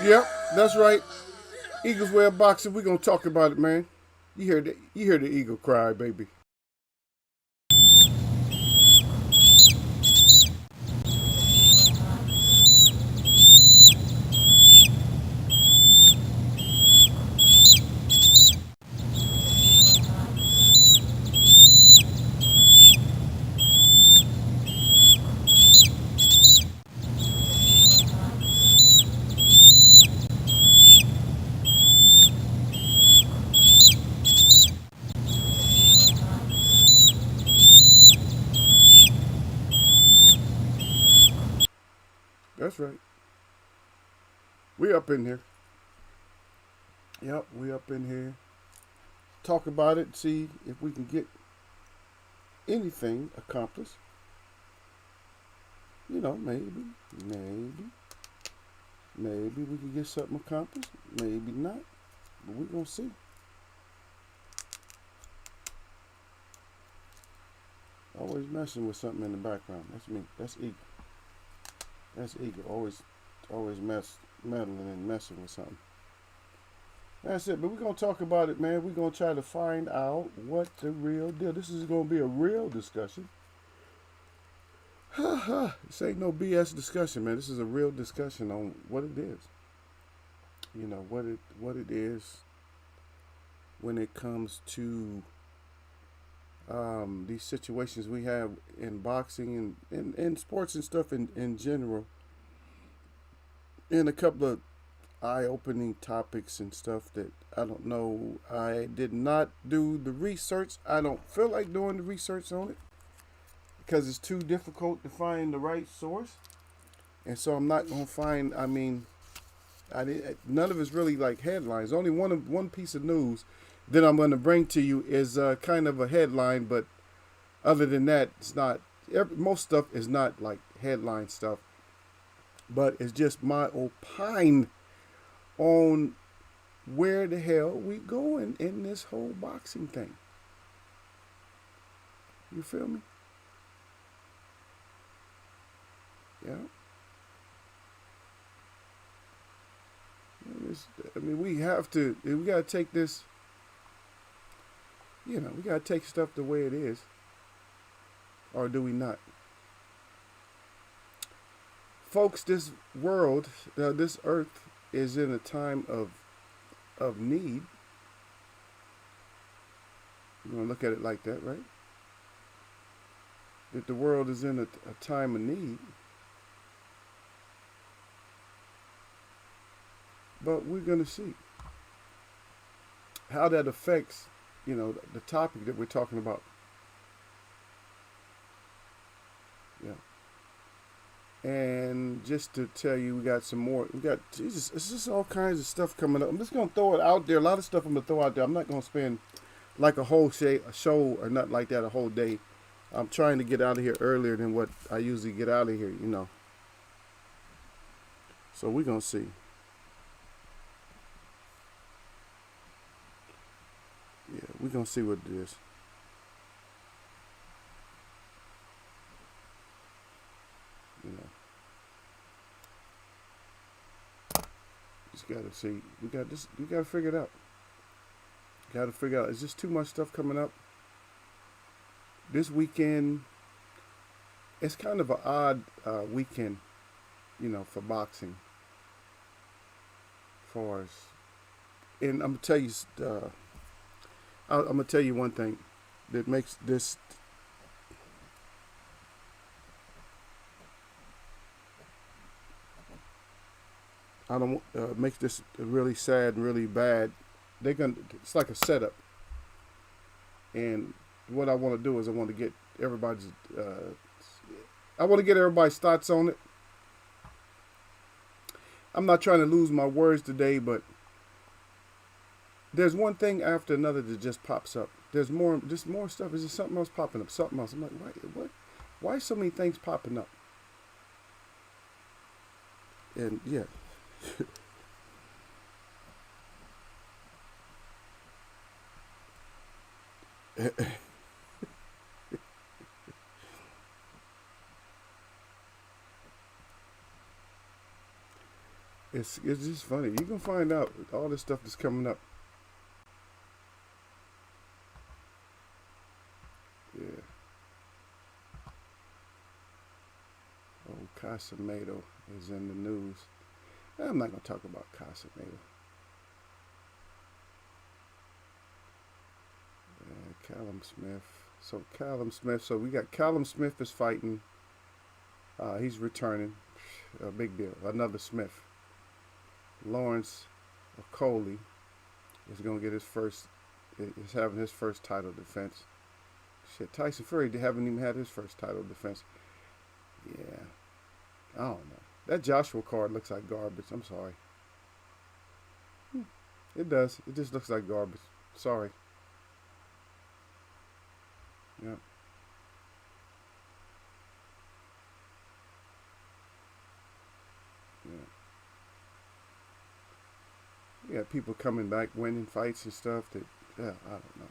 Yep, that's right. Eagles wear boxing. We're gonna talk about it, man. You hear the eagle cry, baby. That's right. We up in here. Yep, we up in here. Talk about it. See if we can get anything accomplished. Maybe, maybe, maybe we can get something accomplished. Maybe not, but we're gonna see. Always messing with something in the background. That's me. That's ego. That's ego. Always meddling and messing with something. That's it. But we're gonna talk about it, man. We're gonna try to find out what the real deal. This is gonna be a real discussion. This ain't no BS discussion, man. This is a real discussion on what it is. What it is when it comes to these situations we have in boxing and sports and stuff in general. And a couple of eye-opening topics and stuff that I don't know. I did not do the research. I don't feel like doing the research on it because it's too difficult to find the right source. And so I'm not gonna find. I mean, none of it's really like headlines. Only one piece of news that I'm gonna bring to you is kind of a headline, but other than that, it's not. Most stuff is not like headline stuff, but it's just my opine on where the hell we going in this whole boxing thing. You feel me? Yeah. I mean, we have to. We gotta take this. We gotta take stuff the way it is, or do we not? Folks, this world, this earth, is in a time of need. You want to look at it like that, right? That the world is in a time of need. But we're going to see how that affects, the topic that we're talking about. Yeah. And just to tell you, we got some more. We got Jesus. It's just all kinds of stuff coming up. I'm just gonna throw it out there. A lot of stuff I'm gonna throw out there. I'm not gonna spend like a show or nothing like that a whole day. I'm trying to get out of here earlier than what I usually get out of here. So we're gonna see. Yeah, we're gonna see what it is. You know, just gotta see. We got this. We gotta figure it out. Gotta figure out. It's just too much stuff coming up this weekend. It's kind of an odd weekend, for boxing. For us, and I'm gonna tell you. I'm gonna tell you one thing that makes this. I don't makes this really sad and really bad. They're gonna. It's like a setup, and what I want to do is I want to get everybody's. I want to get everybody's thoughts on it. I'm not trying to lose my words today, but there's one thing after another that just pops up. There's just more stuff. Is just something else popping up? Something else. I'm like, why? What? Why so many things popping up? And yeah, It's just funny. You can find out all this stuff that's coming up. Yeah. Oh, Casamento is in the news. I'm not gonna talk about Casamento. Callum Smith. So Callum Smith. So we got Callum Smith is fighting. He's returning. A big deal. Another Smith. Lawrence Coley is gonna get his first. Is having his first title defense. Shit, Tyson Fury haven't even had his first title defense. Yeah, I don't know. That Joshua card looks like garbage. I'm sorry. It does. It just looks like garbage. Sorry. Yeah. Yeah. Yeah. People coming back, winning fights and stuff. That I don't know.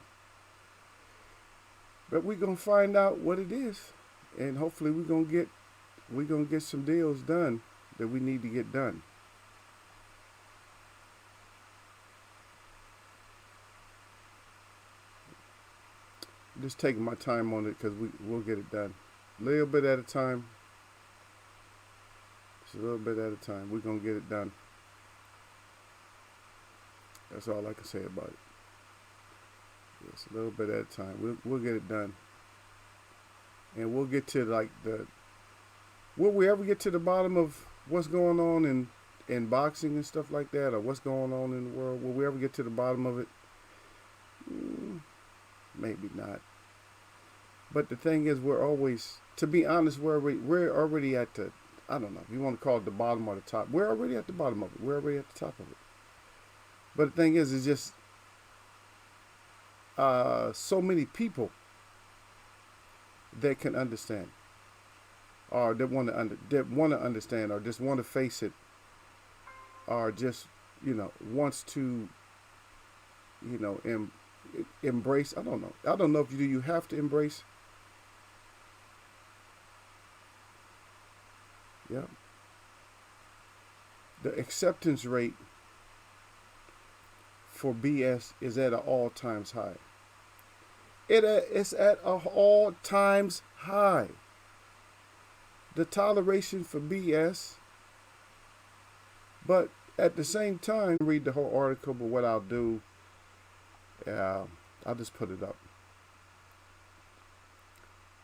But we're gonna find out what it is, and hopefully we're gonna get some deals done that we need to get done. I'm just taking my time on it because we'll get it done, a little bit at a time. Just a little bit at a time. We're gonna get it done. That's all I can say about it. Just a little bit at a time. We'll get it done, and we'll get to like the. Will we ever get to the bottom of what's going on in boxing and stuff like that, or what's going on in the world? Will we ever get to the bottom of it? Maybe not. But the thing is, we're always, to be honest, we're already at the, I don't know if you want to call it the bottom or the top. We're already at the bottom of it. We're already at the top of it. But the thing is, it's just so many people that can understand, or that want to understand, or just want to face it, or just wants to embrace. I don't know. I don't know if you have to embrace. Yeah. The acceptance rate for BS is at an all times high. It's at an all times high. The toleration for BS, but at the same time, read the whole article. But what I'll do, I'll just put it up.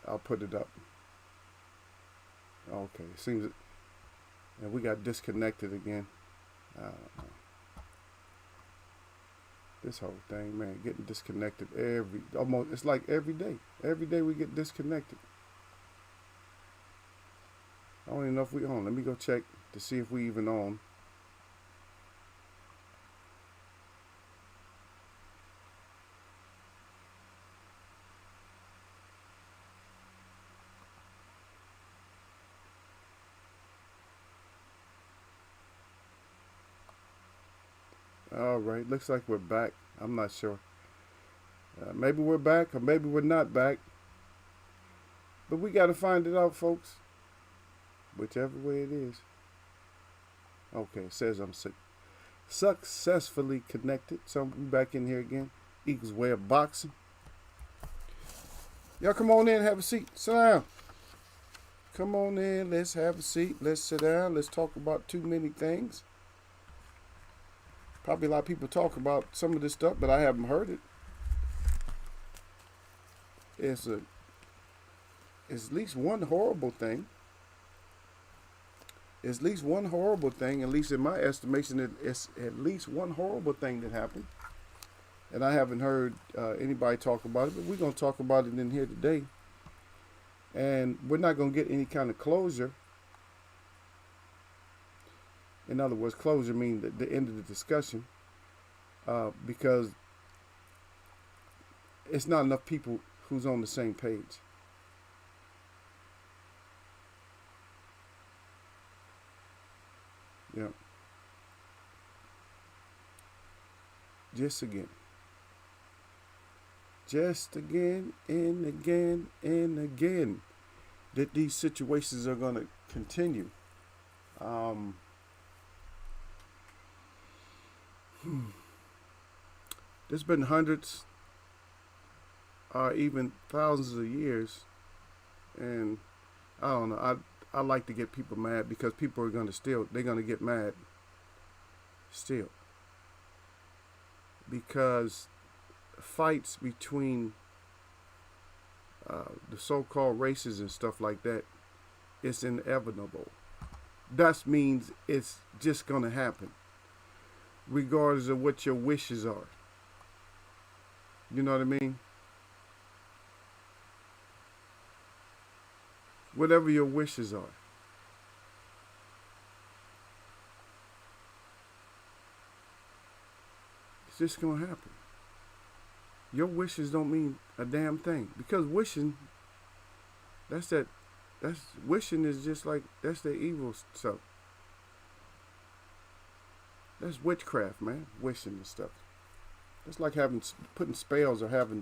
I'll put it up. Okay, seems and we got disconnected again. I don't know. This whole thing, man, getting disconnected almost. It's like every day. Every day we get disconnected. I don't even know if we on. Let me go check to see if we even on. All right, looks like we're back. I'm not sure. Maybe we're back or maybe we're not back. But we got to find it out, folks. Whichever way it is. Okay, it says I'm successfully connected. So I'm back in here again. Eagles Way of Boxing. Y'all come on in, have a seat. Sit down. Come on in, let's have a seat. Let's sit down. Let's talk about too many things. Probably a lot of people talk about some of this stuff, but I haven't heard it. It's at least one horrible thing. It's at least one horrible thing, at least in my estimation, it's at least one horrible thing that happened. And I haven't heard anybody talk about it, but we're going to talk about it in here today. And we're not going to get any kind of closure. In other words, closure means the end of the discussion, because it's not enough people who's on the same page. Yeah. Just again and again and again that these situations are going to continue. There's been hundreds or even thousands of years, and I don't know. I like to get people mad because people are gonna still they're gonna get mad still because fights between the so-called races and stuff like that, it's inevitable. That means it's just gonna happen, regardless of what your wishes are. You know what I mean? Whatever your wishes are, it's just gonna happen. Your wishes don't mean a damn thing because wishing, that's that, that's wishing is just like that's the evil stuff. That's witchcraft, man. Wishing and stuff. It's like having putting spells or having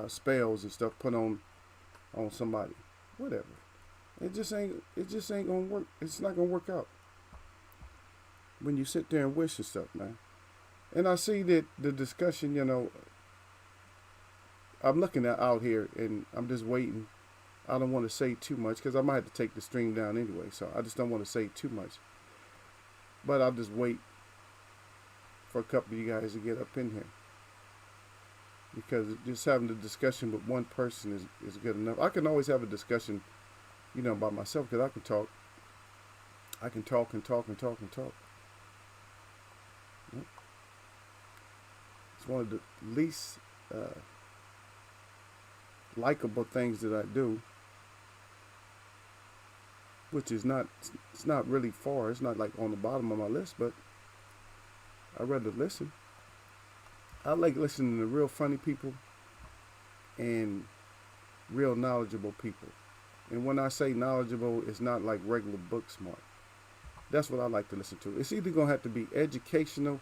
spells and stuff put on somebody. Whatever. It just ain't gonna work. It's not gonna work out when you sit there and wish and stuff, man. And I see that the discussion, I'm looking at out here and I'm just waiting. I don't want to say too much because I might have to take the stream down anyway. So I just don't want to say too much. But I'll just wait for a couple of you guys to get up in here because just having the discussion with one person is good enough. I can always have a discussion, by myself because I can talk. I can talk and talk and talk and talk. It's one of the least likable things that I do, which is it's not really far. It's not like on the bottom of my list, but I'd rather listen. I like listening to real funny people and real knowledgeable people. And when I say knowledgeable, it's not like regular book smart. That's what I like to listen to. It's either going to have to be educational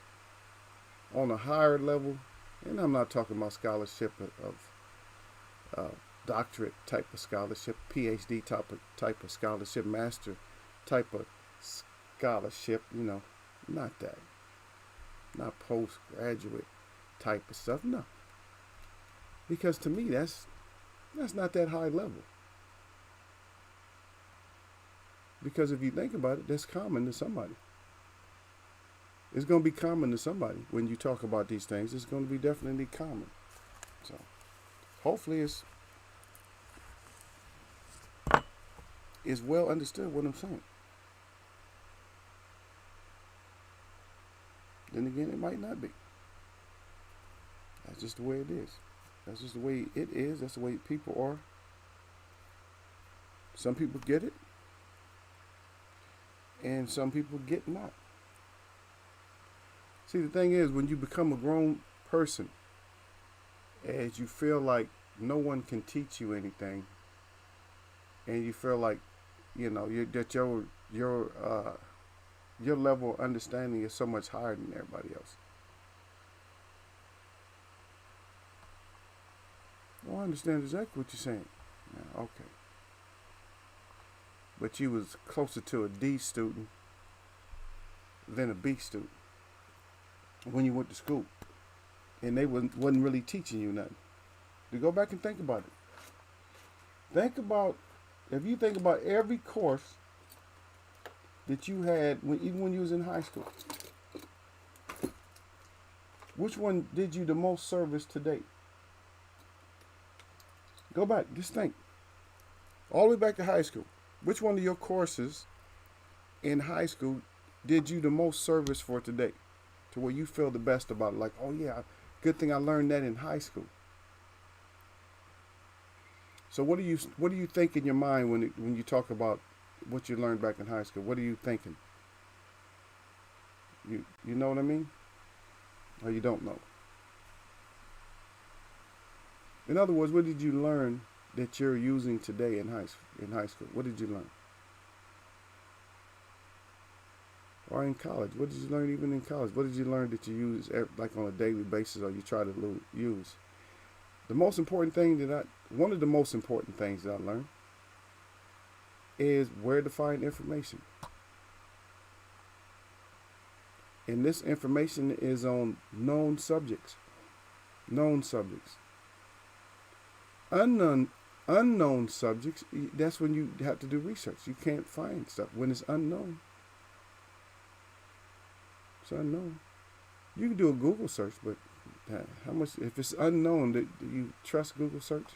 on a higher level, and I'm not talking about scholarship of doctorate type of scholarship, PhD type of scholarship, master type of scholarship, not that. Not postgraduate type of stuff, no. Because to me, that's not that high level. Because if you think about it, that's common to somebody. It's going to be common to somebody when you talk about these things. It's going to be definitely common. So, hopefully, it's well understood what I'm saying. Then again, it might not be. That's just the way it is. That's just the way it is. That's the way people are. Some people get it, and some people get not. See, the thing is, when you become a grown person, as you feel like no one can teach you anything, and you feel like, that your level of understanding is so much higher than everybody else. Well, I understand exactly what you're saying. Yeah, okay. But you was closer to a D student than a B student when you went to school. And they wasn't really teaching you nothing. To go back and think about it. If you think about every course that you had even when you was in high school, which one did you the most service to date? Go back, just think. All the way back to high school. Which one of your courses in high school did you the most service for today? To where you feel the best about it. Like, oh yeah, good thing I learned that in high school. So what do you think in your mind when you talk about what you learned back in high school? What are you thinking? You know what I mean? Or you don't know? In other words, what did you learn that you're using today in high school? What did you learn? Or in college, what did you learn even in college? What did you learn that you use like on a daily basis or you try to use? The most important thing one of the most important things that I learned is where to find information. And this information is on known subjects. Known subjects. Unknown subjects, that's when you have to do research. You can't find stuff when it's unknown. It's unknown. You can do a Google search, but how much, if it's unknown, do you trust Google search?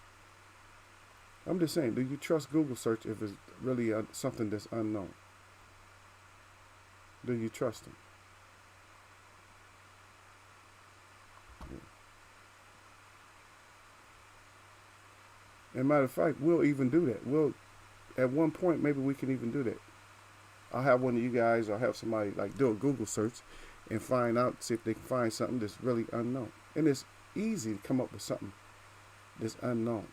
I'm just saying, do you trust Google search if it's really something that's unknown? Do you trust them? And matter of fact, we'll even do that. We'll, at one point, maybe we can even do that. I'll have one of you guys, or have somebody like do a Google search and find out, see if they can find something that's really unknown. And it's easy to come up with something that's unknown.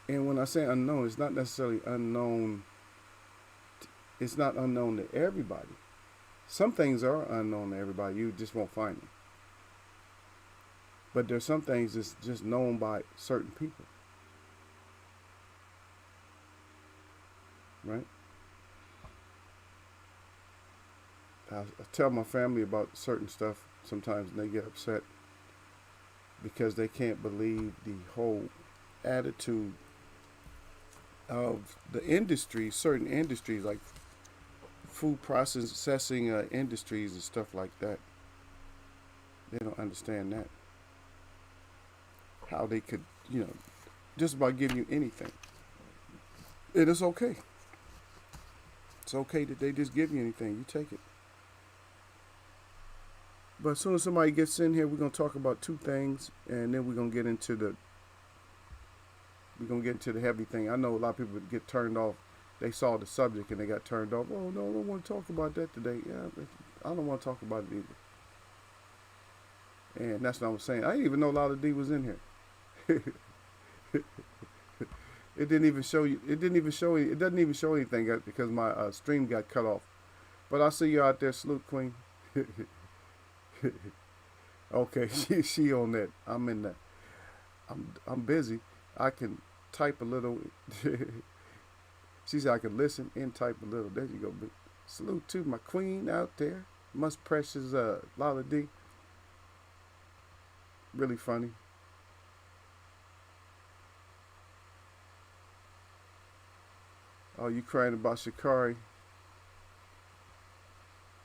And when I say unknown, it's not necessarily unknown. It's not unknown to everybody. Some things are unknown to everybody. You just won't find them. But there's some things that's just known by certain people. Right? I tell my family about certain stuff sometimes, and they get upset because they can't believe the whole attitude of the industry, certain industries like food processing industries and stuff like that. They don't understand that. How they could, just about give you anything. It is okay. It's okay that they just give you anything. You take it. But as soon as somebody gets in here, we're gonna talk about two things, and then we're gonna get into the heavy thing. I know a lot of people get turned off. They saw the subject and they got turned off. Oh no, I don't want to talk about that today. Yeah, I don't want to talk about it either. And that's what I was saying. I didn't even know a lot of D was in here. It didn't even show you. It doesn't even show anything because my stream got cut off. But I see you out there. Salute, Queen. Okay, she on that. I'm in that. I'm busy. I can type a little. She said I can listen and type a little. There you go. But salute to my queen out there. Most precious Lala D. Really funny. Oh, you crying about Shikari?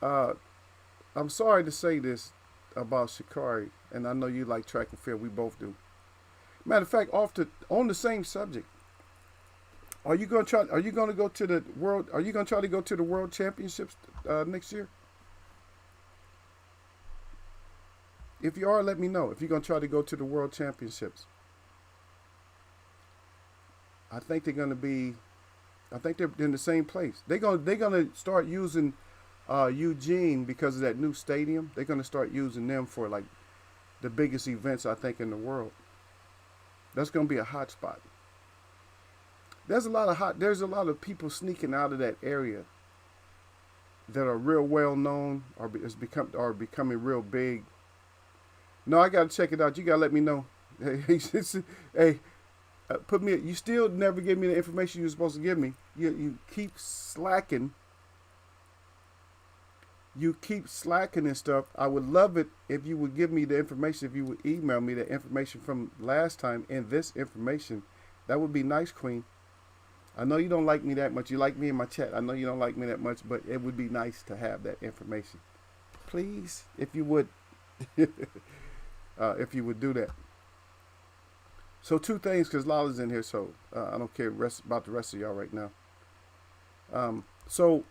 I'm sorry to say this about Shikari, and I know you like track and field. We both do. Matter of fact, on the same subject, are you going to go to the world? Are you going to try to go to the World Championships next year? If you are, let me know. If you're going to try to go to the World Championships, I think they're in the same place. They're gonna start using Eugene because of that new stadium. They're gonna start using them for like the biggest events I think in the world. That's gonna be a hot spot. There's a lot of people sneaking out of that area that are real well known or becoming real big. No, I gotta check it out. You gotta let me know. Hey. You still never give me the information you're supposed to give me. You keep slacking. You keep slacking and stuff. I would love it if you would give me the information, if you would email me the information from last time and this information. That would be nice, Queen. I know you don't like me that much. You like me in my chat. I know you don't like me that much, but it would be nice to have that information. Please, if you would. If you would do that. So two things, because Lala's in here, so I don't care about the rest of y'all right now. So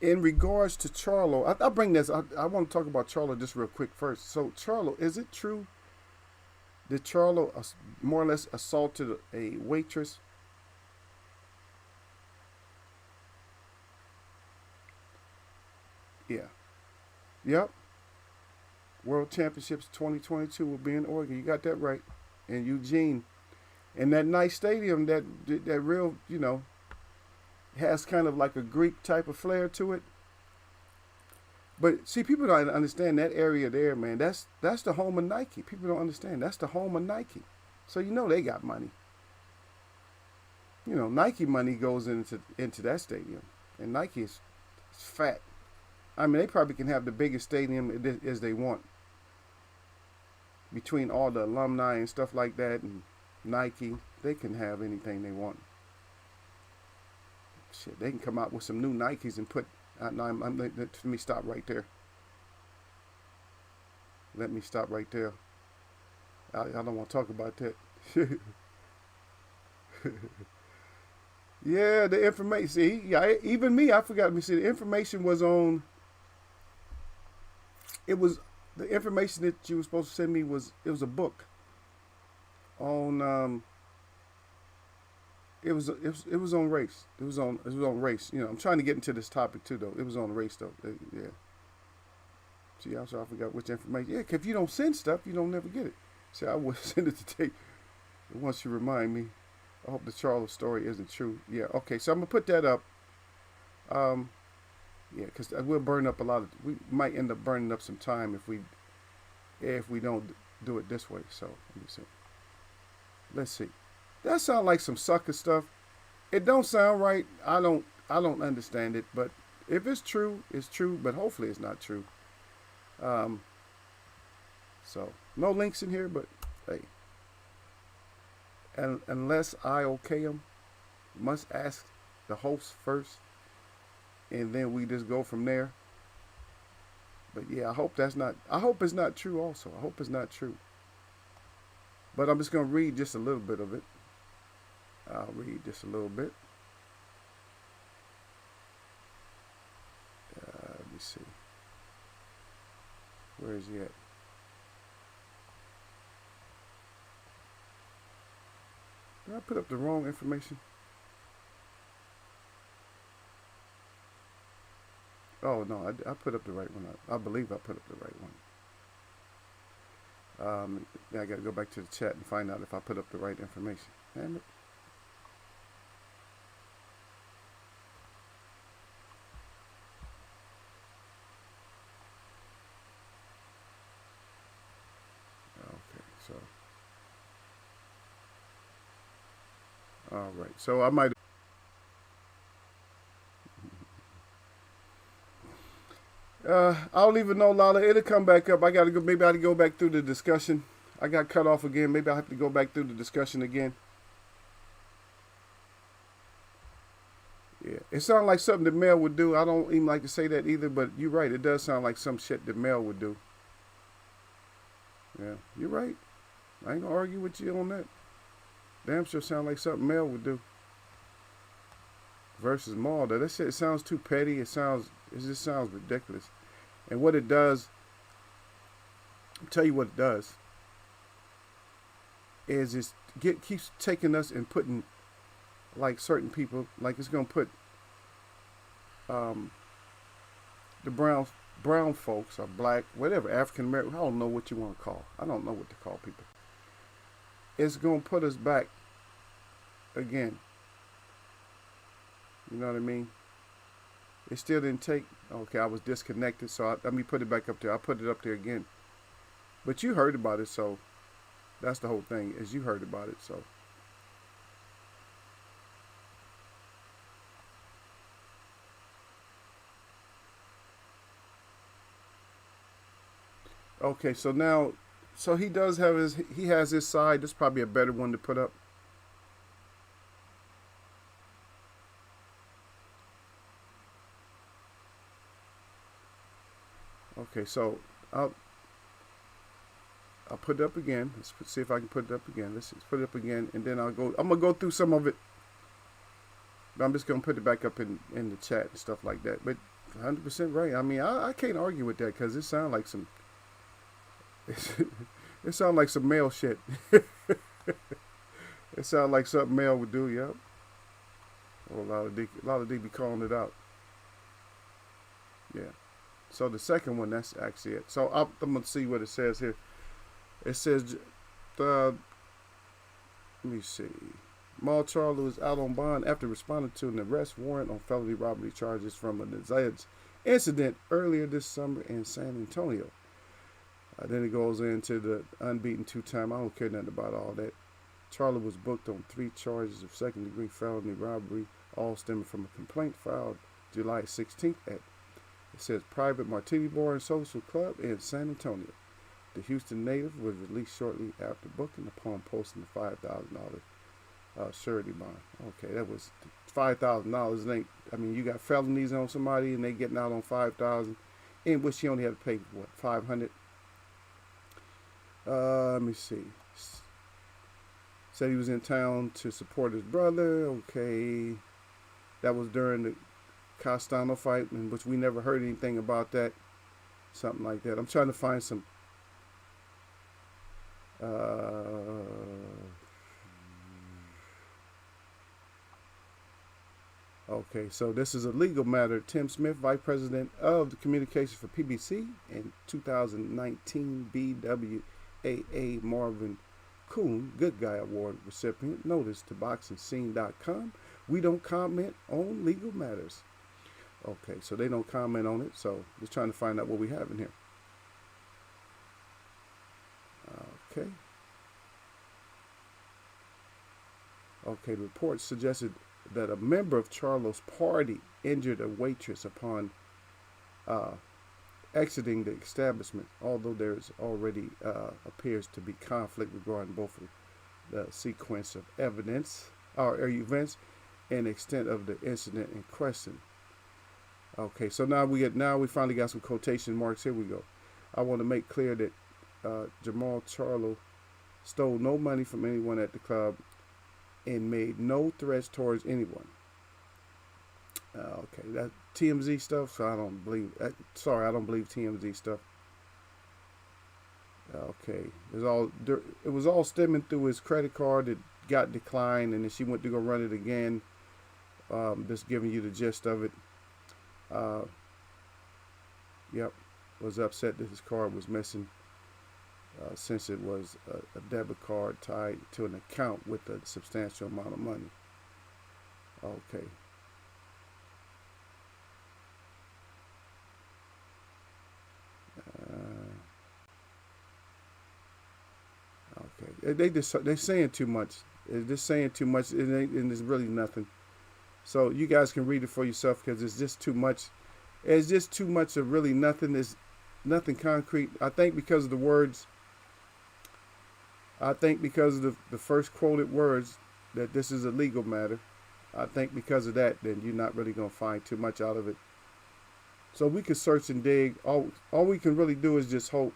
in regards to Charlo, I'll bring this. I want to talk about Charlo just real quick first. So Charlo, is it true that Charlo more or less assaulted a waitress? Yeah. Yep. World Championships 2022 will be in Oregon. You got that right. In Eugene. And that nice stadium that real, has kind of like a Greek type of flair to it. But see, people don't understand that area there, man. That's the home of Nike. People don't understand. That's the home of Nike. So they got money. Nike money goes into that stadium. And Nike is fat. I mean, they probably can have the biggest stadium as they want between all the alumni and stuff like that, and Nike. They can have anything they want. Shit, they can come out with some new Nikes and put. Let me stop right there. Let me stop right there. I don't want to talk about that. Yeah, the information. See, yeah, even me, I forgot. Let me see. The information was on. It was the information that you were supposed to send me was. It was a book on. It was on race. It was on race. You know, I'm trying to get into this topic too, though. It was on race, though. Yeah. See, also I forgot which information. Yeah, 'cause if you don't send stuff, you don't never get it. See, I would send it today. Once you remind me. I hope the Charles story isn't true. Yeah. Okay. So I'm gonna put that up. Um. Yeah, because we'll burn up a lot of. We might end up burning up some time if we don't do it this way. So let me see. Let's see. That sounds like some sucker stuff. It don't sound right. I don't understand it. But if it's true, it's true. But hopefully it's not true. Um. So no links in here, but hey. And unless I okay them, must ask the host first, and then we just go from there. But yeah, I hope that's not. I hope it's not true. Also, I hope it's not true. But I'm just gonna read just a little bit of it. I'll read just a little bit. Let me see. Where is he at? Did I put up the wrong information? Oh no, I put up the right one. I believe I put up the right one. Now I got to go back to the chat and find out if I put up the right information. Damn it. Okay, so all right. So I might. I don't even know, Lala. It'll come back up. I gotta go. Maybe I gotta go back through the discussion. I got cut off again. Maybe I have to go back through the discussion again. Yeah, it sounds like something that Mel would do. I don't even like to say that either, but you're right. It does sound like some shit that Mel would do. Yeah, you're right. I ain't gonna argue with you on that. Damn sure sound like something Mel would do. Versus Maul, though. That shit sounds too petty. It just sounds ridiculous. And what it does, I'll tell you what it does, is keeps taking us and putting like certain people, like it's gonna put the brown folks or black, whatever, African American, I don't know what you want to call. I don't know what to call people. It's gonna put us back again. You know what I mean? It still didn't take. Okay, I was disconnected, so let me put it back up there. I put it up there again. But you heard about it, so that's the whole thing. Is you heard about it, so. Okay, so now, so he does have he has his side. This is probably a better one to put up. Okay, so I'll put it up again. See if I can put it up again. Let's put it up again, and then I'm gonna go through some of it. But I'm just gonna put it back up in the chat and stuff like that. But 100% right. I mean, I can't argue with that because it sounds like some. It sounds like some male shit. It sounds like something male would do. Yep. Or a lot of D be calling it out. Yeah. So the second one, that's actually it. So I'm gonna see what it says here. It says, let me see. Maul Charlo is out on bond after responding to an arrest warrant on felony robbery charges from an alleged incident earlier this summer in San Antonio. Then it goes into the unbeaten two-time. I don't care nothing about all that. Charlo was booked on 3 charges of second-degree felony robbery, all stemming from a complaint filed July 16th at, it says, Private Martini Bar and Social Club in San Antonio. The Houston native was released shortly after booking upon posting the $5,000 surety bond. Okay, that was $5,000. Ain't, I mean, you got felonies on somebody and they getting out on $5,000, in which she only had to pay what, $500. Let me see. Said he was in town to support his brother. Okay, that was during the Castano fight, in which we never heard anything about that. Something like that. I'm trying to find some. Okay, so this is a legal matter. Tim Smith, Vice President of the Communications for PBC, and 2019 BWAA Marvin Kuhn Good Guy Award recipient, noticed to BoxingScene.com. We don't comment on legal matters. Okay, so they don't comment on it, so just trying to find out what we have in here. Okay. Okay, the report suggested that a member of Charlo's party injured a waitress upon exiting the establishment, although there's already appears to be conflict regarding both the sequence of evidence or events and extent of the incident in question. Okay, so now we finally got some quotation marks. Here we go. I want to make clear that Jamal Charlo stole no money from anyone at the club and made no threats towards anyone. Okay, that TMZ stuff, so I don't believe. Sorry, I don't believe TMZ stuff. Okay, it was all stemming through his credit card that got declined, and then she went to go run it again. Just giving you the gist of it. Yep, was upset that his card was missing. Since it was a debit card tied to an account with a substantial amount of money. Okay. Okay. They're saying too much. They're just saying too much, and it's really nothing. So you guys can read it for yourself because it's just too much. It's just too much of really nothing. There's nothing concrete. I think because of the words. I think because of the first quoted words that this is a legal matter, I think because of that, then you're not really going to find too much out of it. So we can search and dig. All we can really do is just hope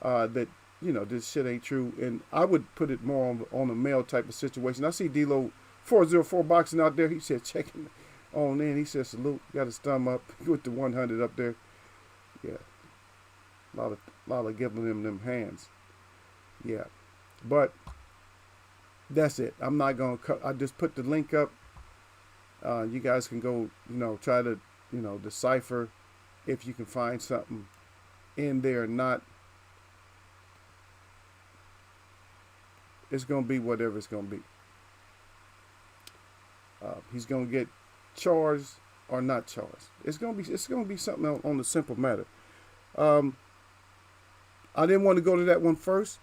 that, this shit ain't true. And I would put it more on a male type of situation. I see D-Lo 404 boxing out there. He said, checking on in. He said, salute. Got his thumb up with the 100 up there. Yeah. A lot of giving them hands. Yeah. But that's it. I'm not going to I just put the link up. You guys can go, try to, decipher if you can find something in there or not. It's going to be whatever it's going to be. He's going to get charged or not charged. It's going to be something on the simple matter. I didn't want to go to that one first.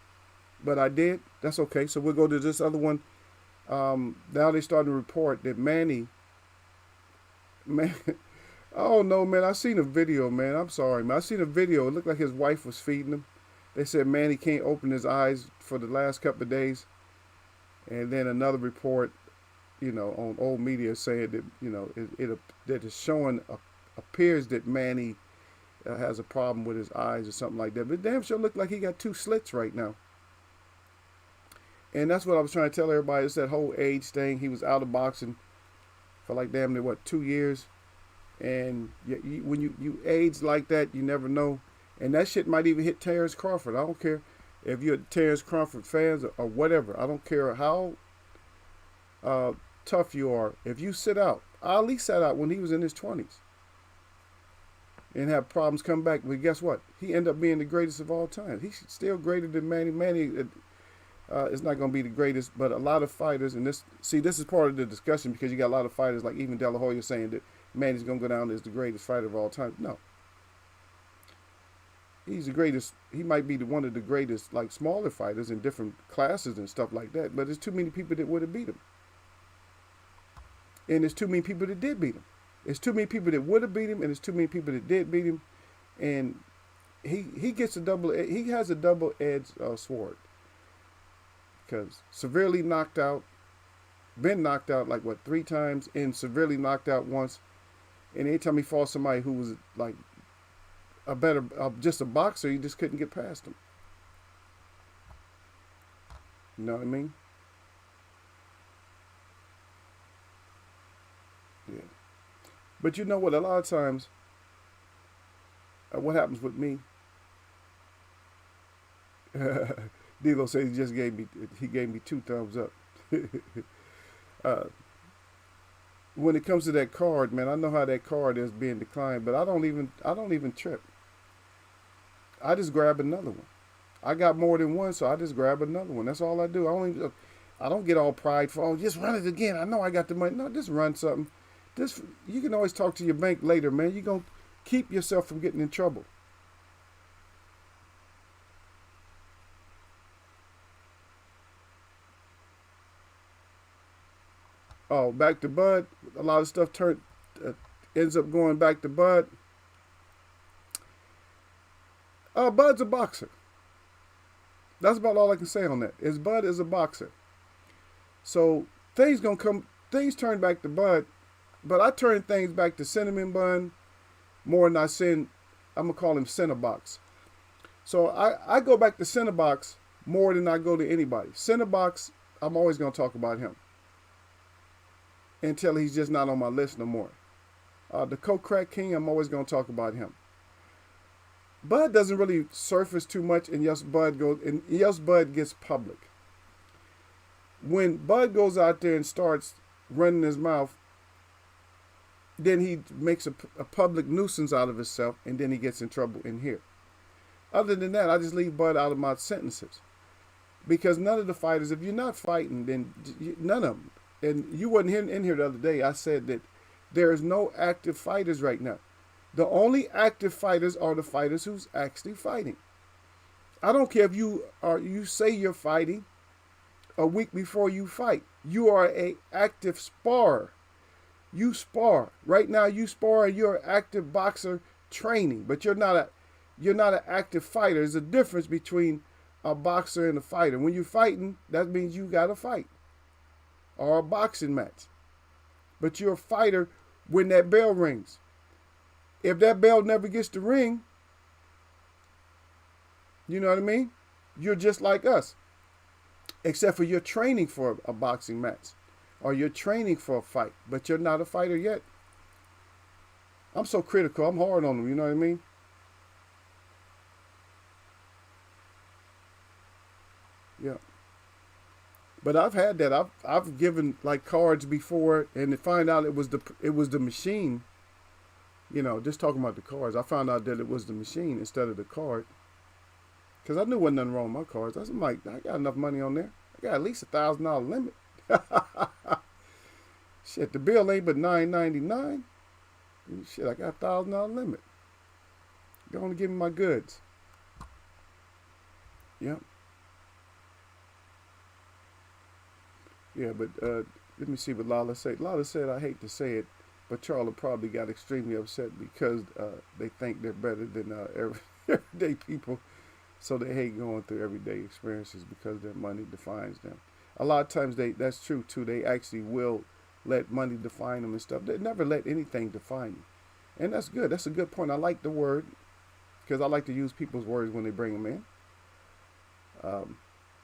But I did. That's okay. So we'll go to this other one. Now they're starting to report that Manny. Oh no, man! I seen a video, man. I'm sorry, man. I seen a video. It looked like his wife was feeding him. They said Manny can't open his eyes for the last couple of days. And then another report, on old media saying that that is showing appears that Manny has a problem with his eyes or something like that. But damn sure looked like he got 2 slits right now. And that's what I was trying to tell everybody. It's that whole age thing. He was out of boxing for like damn near 2 years. And when you age like that, you never know. And that shit might even hit Terrence Crawford. I don't care if you're Terrence Crawford fans or whatever. I don't care how tough you are. If you sit out, Ali sat out when he was in his 20s and have problems come back. But guess what? He ended up being the greatest of all time. He's still greater than Manny. Manny is not going to be the greatest, but a lot of fighters, and this is part of the discussion because you got a lot of fighters like even De La Hoya saying that Manny's going to go down as the greatest fighter of all time. No. He's the greatest. He might be one of the greatest, like smaller fighters in different classes and stuff like that, but there's too many people that would have beat him. And there's too many people that did beat him. It's too many people that would have beat him, and it's too many people that did beat him, and he gets a double. He has a double-edged sword because severely knocked out, been knocked out like what 3 times, and severely knocked out once. And anytime he fought somebody who was like a better, just a boxer, he just couldn't get past him. You know what I mean? Yeah. But you know what? A lot of times, what happens with me? Dilo says he gave me 2 thumbs up. uh, when it comes to that card, man, I know how that card is being declined, but I don't even trip. I just grab another one. I got more than one, so I just grab another one. That's all I do. I don't get all prideful. Oh, just run it again. I know I got the money. No, just run something. This you can always talk to your bank later, man. You're gonna keep yourself from getting in trouble. Oh, back to Bud. A lot of stuff ends up going back to Bud. Bud's a boxer. That's about all I can say on that. Is Bud is a boxer. So things turn back to Bud, but I turn things back to Cinnamon Bun more than I'm gonna call him Cinnabox. So I go back to Cinnabox more than I go to anybody. Cinnabox, I'm always gonna talk about him until he's just not on my list no more. The Coke Crack King, I'm always gonna talk about him. Bud doesn't really surface too much, and yes, Bud gets public. When Bud goes out there and starts running his mouth, then he makes a public nuisance out of himself, and then he gets in trouble in here. Other than that, I just leave Bud out of my sentences. Because none of the fighters, if you're not fighting, then none of them. And you wasn't in here the other day, I said that there is no active fighters right now. The only active fighters are the fighters who's actually fighting. I don't care if you say you're fighting a week before you fight. You are an active sparer. You spar. Right now you spar and you're an active boxer training, but you're not an active fighter. There's a difference between a boxer and a fighter. When you're fighting, that means you got to fight. Or a boxing match. But you're a fighter when that bell rings. If that bell never gets to ring, you know what I mean? You're just like us. Except for you're training for a boxing match. Or you're training for a fight. But you're not a fighter yet. I'm so critical. I'm hard on them. You know what I mean? Yeah. But I've had that. I've given like cards before, and to find out it was the machine. You know, just talking about the cards, I found out that it was the machine instead of the card. Because I knew there wasn't nothing wrong with my cards. I was like, I got enough money on there. I got at least $1,000 limit. Shit, the bill ain't but $9.99. Shit, I got $1,000 limit. Go on and give me my goods. Yep. Yeah, but let me see what Lala said. Lala said, I hate to say it, but Charla probably got extremely upset because they think they're better than everyday people. So they hate going through everyday experiences because their money defines them. A lot of times that's true too. They actually will let money define them and stuff. They never let anything define you. And that's good. That's a good point. I like the word because I like to use people's words when they bring them in.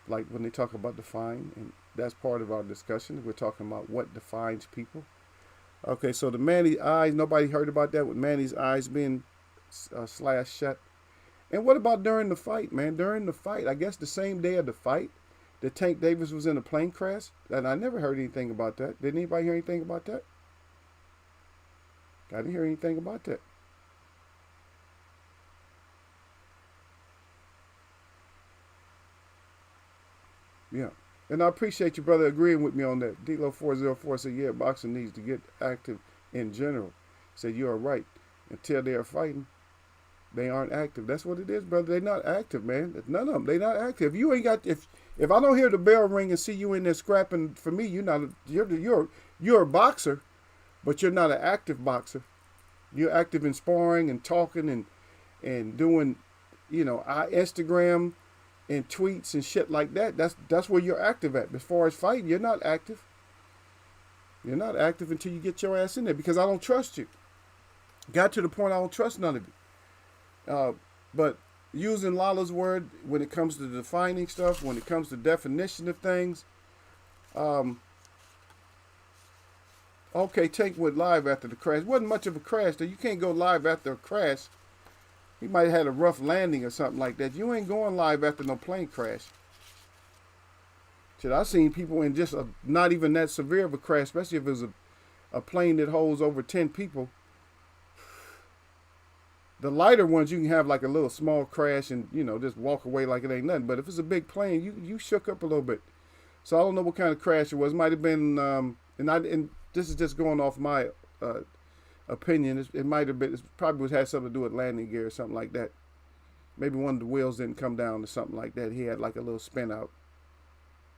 Like when they talk about define, and that's part of our discussion. We're talking about what defines people. Okay, so the Manny's eyes, nobody heard about that with Manny's eyes being slashed shut. And what about during the fight, man? During the fight, I guess the same day of the fight, that Tank Davis was in a plane crash. And I never heard anything about that. Did anybody hear anything about that? I didn't hear anything about that. Yeah. And I appreciate you, brother, agreeing with me on that. D-Lo404 said, yeah, boxing needs to get active in general. Said, you are right. Until they are fighting, they aren't active. That's what it is, brother. They're not active, man. None of them. They're not active. If you ain't got, if I don't hear the bell ring and see you in there scrapping for me, you're a boxer. but you're not an active boxer. You're active in sparring and talking and doing, Instagram and tweets and shit like that. That's where you're active at. As far as fighting, you're not active. You're not active until you get your ass in there because I don't trust you. Got to the point I don't trust none of you. But using Lala's word when it comes to defining stuff, when it comes to definition of things, okay, Tank went live after the crash. Wasn't much of a crash, though. You can't go live after a crash. He might have had a rough landing or something like that. You ain't going live after no plane crash. Shit, I've seen people in just not even that severe of a crash, especially if it was a plane that holds over 10 people. The lighter ones, you can have like a little small crash and, just walk away like it ain't nothing. But if it's a big plane, you shook up a little bit. So I don't know what kind of crash it was. It might have been, and this is just going off my opinion. It might have been, it probably had something to do with landing gear or something like that. Maybe one of the wheels didn't come down or something like that. He had like a little spin out.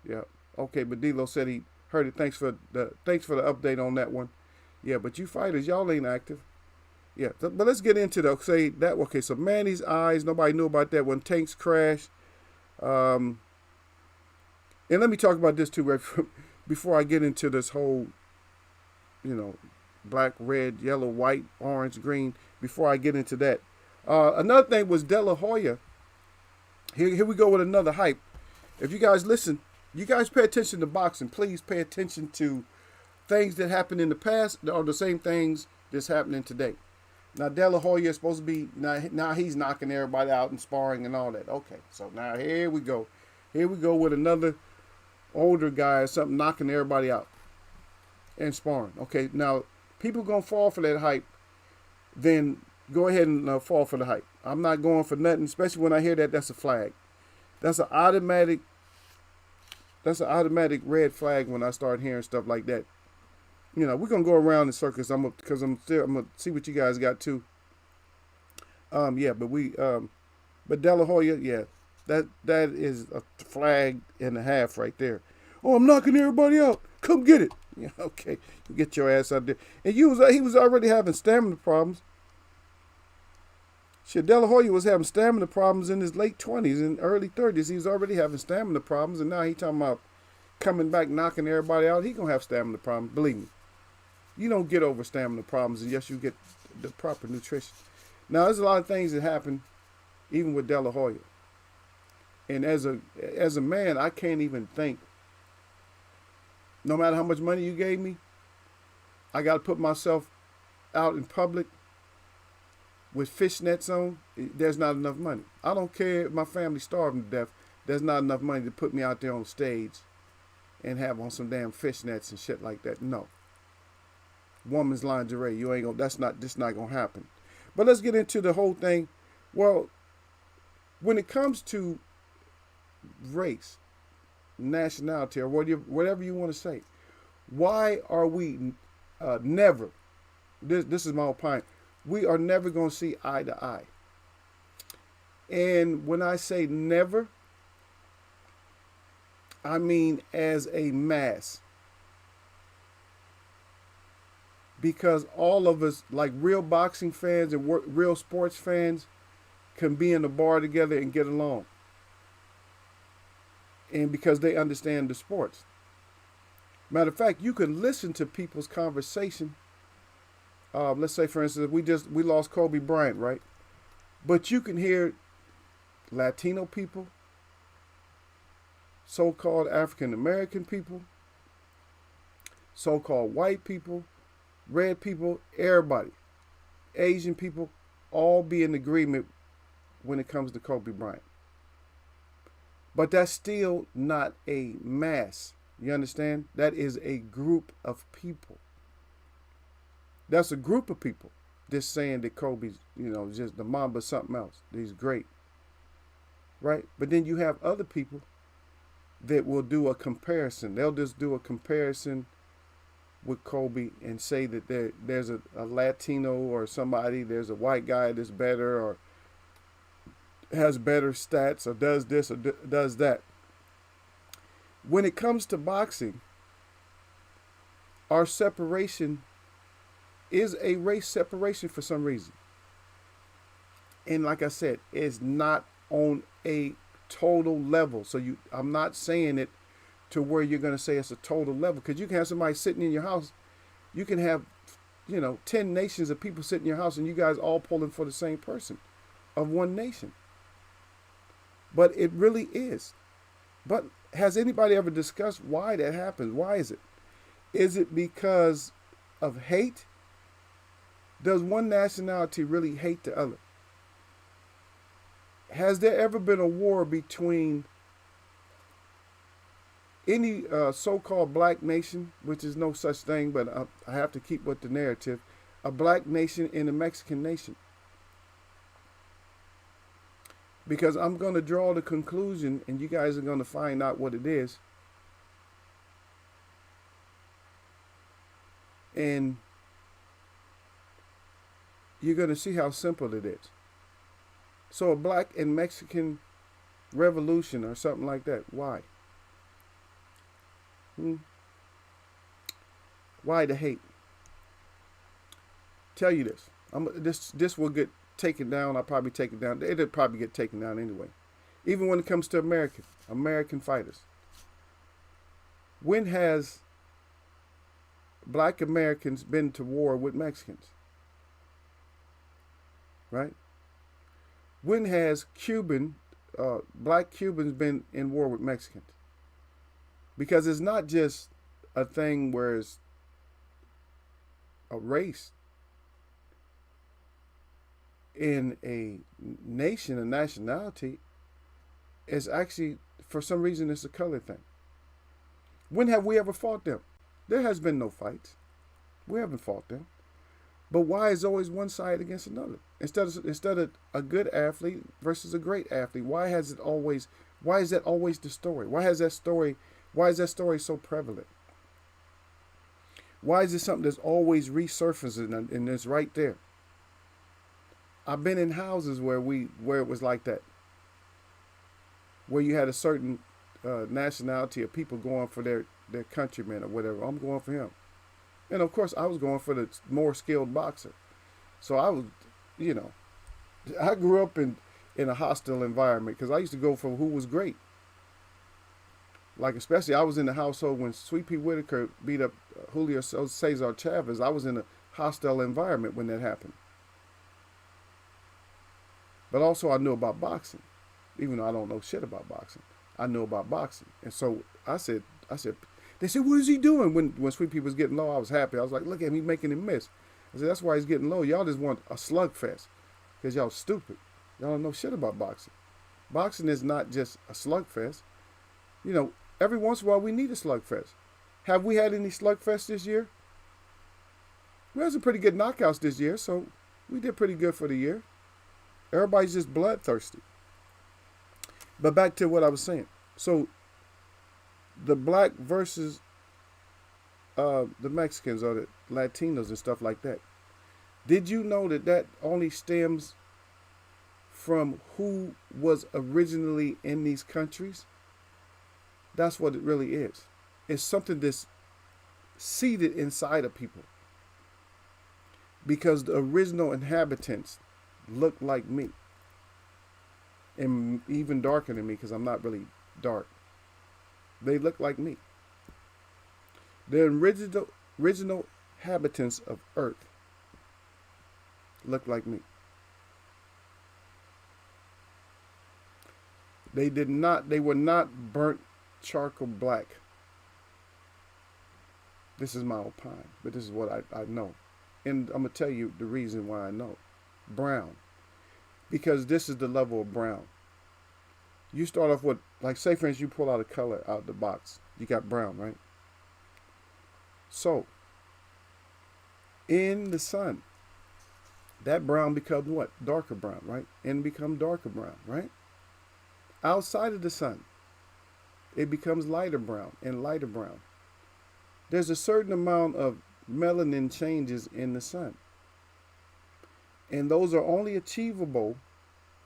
Yeah. Okay, but D-Lo said he heard it. Thanks for the update on that one. Yeah, but you fighters, y'all ain't active. Yeah, but let's get into that. Okay, so Manny's eyes, nobody knew about that when Tank's crash. And let me talk about this too, right, before I get into this whole, black, red, yellow, white, orange, green, before I get into that. Another thing was De La Hoya. Here we go with another hype. If you guys listen, you guys pay attention to boxing. Please pay attention to things that happened in the past or the same things that's happening today. Now, De La Hoya is supposed to be, now he's knocking everybody out and sparring and all that. Okay, so now here we go. Here we go with another older guy or something knocking everybody out and sparring. Okay, now, people going to fall for that hype, then go ahead and fall for the hype. I'm not going for nothing, especially when I hear that, that's a flag. That's an automatic red flag when I start hearing stuff like that. We're gonna go around in circles. I'm gonna see what you guys got too. But De La Hoya, yeah, that is a flag and a half right there. Oh, I'm knocking everybody out. Come get it. Yeah, okay, you get your ass out there. And he was already having stamina problems. Shit, De La Hoya was having stamina problems in his late 20s and early 30s. He was already having stamina problems, and now he talking about coming back, knocking everybody out. He gonna have stamina problems. Believe me. You don't get over stamina problems unless you get the proper nutrition. Now, there's a lot of things that happen, even with De La Hoya. And as a man, I can't even think. No matter how much money you gave me, I got to put myself out in public with fishnets on. There's not enough money. I don't care if my family's starving to death. There's not enough money to put me out there on stage and have on some damn fishnets and shit like that. No. Woman's lingerie, you ain't gonna. That's not gonna happen. But let's get into the whole thing. Well, when it comes to race, nationality, or whatever you want to say, why are we never? This is my opinion. We are never gonna see eye to eye. And when I say never, I mean as a mass. Because all of us, like real boxing fans and real sports fans, can be in a bar together and get along. And because they understand the sports. Matter of fact, you can listen to people's conversation. Let's say, for instance, we lost Kobe Bryant, right? But you can hear Latino people, so-called African American people, so-called white people, red people, everybody, Asian people, all be in agreement when it comes to Kobe Bryant. But that's still not a mass. You understand? That is a group of people. That's a group of people just saying that Kobe's, just the Mamba something else. He's great. Right? But then you have other people that will do a comparison. They'll just do a comparison with Kobe and say that there's a Latino or somebody, there's a white guy that's better or has better stats or does this or does that. When it comes to boxing, our separation is a race separation for some reason. And like I said, it's not on a total level. So I'm not saying it to where you're going to say it's a total level, because you can have somebody sitting in your house. You can have, 10 nations of people sitting in your house, and you guys all pulling for the same person of one nation. But it really is. But has anybody ever discussed why that happens? Why is it? Is it because of hate? Does one nationality really hate the other? Has there ever been a war between any so-called black nation, which is no such thing, but I have to keep with the narrative, a black nation and a Mexican nation? Because I'm going to draw the conclusion, and you guys are going to find out what it is. And you're going to see how simple it is. So a black and Mexican revolution or something like that. Why? Why the hate? Tell you this. This will get taken down. I'll probably take it down. It'll probably get taken down anyway. Even when it comes to American fighters. When has black Americans been to war with Mexicans? Right? When has black Cubans been in war with Mexicans? Because it's not just a thing where it's a race. In a nation, a nationality, it's actually, for some reason, it's a color thing. When have we ever fought them? There has been no fights. We haven't fought them. But why is always one side against another? Instead of a good athlete versus a great athlete, why is that always the story? Why is that story so prevalent? Why is it something that's always resurfacing and it's right there? I've been in houses where it was like that, where you had a certain nationality of people going for their countrymen or whatever. I'm going for him, and of course I was going for the more skilled boxer. So I was, I grew up in a hostile environment because I used to go for who was great. Like especially I was in the household when Sweet Pea Whitaker beat up Julio Cesar Chavez. I was in a hostile environment when that happened. But also I knew about boxing. Even though I don't know shit about boxing, I knew about boxing. And so I said, they said, what is he doing? When Sweet Pea was getting low, I was happy. I was like, look at him, he's making him miss. I said, that's why he's getting low. Y'all just want a slugfest because y'all stupid. Y'all don't know shit about boxing. Boxing is not just a slugfest. Every once in a while we need a slugfest. Have we had any slugfest this year? We had some pretty good knockouts this year, so we did pretty good for the year. Everybody's just bloodthirsty. But back to what I was saying. So the black versus the Mexicans or the Latinos and stuff like that. Did you know that only stems from who was originally in these countries? That's what it really is. It's something that's seated inside of people. Because the original inhabitants look like me. And even darker than me because I'm not really dark. They look like me. The original inhabitants of Earth look like me. They were not burnt charcoal black. This is my opine, but this is what I know. And I'm going to tell you the reason why I know. Brown. Because this is the level of brown. You start off with, like say for instance, you pull out a color out of the box. You got brown, right? So, in the sun, that brown becomes what? Darker brown, right? And become darker brown, right? Outside of the sun, it becomes lighter brown and lighter brown. There's a certain amount of melanin changes in the sun. And those are only achievable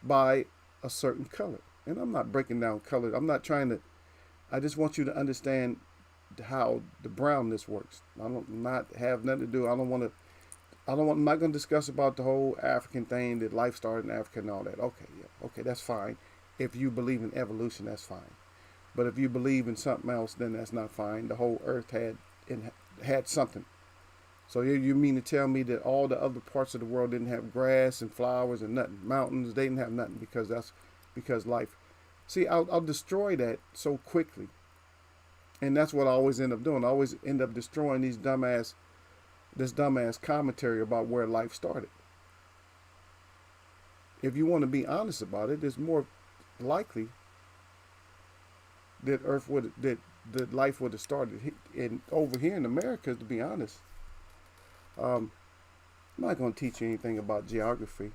by a certain color. And I'm not breaking down color. I just want you to understand how the brownness works. I don't not have nothing to do. I don't want to I'm not going to discuss about the whole African thing that life started in Africa and all that. Okay, yeah, okay, that's fine. If you believe in evolution, that's fine. But if you believe in something else, then that's not fine. The whole earth had something. So you mean to tell me that all the other parts of the world didn't have grass and flowers and nothing, mountains? They didn't have nothing because life. See, I'll destroy that so quickly, and that's what I always end up doing. I always end up destroying this dumbass commentary about where life started. If you want to be honest about it, it's more likely that that life would have started in over here in America. To be honest, I'm not going to teach you anything about geography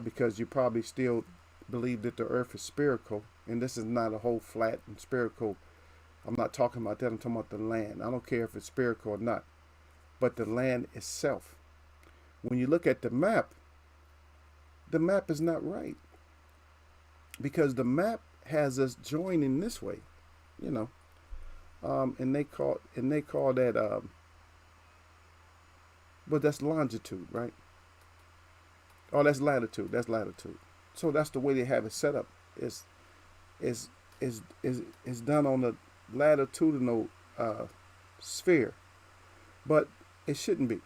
because you probably still believe that the Earth is spherical, and this is not a whole flat and spherical. I'm not talking about that. I'm talking about the land. I don't care if it's spherical or not, but the land itself. When you look at the map is not right because the map has us joining this way, you know, and they call that but that's longitude, right? Oh, that's latitude. That's latitude. So that's the way they have it set up. It's is is done on the latitudinal sphere, but it shouldn't be.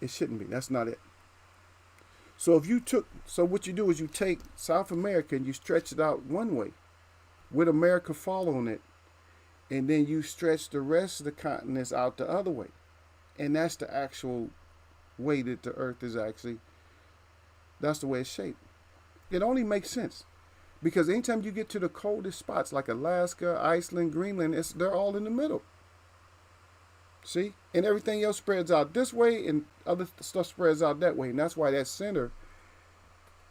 It shouldn't be. That's not it. So what you do is you take South America and you stretch it out one way, with America following it, and then you stretch the rest of the continents out the other way, and that's the actual way that the Earth is actually. That's the way it's shaped. It only makes sense because anytime you get to the coldest spots like Alaska, Iceland, Greenland, they're all in the middle. See? And everything else spreads out this way and other stuff spreads out that way. And that's why that center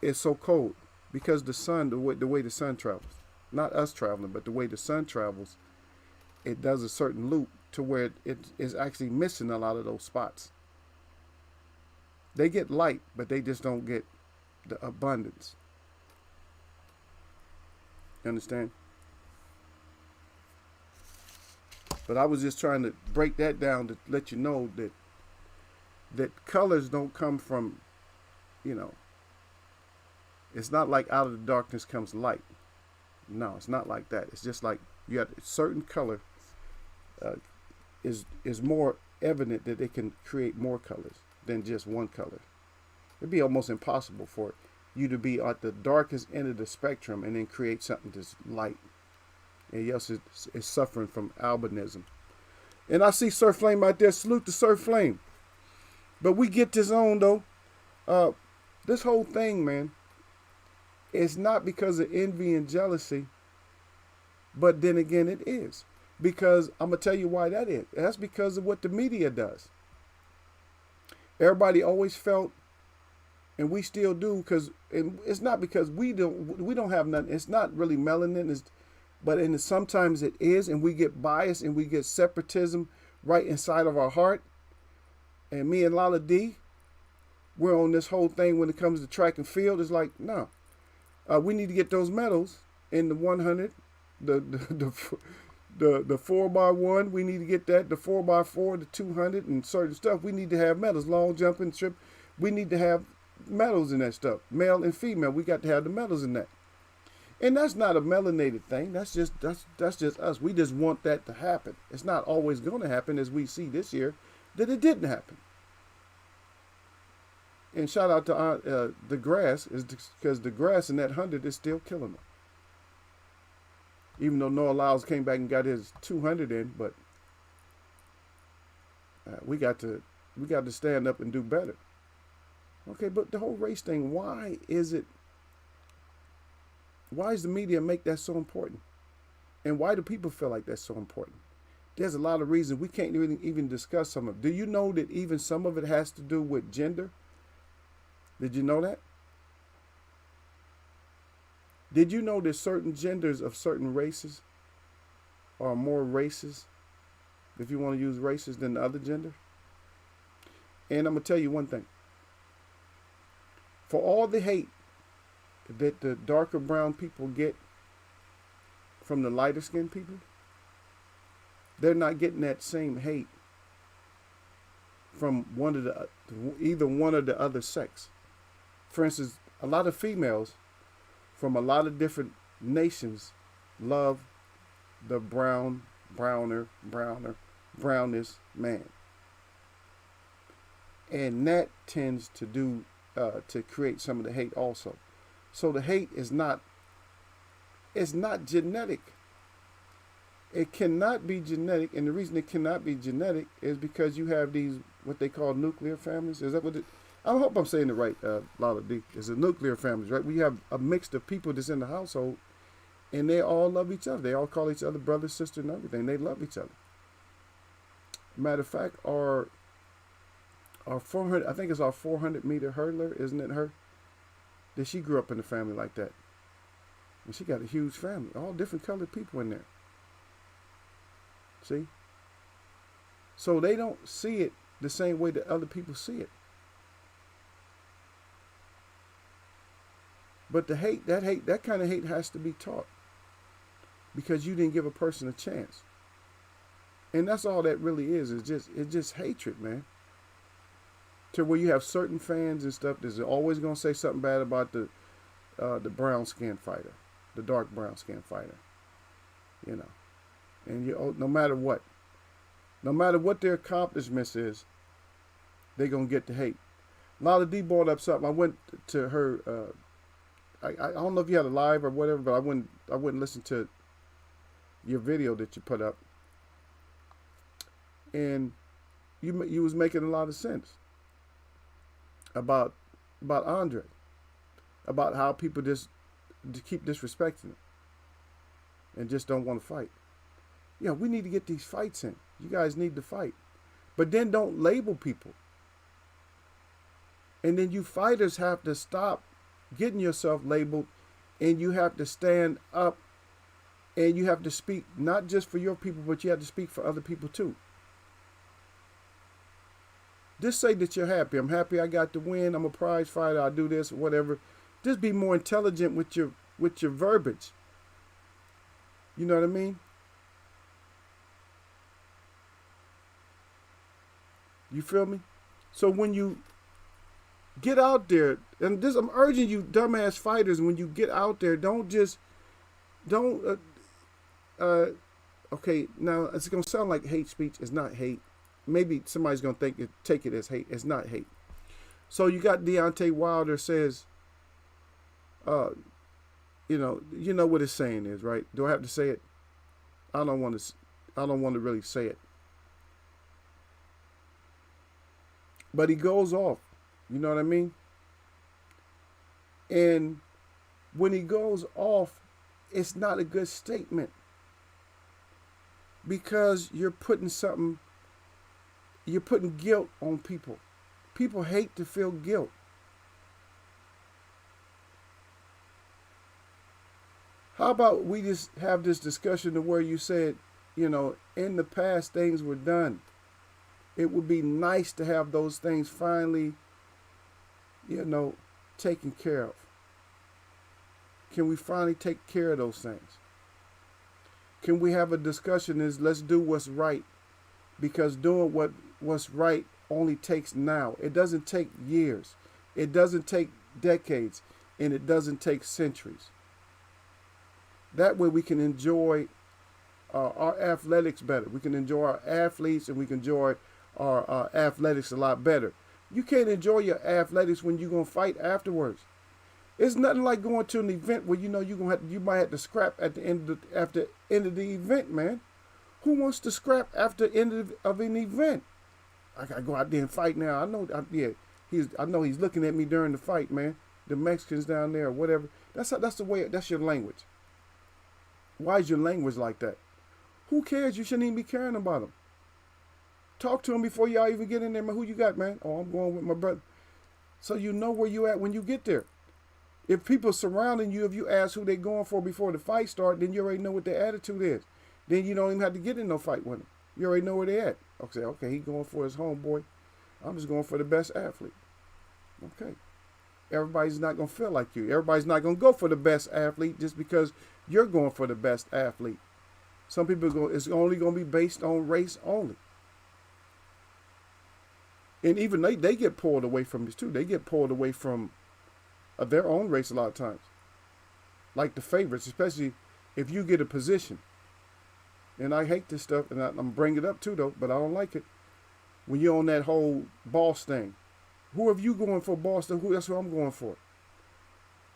is so cold. Because the sun, the way the sun travels, not us traveling, but the way the sun travels, it does a certain loop to where it is actually missing a lot of those spots. They get light, but they just don't get the abundance. You understand? But I was just trying to break that down to let you know that colors don't come from, you know, it's not like out of the darkness comes light. No, it's not like that. It's just like you have a certain color is more evident that it can create more colors than just one color. It'd be almost impossible for you to be at the darkest end of the spectrum and then create something that's light. And yes, is suffering from albinism. And I see Sir Flame out there. Salute to Sir Flame. But we get this on, though. This whole thing, man, is not because of envy and jealousy. But then again, it is. Because I'm going to tell you why that is. That's because of what the media does. Everybody always felt, and we still do, because it's not because we don't have nothing. It's not really melanin. But sometimes it is, and we get biased and we get separatism right inside of our heart. And me and Lala D, we're on this whole thing when it comes to track and field. It's like, no, we need to get those medals in the 100, the 4x1. We need to get that, the 4x4, the 200, and certain stuff. We need to have medals, long jumping, trip. We need to have medals in that stuff, male and female. We got to have the medals in that. And that's not a melanated thing. That's just us. We just want that to happen. It's not always going to happen, as we see this year, that it didn't happen. And shout out to the grass, is because the grass in that 100 is still killing them. Even though Noah Lyles came back and got his 200 in, but we got to stand up and do better. Okay, but the whole race thing, why is the media make that so important? And why do people feel like that's so important? There's a lot of reasons. We can't really even discuss some of it. Do you know that even some of it has to do with gender? Did you know that? Did you know that certain genders of certain races are more races, if you want to use races, than the other gender? And I'm going to tell you one thing. For all the hate that the darker brown people get from the lighter skinned people, they're not getting that same hate from either one or the other sex. For instance, a lot of females from a lot of different nations love the brownest man, and that tends to do to create some of the hate also. So the hate is not, it's not genetic. It cannot be genetic, and the reason it cannot be genetic is because you have these what they call nuclear families. Is that what it? I hope I'm saying it right, Lala D. It's a nuclear families, right? We have a mix of people that's in the household, and they all love each other. They all call each other brother, sister, and everything. They love each other. Matter of fact, our 400, I think it's our 400-meter hurdler, isn't it her? That she grew up in a family like that. And she got a huge family, all different colored people in there. See? So they don't see it the same way that other people see it. But the hate, that kind of hate has to be taught, because you didn't give a person a chance. And that's all that really is. It's just hatred, man. To where you have certain fans and stuff that's always gonna say something bad about the brown skin fighter, the dark brown skin fighter. You know, and no matter what their accomplishments is, they're gonna get the hate. Lala D brought up something. I went to her. I don't know if you had a live or whatever, but I wouldn't listen to your video that you put up, and you was making a lot of sense about Andre, about how people just keep disrespecting him and just don't want to fight. Yeah, we need to get these fights in. You guys need to fight, but then don't label people. And then you fighters have to stop getting yourself labeled, and you have to stand up, and you have to speak not just for your people, but you have to speak for other people too. Just say that you're happy. I'm happy I got the win. I'm a prize fighter. I do this, whatever. Just be more intelligent with your verbiage. You know what I mean? You feel me? So when you get out there, and this, I'm urging you dumbass fighters, when you get out there, okay, now it's going to sound like hate speech. It's not hate. Maybe somebody's going to take it as hate. It's not hate. So you got Deontay Wilder says, you know what his saying is, right? Do I have to say it? I don't want to really say it. But he goes off. You know what I mean? And when he goes off, it's not a good statement, because you're putting guilt on people. People hate to feel guilt. How about we just have this discussion to where you said, in the past things were done. It would be nice to have those things finally, taken care of. Can we finally take care of those things? Can we have a discussion let's do what's right, because doing what's right only takes now. It doesn't take years. It doesn't take decades, and it doesn't take centuries. That way we can enjoy our athletics better. We can enjoy our athletes, and we can enjoy our athletics a lot better. You can't enjoy your athletics when you're going to fight afterwards. It's nothing like going to an event where you might have to scrap at the end of the event, man. Who wants to scrap after the end of an event? I gotta go out there and fight now. I know he's looking at me during the fight, man. The Mexicans down there or whatever. That's the way. That's your language. Why is your language like that? Who cares? You shouldn't even be caring about them. Talk to them before y'all even get in there, man. Who you got, man? Oh, I'm going with my brother. So you know where you at when you get there. If people surrounding you, if you ask who they going for before the fight start, then you already know what their attitude is. Then you don't even have to get in no fight with them. You already know where they at. Okay, he going for his homeboy. I'm just going for the best athlete. Okay. Everybody's not going to feel like you. Everybody's not going to go for the best athlete just because you're going for the best athlete. Some people it's only going to be based on race only. And even they get pulled away from this too. They get pulled away from their own race a lot of times. Like the favorites, especially if you get a position. And I hate this stuff, and I'm bringing it up too, though, but I don't like it. When you're on that whole boss thing, whoever you going for, boss, that's who I'm going for.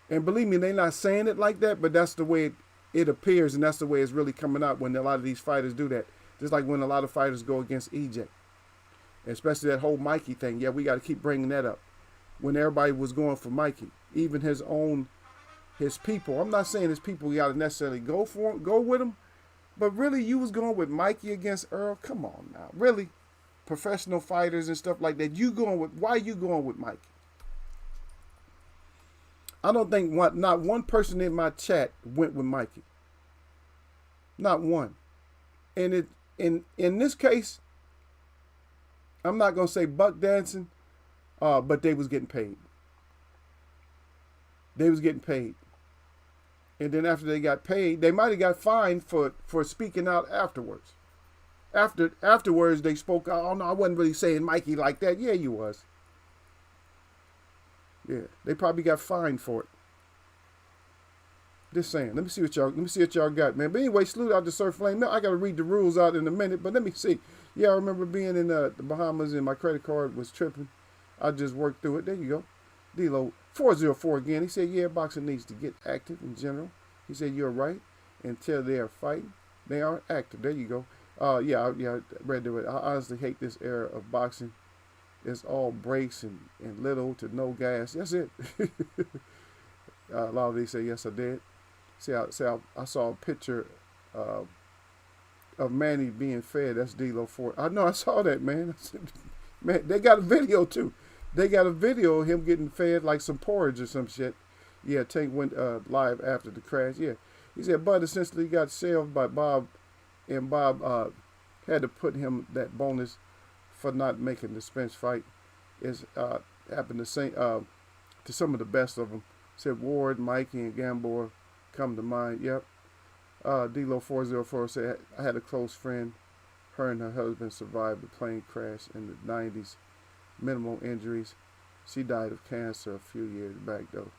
And believe me, they're not saying it like that, but that's the way it appears, and that's the way it's really coming out when a lot of these fighters do that. Just like when a lot of fighters go against EJ. Especially that whole Mikey thing. Yeah, we got to keep bringing that up. When everybody was going for Mikey, even his people. I'm not saying his people got to necessarily go with him, but really, you was going with Mikey against Earl. Come on now, really, professional fighters and stuff like that. Why are you going with Mikey? I don't think not one person in my chat went with Mikey. Not one. And in this case, I'm not gonna say buck dancing, but they was getting paid. They was getting paid. And then after they got paid, they might have got fined for speaking out afterwards. Afterwards, they spoke out. Oh no, I wasn't really saying Mikey like that. Yeah, you was. Yeah, they probably got fined for it. Just saying. Let me see what y'all got, man. But anyway, salute out to Sir Flame. Now I gotta read the rules out in a minute, but let me see. Yeah, I remember being in the Bahamas and my credit card was tripping. I just worked through it. There you go. D-Lo 404 again. He said, yeah, boxing needs to get active in general. He said, you're right. Until they are fighting, they aren't active. There you go. Yeah, I read it. I honestly hate this era of boxing. It's all breaks and little to no gas. That's it. A lot of these say, yes, I did. I saw a picture of Manny being fed. That's D-Lo 4. I know, I saw that, man. Man, they got a video, too. They got a video of him getting fed like some porridge or some shit. Yeah, Tank went live after the crash. Yeah. He said Bud essentially got shelved by Bob, and Bob had to put him that bonus for not making the Spence fight. It's happened to some of the best of them. Said Ward, Mikey, and Gamboa come to mind. Yep. D-Lo 404 said, I had a close friend. Her and her husband survived the plane crash in the 90s. Minimal injuries. She died of cancer a few years back, though.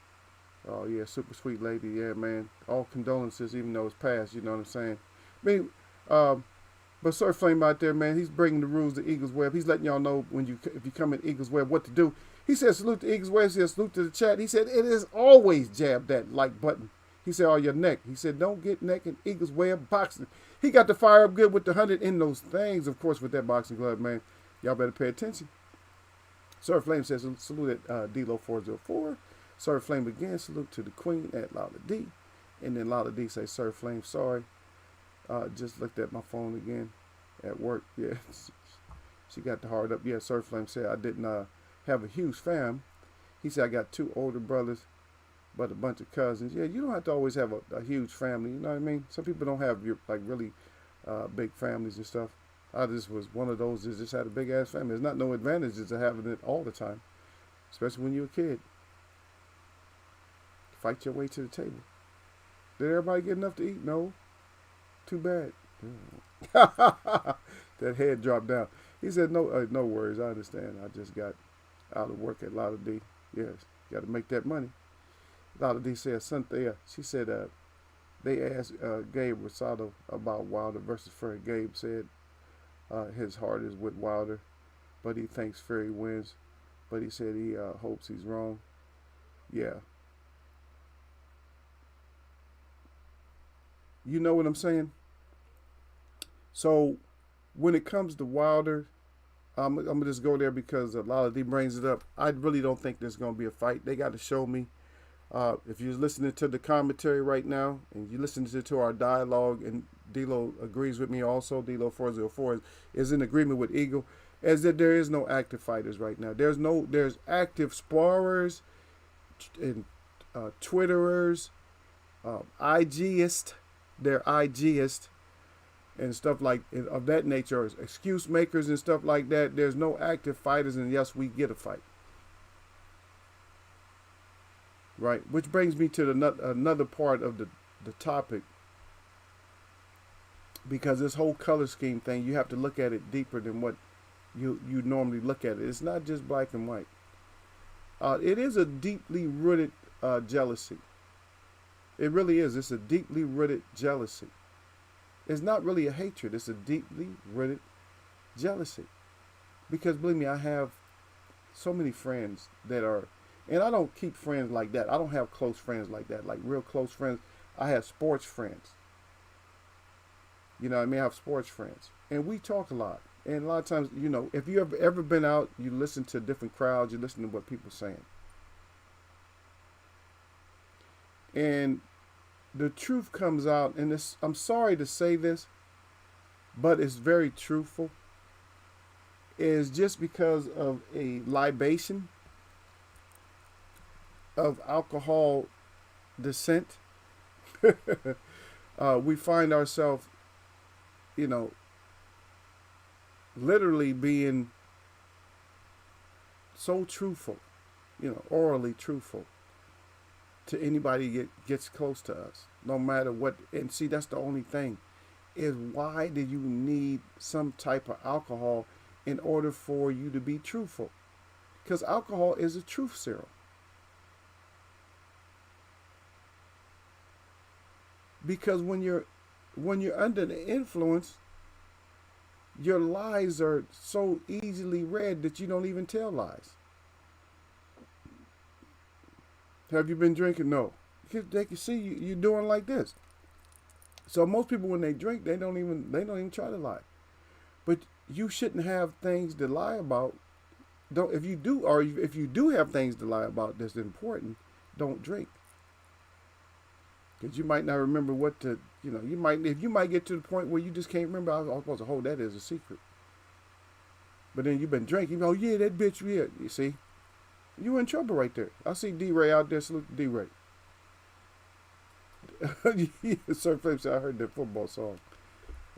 Oh, yeah, super sweet lady. Yeah, man. All condolences, even though it's past, you know what I'm saying? I mean, but Sir Flame out there, man, he's bringing the rules to Eagles Web. He's letting y'all know if you come in Eagles Web what to do. He said salute to Eagles Web. He said salute to the chat. He said it is always jab that like button. He said, oh, your neck. He said, don't get neck in Eagles Web boxing. He got the fire up good with the 100 in those things, of course, with that boxing glove, man. Y'all better pay attention. Sir Flame says, salute at D-Lo 404. Sir Flame again, salute to the Queen at Lala D. And then Lala D says, Sir Flame, sorry. Just looked at my phone again at work. Yeah, she got the heart up. Yeah, Sir Flame said, I didn't have a huge fam. He said, I got 2 older brothers, but a bunch of cousins. Yeah, you don't have to always have a huge family. You know what I mean? Some people don't have really big families and stuff. I just was one of those that just had a big ass family. There's not no advantages to having it all the time, especially when you're a kid. Fight your way to the table. Did everybody get enough to eat? No. Too bad. That head dropped down. He said, no worries. I understand. I just got out of work at Lala D. Yes, got to make that money. Lala D said, Cynthia, she said they asked Gabe Rosado about Wilder versus Fury. Gabe said his heart is with Wilder, but he thinks Fury wins. But he said he hopes he's wrong. Yeah. You know what I'm saying? So when it comes to Wilder, I'm going to just go there because Lala D brings it up. I really don't think there's going to be a fight. They got to show me. If you're listening to the commentary right now and you listen to our dialogue, and D-Lo agrees with me also, D-Lo 404 is in agreement with Eagle, as that there is no active fighters right now. There's active sparrers and Twitterers, IGists, they're IGists and stuff like of that nature, or excuse makers and stuff like that. There's no active fighters, and yes, we get a fight. Right, which brings me to another part of the topic, because this whole color scheme thing, you have to look at it deeper than what you normally look at it. It's not just black and white. It is a deeply rooted jealousy. It really is. It's a deeply rooted jealousy. It's not really a hatred. It's a deeply rooted jealousy. Because believe me, I have so many friends that are, and I don't keep friends like that. I don't have close friends like that, like real close friends. I have sports friends. You know, I mean, I have sports friends, and we talk a lot. And a lot of times, you know, if you ever been out, you listen to different crowds, you listen to what people are saying, and the truth comes out. And this, I'm sorry to say this, but it's very truthful. Is just because of a libation of alcohol descent, we find ourselves, you know, literally being so truthful, you know, orally truthful to anybody gets close to us, no matter what. And see, that's the only thing is, why do you need some type of alcohol in order for you to be truthful? Because alcohol is a truth serum. Because when you're under the influence, your lies are so easily read that you don't even tell lies. Have you been drinking? No. They can see you doing like this. So most people, when they drink, they don't even try to lie. But you shouldn't have things to lie about. Don't if you do, or if you do have things to lie about that's important, don't drink. Because you might not remember what to, you know, you might get to the point where you just can't remember. I was supposed to hold that as a secret. But then you've been drinking. Oh yeah, that bitch. Yeah, you see, you in trouble right there. I see D-Ray out there. Salute to D-Ray. Sir Flip said, I heard that football song.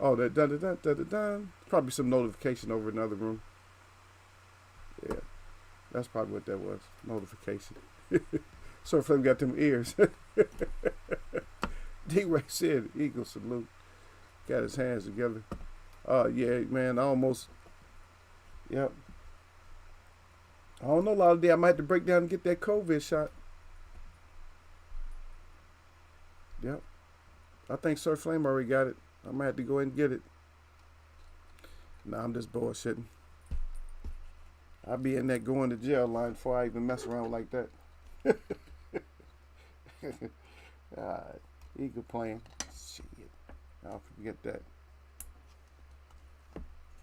Oh, that dun dun dun dun dun. Probably some notification over in the other room. Yeah, that's probably what that was. Notification. Sir Flip got them ears. D-Ray said, Eagle salute. Got his hands together. Yeah, man, I almost, yep. I don't know, Lolly. I might have to break down and get that COVID shot. Yep. I think Sir Flame already got it. I might have to go ahead and get it. Nah, I'm just bullshitting. I'll be in that going to jail line before I even mess around like that. Eagle playing. Shit. I'll forget that.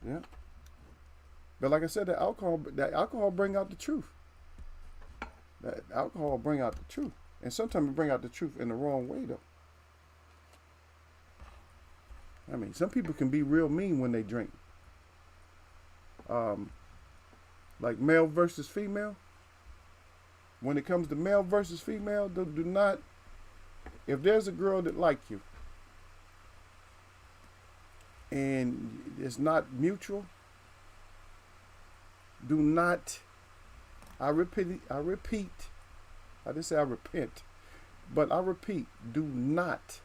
Yeah. But like I said, that alcohol bring out the truth. That alcohol bring out the truth. And sometimes it bring out the truth in the wrong way, though. I mean, some people can be real mean when they drink. Like male versus female. When it comes to male versus female, do not, if there's a girl that like you and it's not mutual, do not, I repeat, I didn't say I repent, but I repeat, do not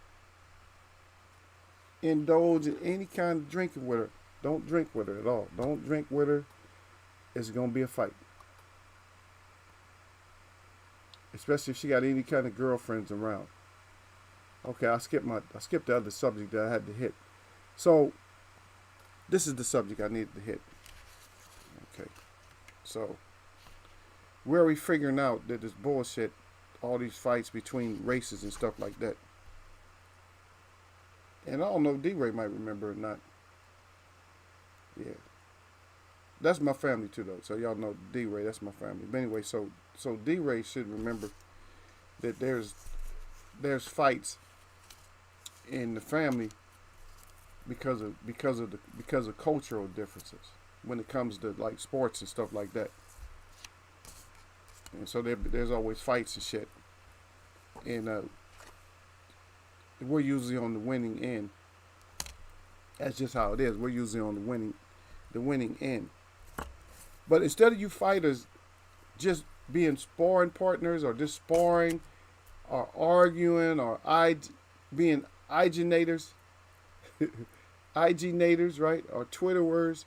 indulge in any kind of drinking with her. Don't drink with her at all. Don't drink with her. It's going to be a fight. Especially if she got any kind of girlfriends around. Okay, I skipped the other subject that I had to hit. So, this is the subject I needed to hit. Okay. So, where are we figuring out that this bullshit, all these fights between races and stuff like that? And I don't know if D-Ray might remember or not. Yeah. That's my family too, though. So y'all know D-Ray, that's my family. But anyway, so D-Ray should remember that there's fights in the family because of cultural differences when it comes to like sports and stuff like that. And so there's always fights and shit. And we're usually on the winning end. That's just how it is. We're usually on the winning end. But instead of you fighters just being sparring partners or just sparring or arguing or being IGnators, IGnators, right? Or Twitterers,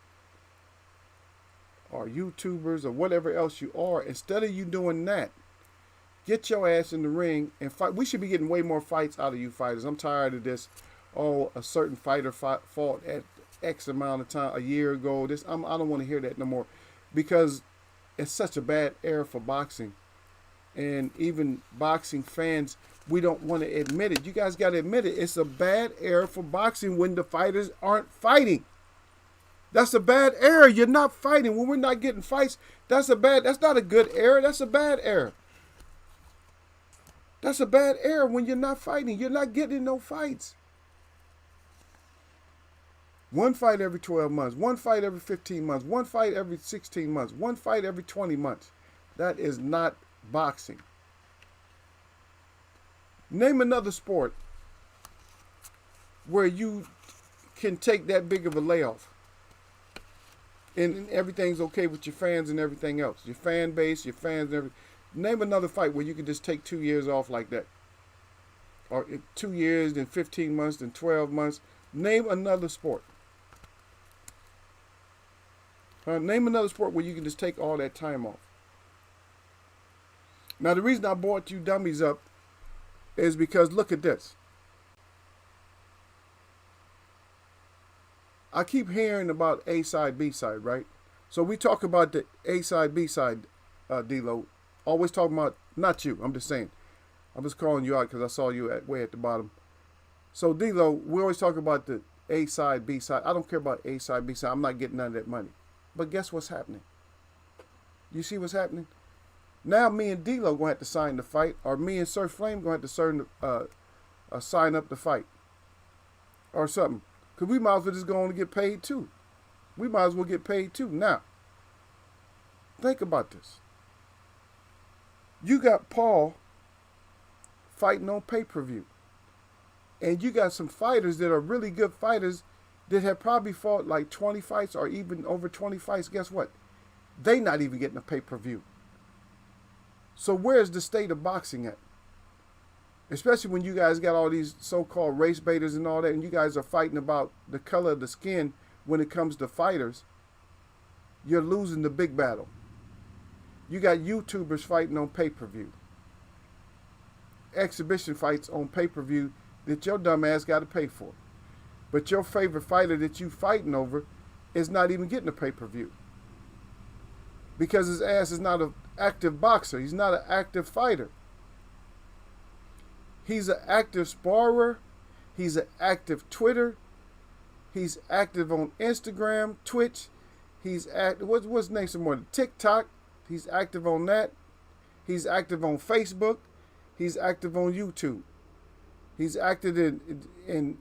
or YouTubers or whatever else you are, instead of you doing that, get your ass in the ring and fight. We should be getting way more fights out of you fighters. I'm tired of this. Oh, a certain fighter fought at X amount of time a year ago. I don't want to hear that no more, because it's such a bad era for boxing, and even boxing fans, we don't want to admit it. You guys got to admit it. It's a bad era for boxing when the fighters aren't fighting. That's a bad era. You're not fighting when we're not getting fights. That's not a good era. That's a bad era. That's a bad era when you're not fighting. You're not getting no fights. One fight every 12 months, one fight every 15 months, one fight every 16 months, one fight every 20 months. That is not boxing. Name another sport where you can take that big of a layoff and everything's okay with your fans and everything else. Your fan base, your fans, and everything. Name another fight where you can just take 2 years off like that. Or 2 years, then 15 months, then 12 months. Name another sport. Name another sport where you can just take all that time off. Now, the reason I brought you dummies up is because look at this. I keep hearing about A side, B side, right? So we talk about the A side, B side, D-Lo. Always talking about, not you, I'm just saying. I'm just calling you out because I saw you way at the bottom. So D-Lo, we always talk about the A side, B side. I don't care about A side, B side. I'm not getting none of that money. But guess what's happening? You see what's happening? Now me and D-Lo going to have to sign the fight, or me and Sir Flame going to have to sign up the fight. Or something. Because we might as well just go on and get paid too. We might as well get paid too. Now, think about this. You got Paul fighting on pay-per-view. And you got some fighters that are really good fighters that have probably fought like 20 fights or even over 20 fights. Guess what? They not even getting a pay-per-view. So where's the state of boxing at? Especially when you guys got all these so-called race baiters and all that, and you guys are fighting about the color of the skin when it comes to fighters. You're losing the big battle. You got YouTubers fighting on pay-per-view. Exhibition fights on pay-per-view that your dumb ass got to pay for. But your favorite fighter that you fighting over is not even getting a pay-per-view. Because his ass is not an active boxer. He's not an active fighter. He's an active sparrer. He's an active Twitter. He's active on Instagram, Twitch. He's active. What's his name? Some more TikTok. He's active on that. He's active on Facebook. He's active on YouTube. He's active in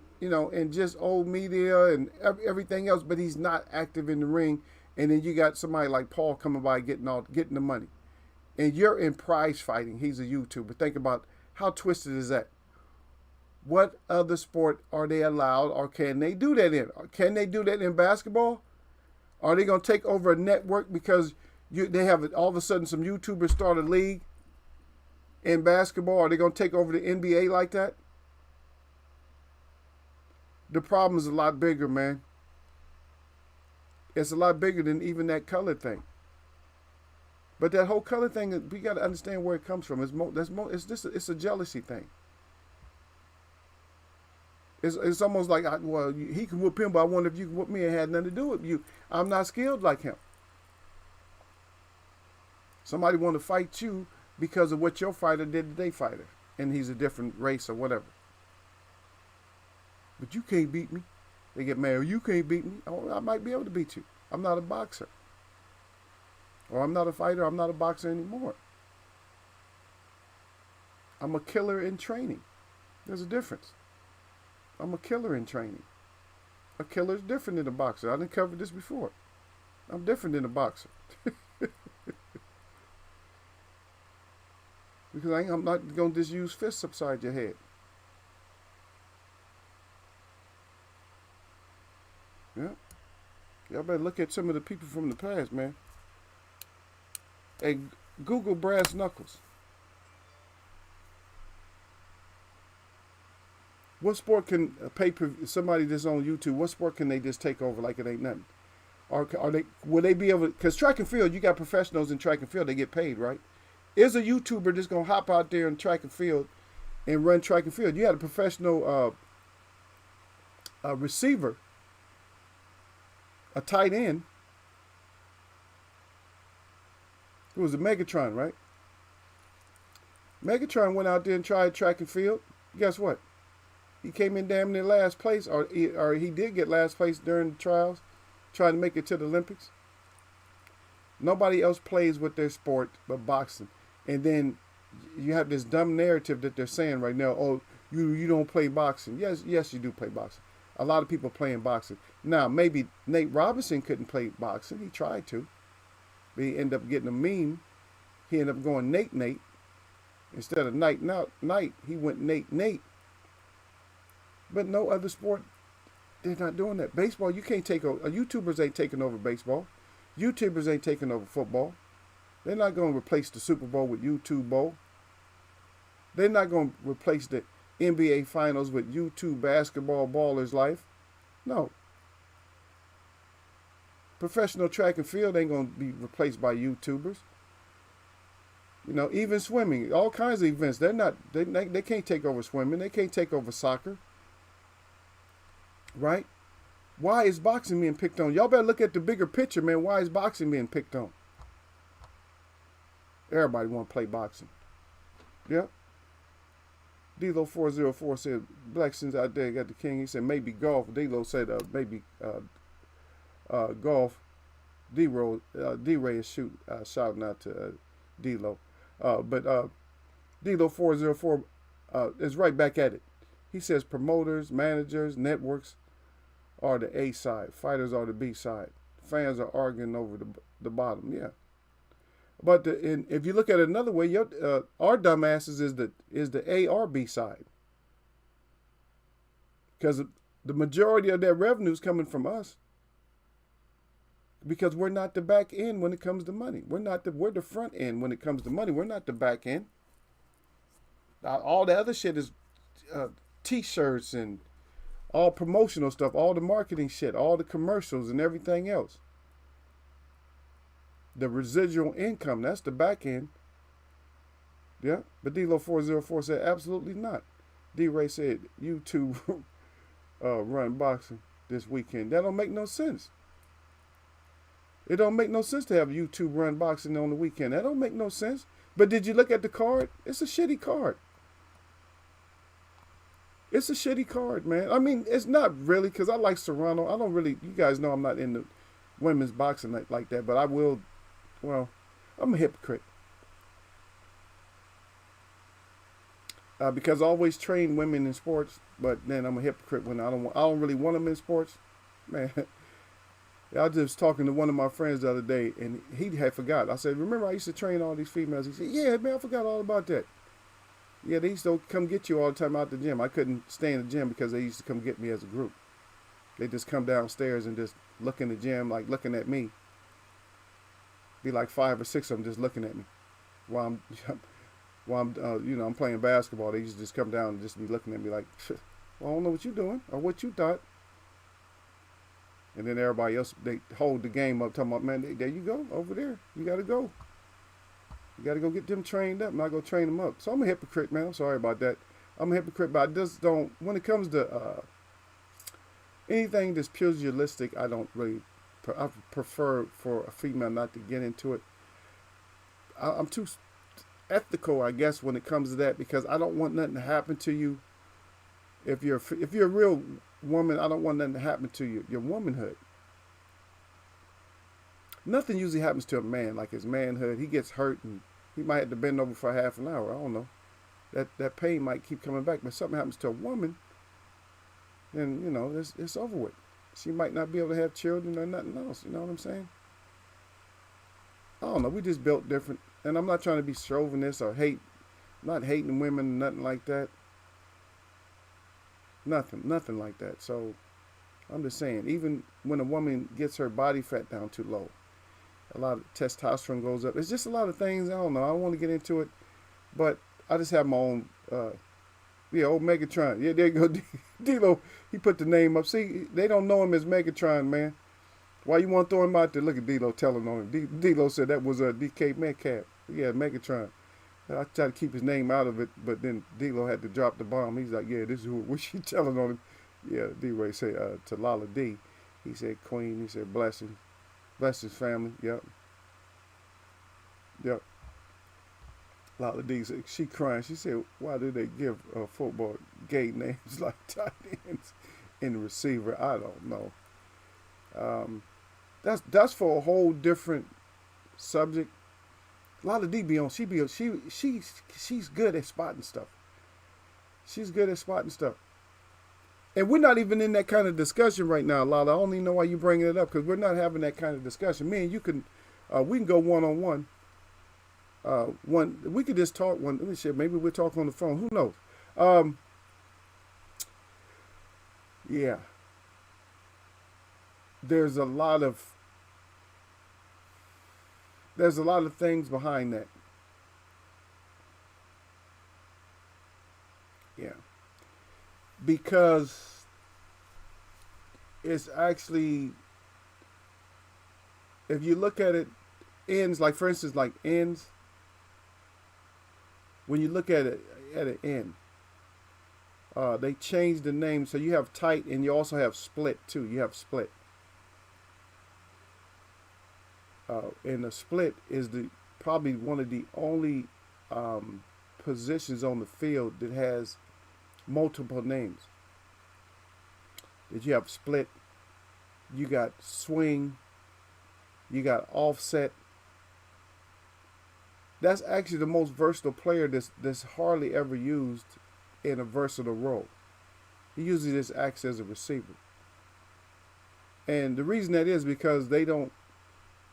just old media and everything else, but he's not active in the ring. And then you got somebody like Paul coming by getting the money. And you're in prize fighting. He's a YouTuber. Think about how twisted is that? What other sport are they allowed, or can they do that in? Can they do that in basketball? Are they going to take over a network because they have all of a sudden some YouTubers start a league in basketball? Are they going to take over the NBA like that? The problem is a lot bigger, man. It's a lot bigger than even that color thing. But that whole color thing, we got to understand where it comes from. It's a jealousy thing. It's almost like, he can whoop him, but I wonder if you can whoop me. It had nothing to do with you. I'm not skilled like him. Somebody want to fight you because of what your fighter did to their fighter, and he's a different race or whatever. But you can't beat me. They get mad. You can't beat me. Oh, I might be able to beat you. I'm not a boxer. Or I'm not a fighter. I'm not a boxer anymore. I'm a killer in training. There's a difference. I'm a killer in training. A killer is different than a boxer. I didn't cover this before. I'm different than a boxer. Because I'm not going to just use fists upside your head. Yeah. Y'all better look at some of the people from the past, man. Hey, Google brass knuckles. What sport can somebody that's on YouTube, what sport can they just take over like it ain't nothing? Are they? Will they be able? Because track and field, you got professionals in track and field. They get paid, right? Is a YouTuber just gonna hop out there in track and field and run track and field? You had a professional receiver, a tight end. It was a Megatron, right? Megatron went out there and tried track and field. Guess what? He came in damn near last place, or he did get last place during the trials, trying to make it to the Olympics. Nobody else plays with their sport but boxing. And then you have this dumb narrative that they're saying right now, oh, you don't play boxing. Yes, you do play boxing. A lot of people playing boxing. Now, maybe Nate Robinson couldn't play boxing. He tried to. But he ended up getting a meme. He ended up going Nate. Instead of Night, he went Nate. But no other sport, they're not doing that. Baseball, you can't take over. YouTubers ain't taking over baseball. YouTubers ain't taking over football. They're not going to replace the Super Bowl with YouTube Bowl. They're not going to replace the NBA Finals with YouTube basketball ballers' life. No. Professional track and field ain't going to be replaced by YouTubers. You know, even swimming, all kinds of events. They can't take over swimming. They can't take over soccer. Right? Why is boxing being picked on? Y'all better look at the bigger picture, man. Why is boxing being picked on? Everybody want to play boxing. Yep. D-Lo 404 said, Blackson's out there got the king. He said, maybe golf. D-Lo said, maybe golf. D-Ray is shouting out to D-Lo. But D-Lo 404 is right back at it. He says promoters, managers, networks are the A side. Fighters are the B side. Fans are arguing over the bottom. Yeah. But if you look at it another way, our dumbasses is the A or B side. Because the majority of their revenue is coming from us. Because we're not the back end when it comes to money. We're the front end when it comes to money. We're not the back end. All the other shit is T-shirts and all promotional stuff, all the marketing shit, all the commercials and everything else. The residual income, that's the back end. Yeah, but D-Lo 404 said absolutely not. D-Ray said YouTube run boxing this weekend. That don't make no sense. It don't make no sense to have YouTube run boxing on the weekend. That don't make no sense. But did you look at the card? It's a shitty card. It's a shitty card, man. I mean, it's not really, because I like Serrano. I don't really, you guys know I'm not into women's boxing like that, but I will, well, I'm a hypocrite. Because I always train women in sports, but then I'm a hypocrite when I don't really want them in sports. Man, I was just talking to one of my friends the other day, and he had forgot. I said, remember I used to train all these females? He said, yeah, man, I forgot all about that. Yeah, they used to come get you all the time out the gym. I couldn't stay in the gym because they used to come get me as a group. They just come downstairs and just look in the gym, like looking at me. Be like 5 or 6 of them just looking at me while I'm playing basketball. They used to just come down and just be looking at me like, well, I don't know what you're doing or what you thought. And then everybody else, they hold the game up, talking about, man, there you go, over there. You got to go. You got to go get them trained up, and I go train them up. So I'm a hypocrite, man. I'm sorry about that. I'm a hypocrite, but I just don't, when it comes to anything that's pugilistic, I don't really, I prefer for a female not to get into it. I'm too ethical, I guess, when it comes to that, because I don't want nothing to happen to you. If you're a real woman, I don't want nothing to happen to you, your womanhood. Nothing usually happens to a man like his manhood. He gets hurt and he might have to bend over for half an hour. I don't know. That pain might keep coming back. But something happens to a woman, then, you know, it's over with. She might not be able to have children or nothing else. You know what I'm saying? I don't know. We just built different. And I'm not trying to be chauvinist or not hating women, nothing like that. Nothing like that. So I'm just saying, even when a woman gets her body fat down too low, a lot of testosterone goes up. It's just a lot of things. I don't know. I don't want to get into it, but I just have my own. Old Megatron. Yeah, there you go. D-Lo, he put the name up. See, they don't know him as Megatron, man. Why you want to throw him out there? Look at D'Lo telling on him. D'Lo said that was a DK Metcalf. Yeah, Megatron. I tried to keep his name out of it, but then D'Lo had to drop the bomb. He's like, yeah, this is what she telling on him. Yeah, D-Ray said to Lala D. He said Queen. He said blessings. Blessings, family. Yep. Yep. Lala D said, she crying. She said, why do they give football gay names like tight ends in the receiver? I don't know. Um, that's for a whole different subject. Lala D be on. She's good at spotting stuff. She's good at spotting stuff. And we're not even in that kind of discussion right now, Lala. I don't even know why you're bringing it up because we're not having that kind of discussion. Me and you can, we can go one on one. We could just talk one. Let me see. Maybe we'll talk on the phone. Who knows? Um, yeah. There's a lot of things behind that. Yeah. Because it's actually, if you look at it, ends, like for instance, like ends, when you look at it at an end, they changed the name. So you have tight and you also have split too. You have split. And the split is the probably one of the only positions on the field that has multiple names. That you have split, you got swing, you got offset. That's actually the most versatile player that's hardly ever used in a versatile role. He usually just acts as a receiver. And the reason that is because they don't,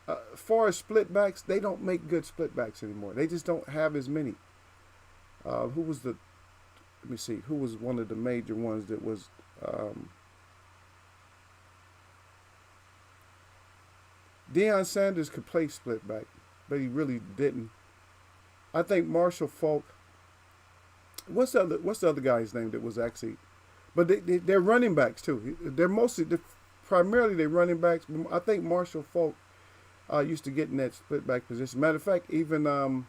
as far as split backs, they don't make good split backs anymore. They just don't have as many. Who was the, let me see, who was one of the major ones that was, Deion Sanders could play split back, but he really didn't. I think Marshall Falk. What's the other guy's name that was actually? But they're running backs too. Primarily they're running backs. I think Marshall Falk used to get in that split back position. Matter of fact, even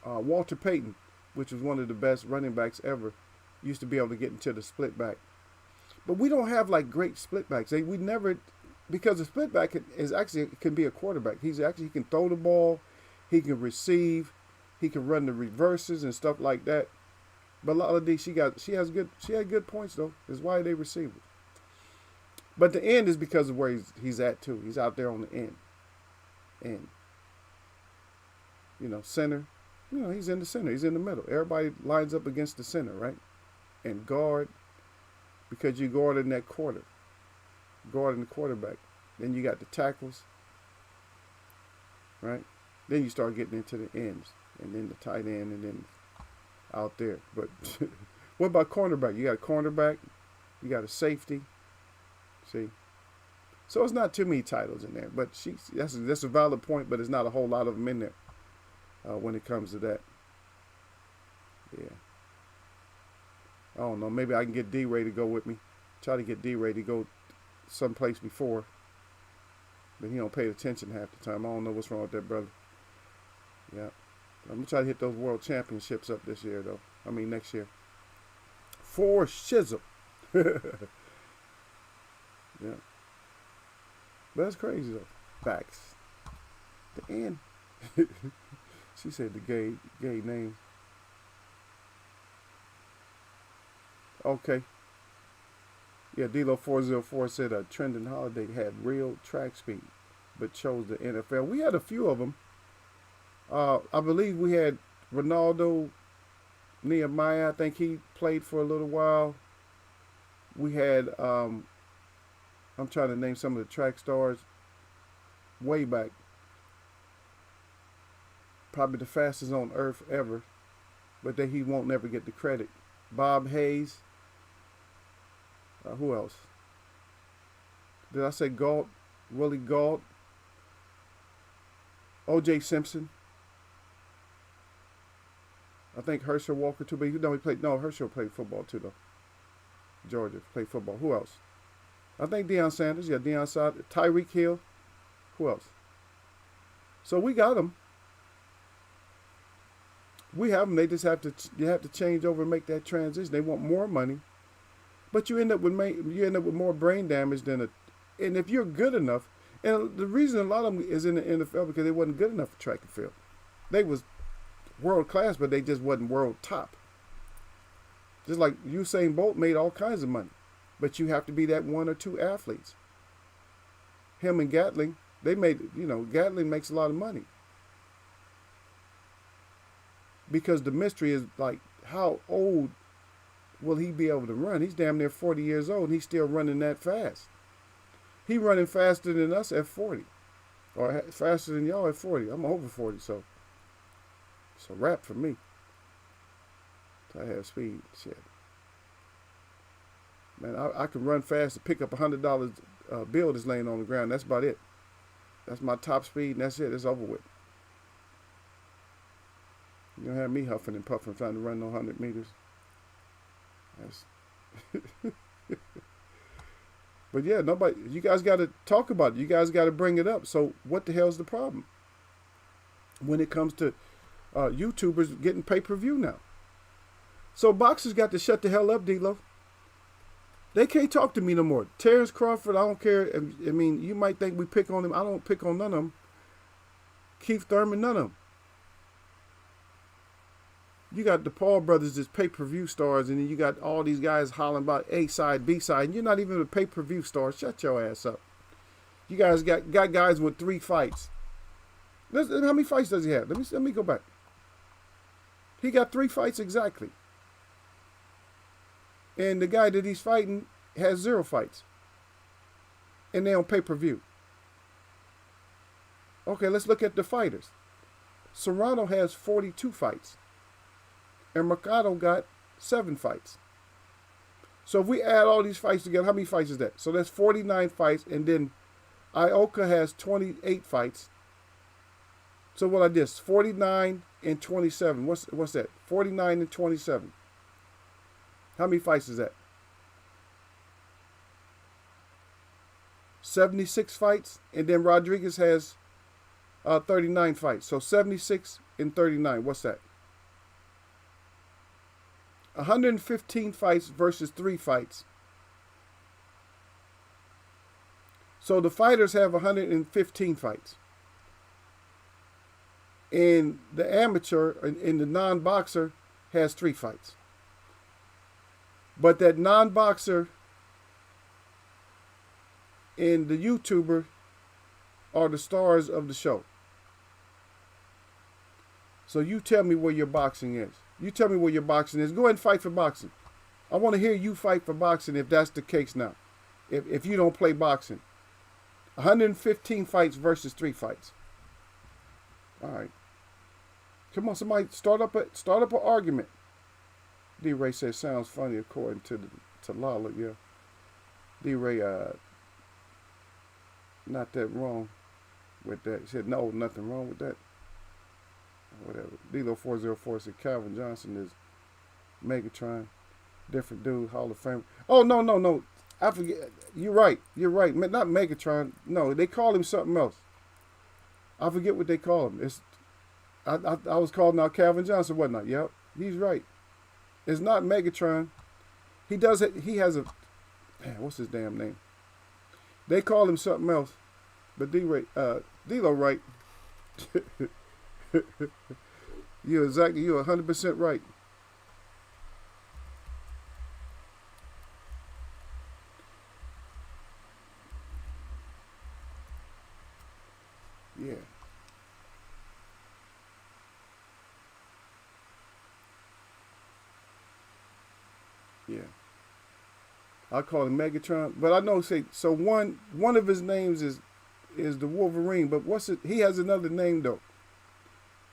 Walter Payton, which was one of the best running backs ever, used to be able to get into the split back. But we don't have like great split backs. We never, because the split back is actually can be a quarterback. He can throw the ball, he can receive, he can run the reverses and stuff like that. But Lala D, she had good points though. Is why they receive it. But the end is because of where he's at too. He's out there on the end. And center. He's in the center. He's in the middle. Everybody lines up against the center, right? And guard, because you guard in that quarter. Guarding the quarterback. Then you got the tackles, right? Then you start getting into the ends. And then the tight end and then out there. But what about cornerback? You got a cornerback. You got a safety. See? So it's not too many titles in there. But that's a valid point, but there's not a whole lot of them in there when it comes to that. Yeah. I don't know. Maybe I can get D-Ray to go with me. Try to get D-Ray to go someplace before. But he don't pay attention half the time. I don't know what's wrong with that brother. Yeah. I'm going to try to hit those world championships up this year, though. I mean, next year. For shizzle. Yeah. But that's crazy, though. Facts. The end. She said the gay name. Okay. Yeah, D-Lo 404 said Trendon Holiday had real track speed, but chose the NFL. We had a few of them. I believe we had Ronaldo Nehemiah. I think he played for a little while. We had, I'm trying to name some of the track stars way back. Probably the fastest on earth ever, but that he won't never get the credit. Bob Hayes. Who else? Did I say Galt? Willie Galt? O.J. Simpson. I think Herschel Walker too, but he played. No, Herschel played football too though. Georgia played football. Who else? I think Deion Sanders. Yeah, Deion Sanders. Tyreek Hill. Who else? So we got them. We have them. They just have to. You have to change over and make that transition. They want more money, but you end up with more brain damage than a. And if you're good enough, and the reason a lot of them is in the NFL because they wasn't good enough for track and field. They was world class, but they just wasn't world top. Just like Usain Bolt made all kinds of money, but you have to be that one or two athletes. Him and Gatling, they made, Gatling makes a lot of money. Because the mystery is like, how old will he be able to run? He's damn near 40 years old and he's still running that fast. He running faster than us at 40. Or faster than y'all at 40. I'm over 40, so it's a wrap for me. I have speed. Shit. Man, I can run fast and pick up $100 bill that's laying on the ground. That's about it. That's my top speed, and that's it. It's over with. You don't have me huffing and puffing trying to run no 100 meters. That's But yeah, you guys got to talk about it. You guys got to bring it up. So what the hell's the problem when it comes to YouTubers getting pay-per-view now? So boxers got to shut the hell up, D-Lo. They can't talk to me no more. Terrence Crawford, I don't care. I mean, you might think we pick on him. I don't pick on none of them. Keith Thurman, none of them. You got the Paul brothers as pay-per-view stars, and then you got all these guys hollering about A-side, B-side, and you're not even a pay-per-view star. Shut your ass up. You guys got guys with 3 fights. How many fights does he have? Let me go back. He got 3 fights exactly. And the guy that he's fighting has 0 fights. And they're on pay-per-view. Okay, let's look at the fighters. Serrano has 42 fights. And Mercado got 7 fights. So if we add all these fights together, how many fights is that? So that's 49 fights. And then Ioka has 28 fights. So what I did, 49 and 27. What's that? 49 and 27. How many fights is that? 76 fights. And then Rodriguez has 39 fights. So 76 and 39. What's that? 115 fights versus 3 fights. So the fighters have 115 fights. And the amateur and the non-boxer has 3 fights. But that non-boxer and the YouTuber are the stars of the show. So you tell me where your boxing is. You tell me where your boxing is. Go ahead and fight for boxing. I want to hear you fight for boxing if that's the case now. If you don't play boxing. 115 fights versus 3 fights. All right. Come on, somebody start up an argument. D-Ray says sounds funny according to Lala, yeah. D-Ray, not that wrong with that. He said no, nothing wrong with that. Whatever. D-Lo 404 said Calvin Johnson is Megatron. Different dude, Hall of Fame. Oh, no. I forget. You're right. Not Megatron. No, they call him something else. I forget what they call him. I was calling out Calvin Johnson, wasn't I? Yep, he's right. It's not Megatron. He has a, man, what's his damn name? They call him something else. But D-Lo right. You're 100% right. Yeah. Yeah. I call him Megatron, but I know so one of his names is the Wolverine, but he has another name though.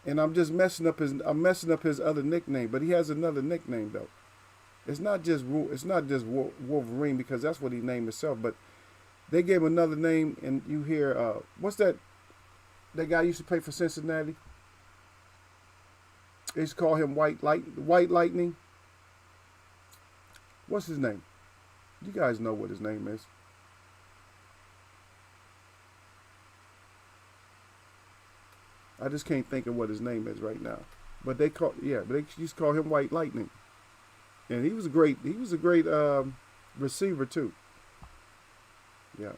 And I'm messing up his other nickname, but he has another nickname though. It's not just Wolverine because that's what he named himself, but they gave him another name, and you hear what's that guy used to play for Cincinnati? They used to call him White Lightning. What's his name? You guys know what his name is. I just can't think of what his name is right now. But they call but they used to call him White Lightning, and he was a great receiver too. Yeah,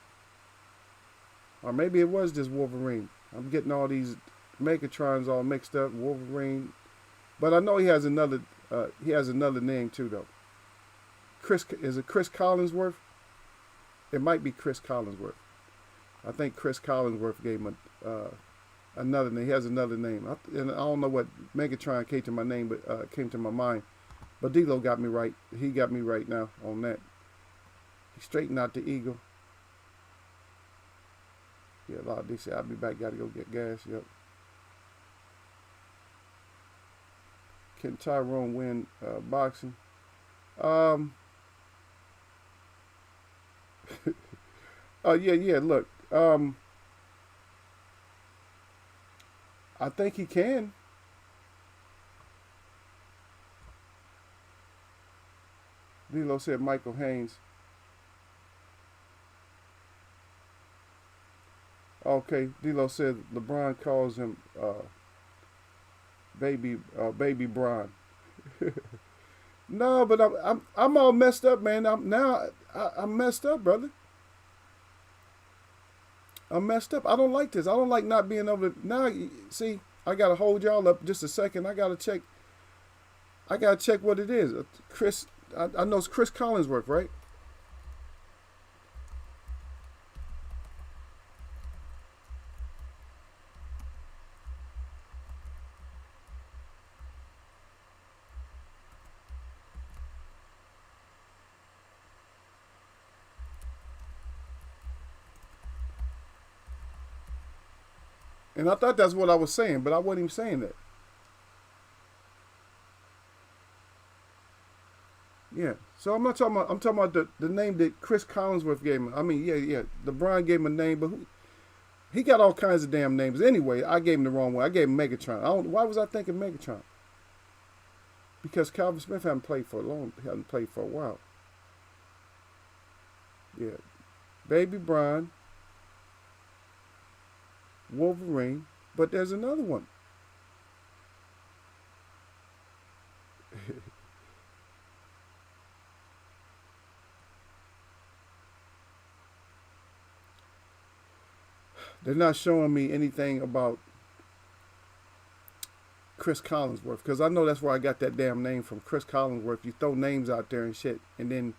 or maybe it was just Wolverine. I'm getting all these Megatrons all mixed up. Wolverine, but I know he has another name too though. Is it Chris Collinsworth? It might be Chris Collinsworth. I think Chris Collinsworth gave him another name. He has another name, and I don't know what Megatron came to my name, but came to my mind. But D-Lo got me right. He got me right now on that. He straightened out the eagle. Yeah, a lot of DC. I'll be back. Got to go get gas. Yep. Can Tyrone win boxing? Yeah. Look, I think he can. D'Lo said Michael Haynes. Okay, D'Lo said LeBron calls him baby Bron. No, but I'm all messed up, man. I'm messed up, brother. I'm messed up. I don't like this. I don't like not being able to. Now, see, I gotta hold y'all up just a second. I gotta check what it is. Chris, I know it's Chris Collinsworth, right? And I thought that's what I was saying, but I wasn't even saying that. Yeah. So I'm not talking about. I'm talking about the name that Chris Collinsworth gave him. I mean, yeah. LeBron gave him a name, but he got all kinds of damn names. Anyway, I gave him the wrong one. I gave him Megatron. Why was I thinking Megatron? Because Calvin Smith hadn't played for a while. Yeah. Baby Bron, Wolverine, but there's another one. They're not showing me anything about Chris Collinsworth, because I know that's where I got that damn name from, Chris Collinsworth. You throw names out there and shit, and then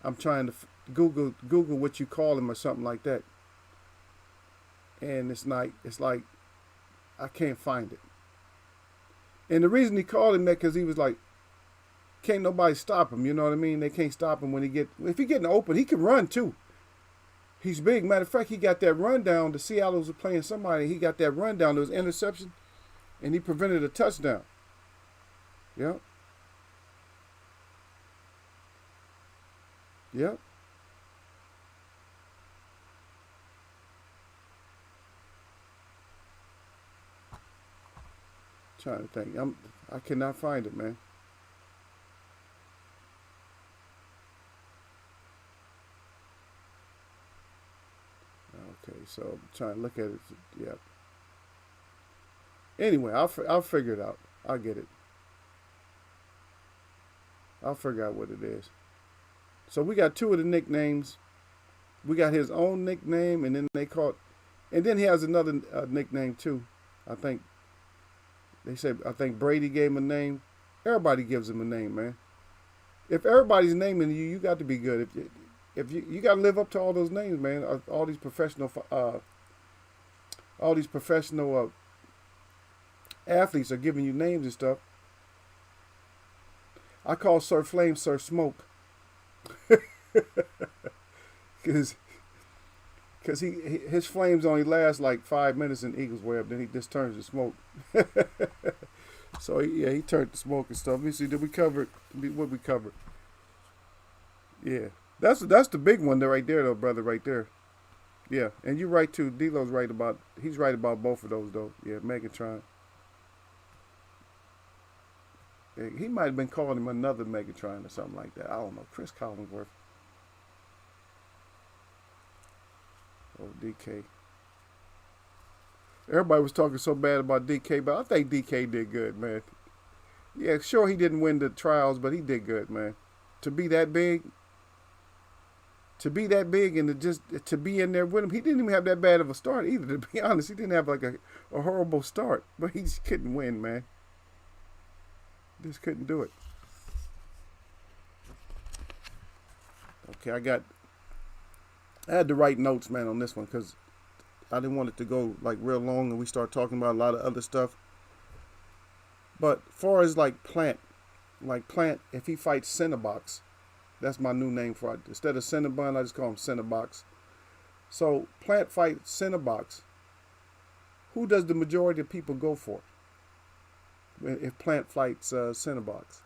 I'm trying to Google what you call him or something like that, and it's like I can't find it. And the reason he called him that because he was like, can't nobody stop him. You know what I mean? They can't stop him if he get in the open, he can run too. He's big. Matter of fact, he got that rundown. The Seattle's were playing somebody. He got that rundown. There was interception, and he prevented a touchdown. Yep. Yep. Trying to think. I cannot find it, man. Okay, so I'm trying to look at it. Yeah. Anyway, I'll figure it out. I'll get it. I'll figure out what it is. So we got two of the nicknames. We got his own nickname, and then he has another nickname too. I think I think Brady gave him a name. Everybody gives him a name, man. If everybody's naming you, you got to be good. If you got to live up to all those names, man. All these professional athletes are giving you names and stuff. I call Sir Flame Sir Smoke, because his flames only last like 5 minutes in Eagles Web, then he just turns to smoke. So he turned to smoke and stuff. Let me see, did we cover it? What we covered? Yeah, that's the big one there, right there, though, brother, right there. Yeah, and you're right too. D-Lo's right about. He's right about both of those though. Yeah, Megatron. Yeah, he might have been calling him another Megatron or something like that. I don't know. Chris Collinsworth. Oh, DK. Everybody was talking so bad about DK, but I think DK did good, man. Yeah, sure he didn't win the trials, but he did good, man. To be that big, and to be in there with him, he didn't even have that bad of a start either. To be honest, he didn't have like a horrible start, but he just couldn't win, man. Just couldn't do it. Okay, I had to write notes, man, on this one because I didn't want it to go like real long and we start talking about a lot of other stuff. But far as like Plant, if he fights Cinnabox, that's my new name for it. Instead of Cinnabon, I just call him Cinnabox. So Plant fights Cinnabox. Who does the majority of people go for if Plant fights Cinnabox?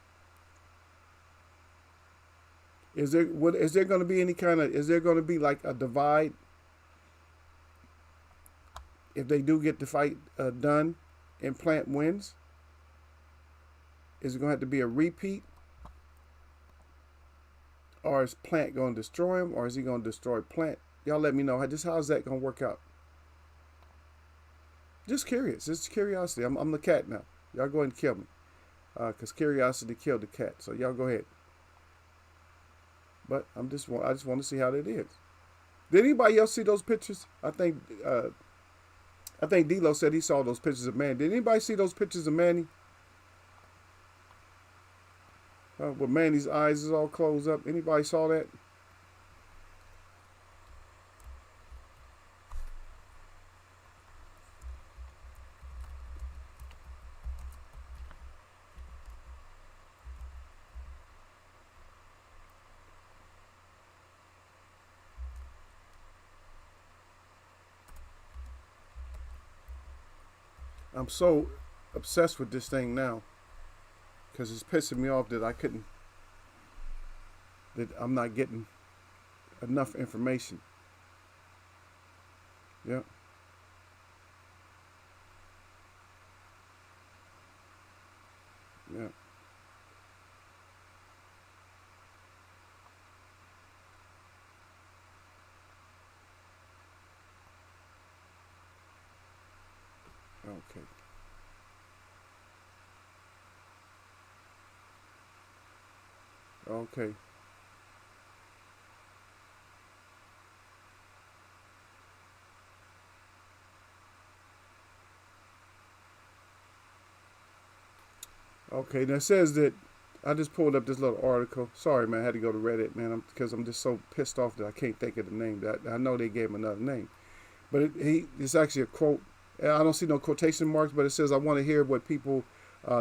Is there going to be any kind of, is there going to be like a divide if they do get the fight done and Plant wins? Is it going to have to be a repeat? Or is Plant going to destroy him? Or is he going to destroy Plant? Y'all let me know. How's that going to work out? Just curious. Just curiosity. I'm the cat now. Y'all go ahead and kill me. Because curiosity killed the cat. So y'all go ahead. But I just want to see how that is. Did anybody else see those pictures? I think D-Lo said he saw those pictures of Manny. Did anybody see those pictures of Manny? Where Manny's eyes is all closed up. Anybody saw that? I'm so obsessed with this thing now because it's pissing me off that I'm not getting enough information. Yeah. Yeah. Okay. Okay. Okay. Now it says that I just pulled up this little article. Sorry, man. I had to go to Reddit, man, because I'm just so pissed off that I can't think of the name. I know they gave him another name, but it's actually a quote. I don't see no quotation marks, but it says, "I want to hear what people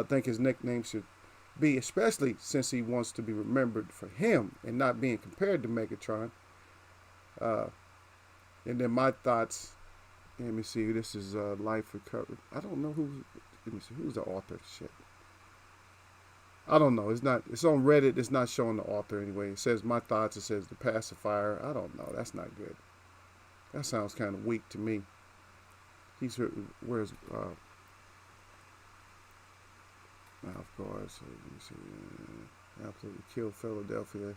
think his nickname should be, especially since he wants to be remembered for him and not being compared to Megatron." Uh, and then my thoughts. Let me see. This is Life Recovery. I don't know who. Let me see. Who's the author? Shit. I don't know. It's not. It's on Reddit. It's not showing the author anyway. It says my thoughts. It says the pacifier. I don't know. That's not good. That sounds kind of weak to me. Where's mouth guards? So let me see. Absolutely killed Philadelphia.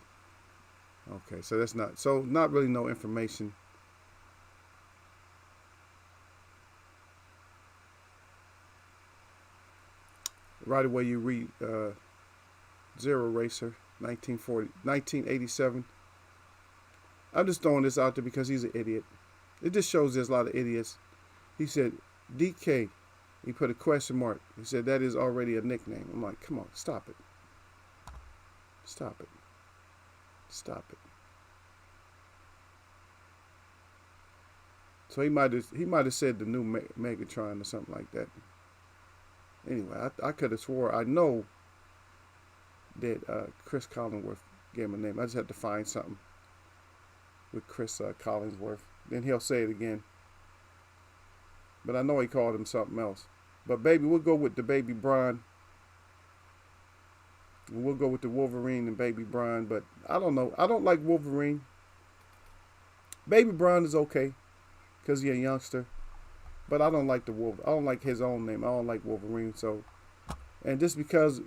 Okay, so that's not really no information. Right away you read Zero Racer, 1987. I'm just throwing this out there because he's an idiot. It just shows there's a lot of idiots. He said, DK. He put a question mark. He said, that is already a nickname. I'm like, come on, stop it. Stop it. Stop it. So he might have said the new Megatron or something like that. Anyway, I could have swore I know that Chris Collinsworth gave him a name. I just had to find something with Chris Collinsworth. Then he'll say it again. But I know he called him something else. But baby, we'll go with the Baby Braun. We'll go with the Wolverine and Baby Braun. But I don't know. I don't like Wolverine. Baby Braun is okay because he's a youngster. But I don't like I don't like his own name. I don't like Wolverine. So, and just because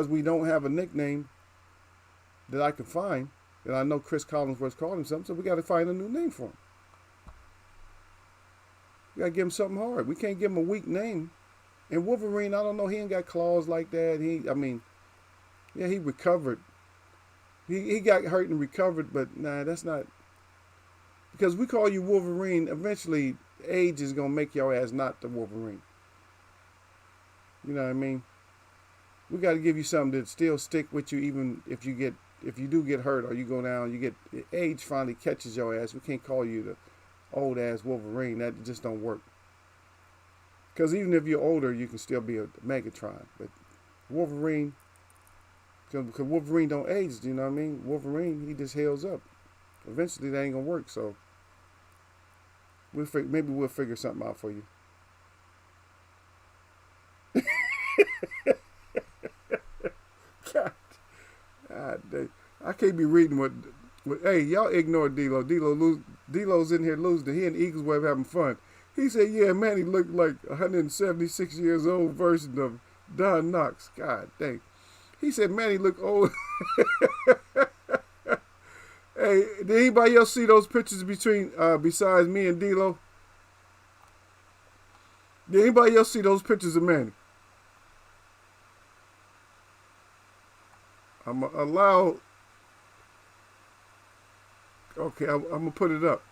we don't have a nickname that I can find, and I know Chris Collinsworth called him something, so we got to find a new name for him. We gotta give him something hard. We can't give him a weak name. And Wolverine, I don't know. He ain't got claws like that. I mean, yeah, he recovered. He got hurt and recovered, but nah, that's not because we call you Wolverine. Eventually, age is gonna make your ass not the Wolverine. You know what I mean? We got to give you something that still stick with you, even if you do get hurt or you go down. You get age finally catches your ass. We can't call you the old ass Wolverine. That just don't work. Because even if you're older, you can still be a Megatron. But Wolverine, because Wolverine don't age. You know what I mean? Wolverine, he just heals up. Eventually, that ain't gonna work. So maybe we'll figure something out for you. God, I can't be reading what. Hey, y'all ignore D-Lo. D-Lo's in here losing. He and Eagles Web having fun. He said, "Yeah, man, he looked like a 176 years old version of Don Knox." God dang. He said, "Man, he looked old." Hey, did anybody else see those pictures besides me and D-Lo? Did anybody else see those pictures of Manny? I'm going to allow... Okay, I'm going to put it up.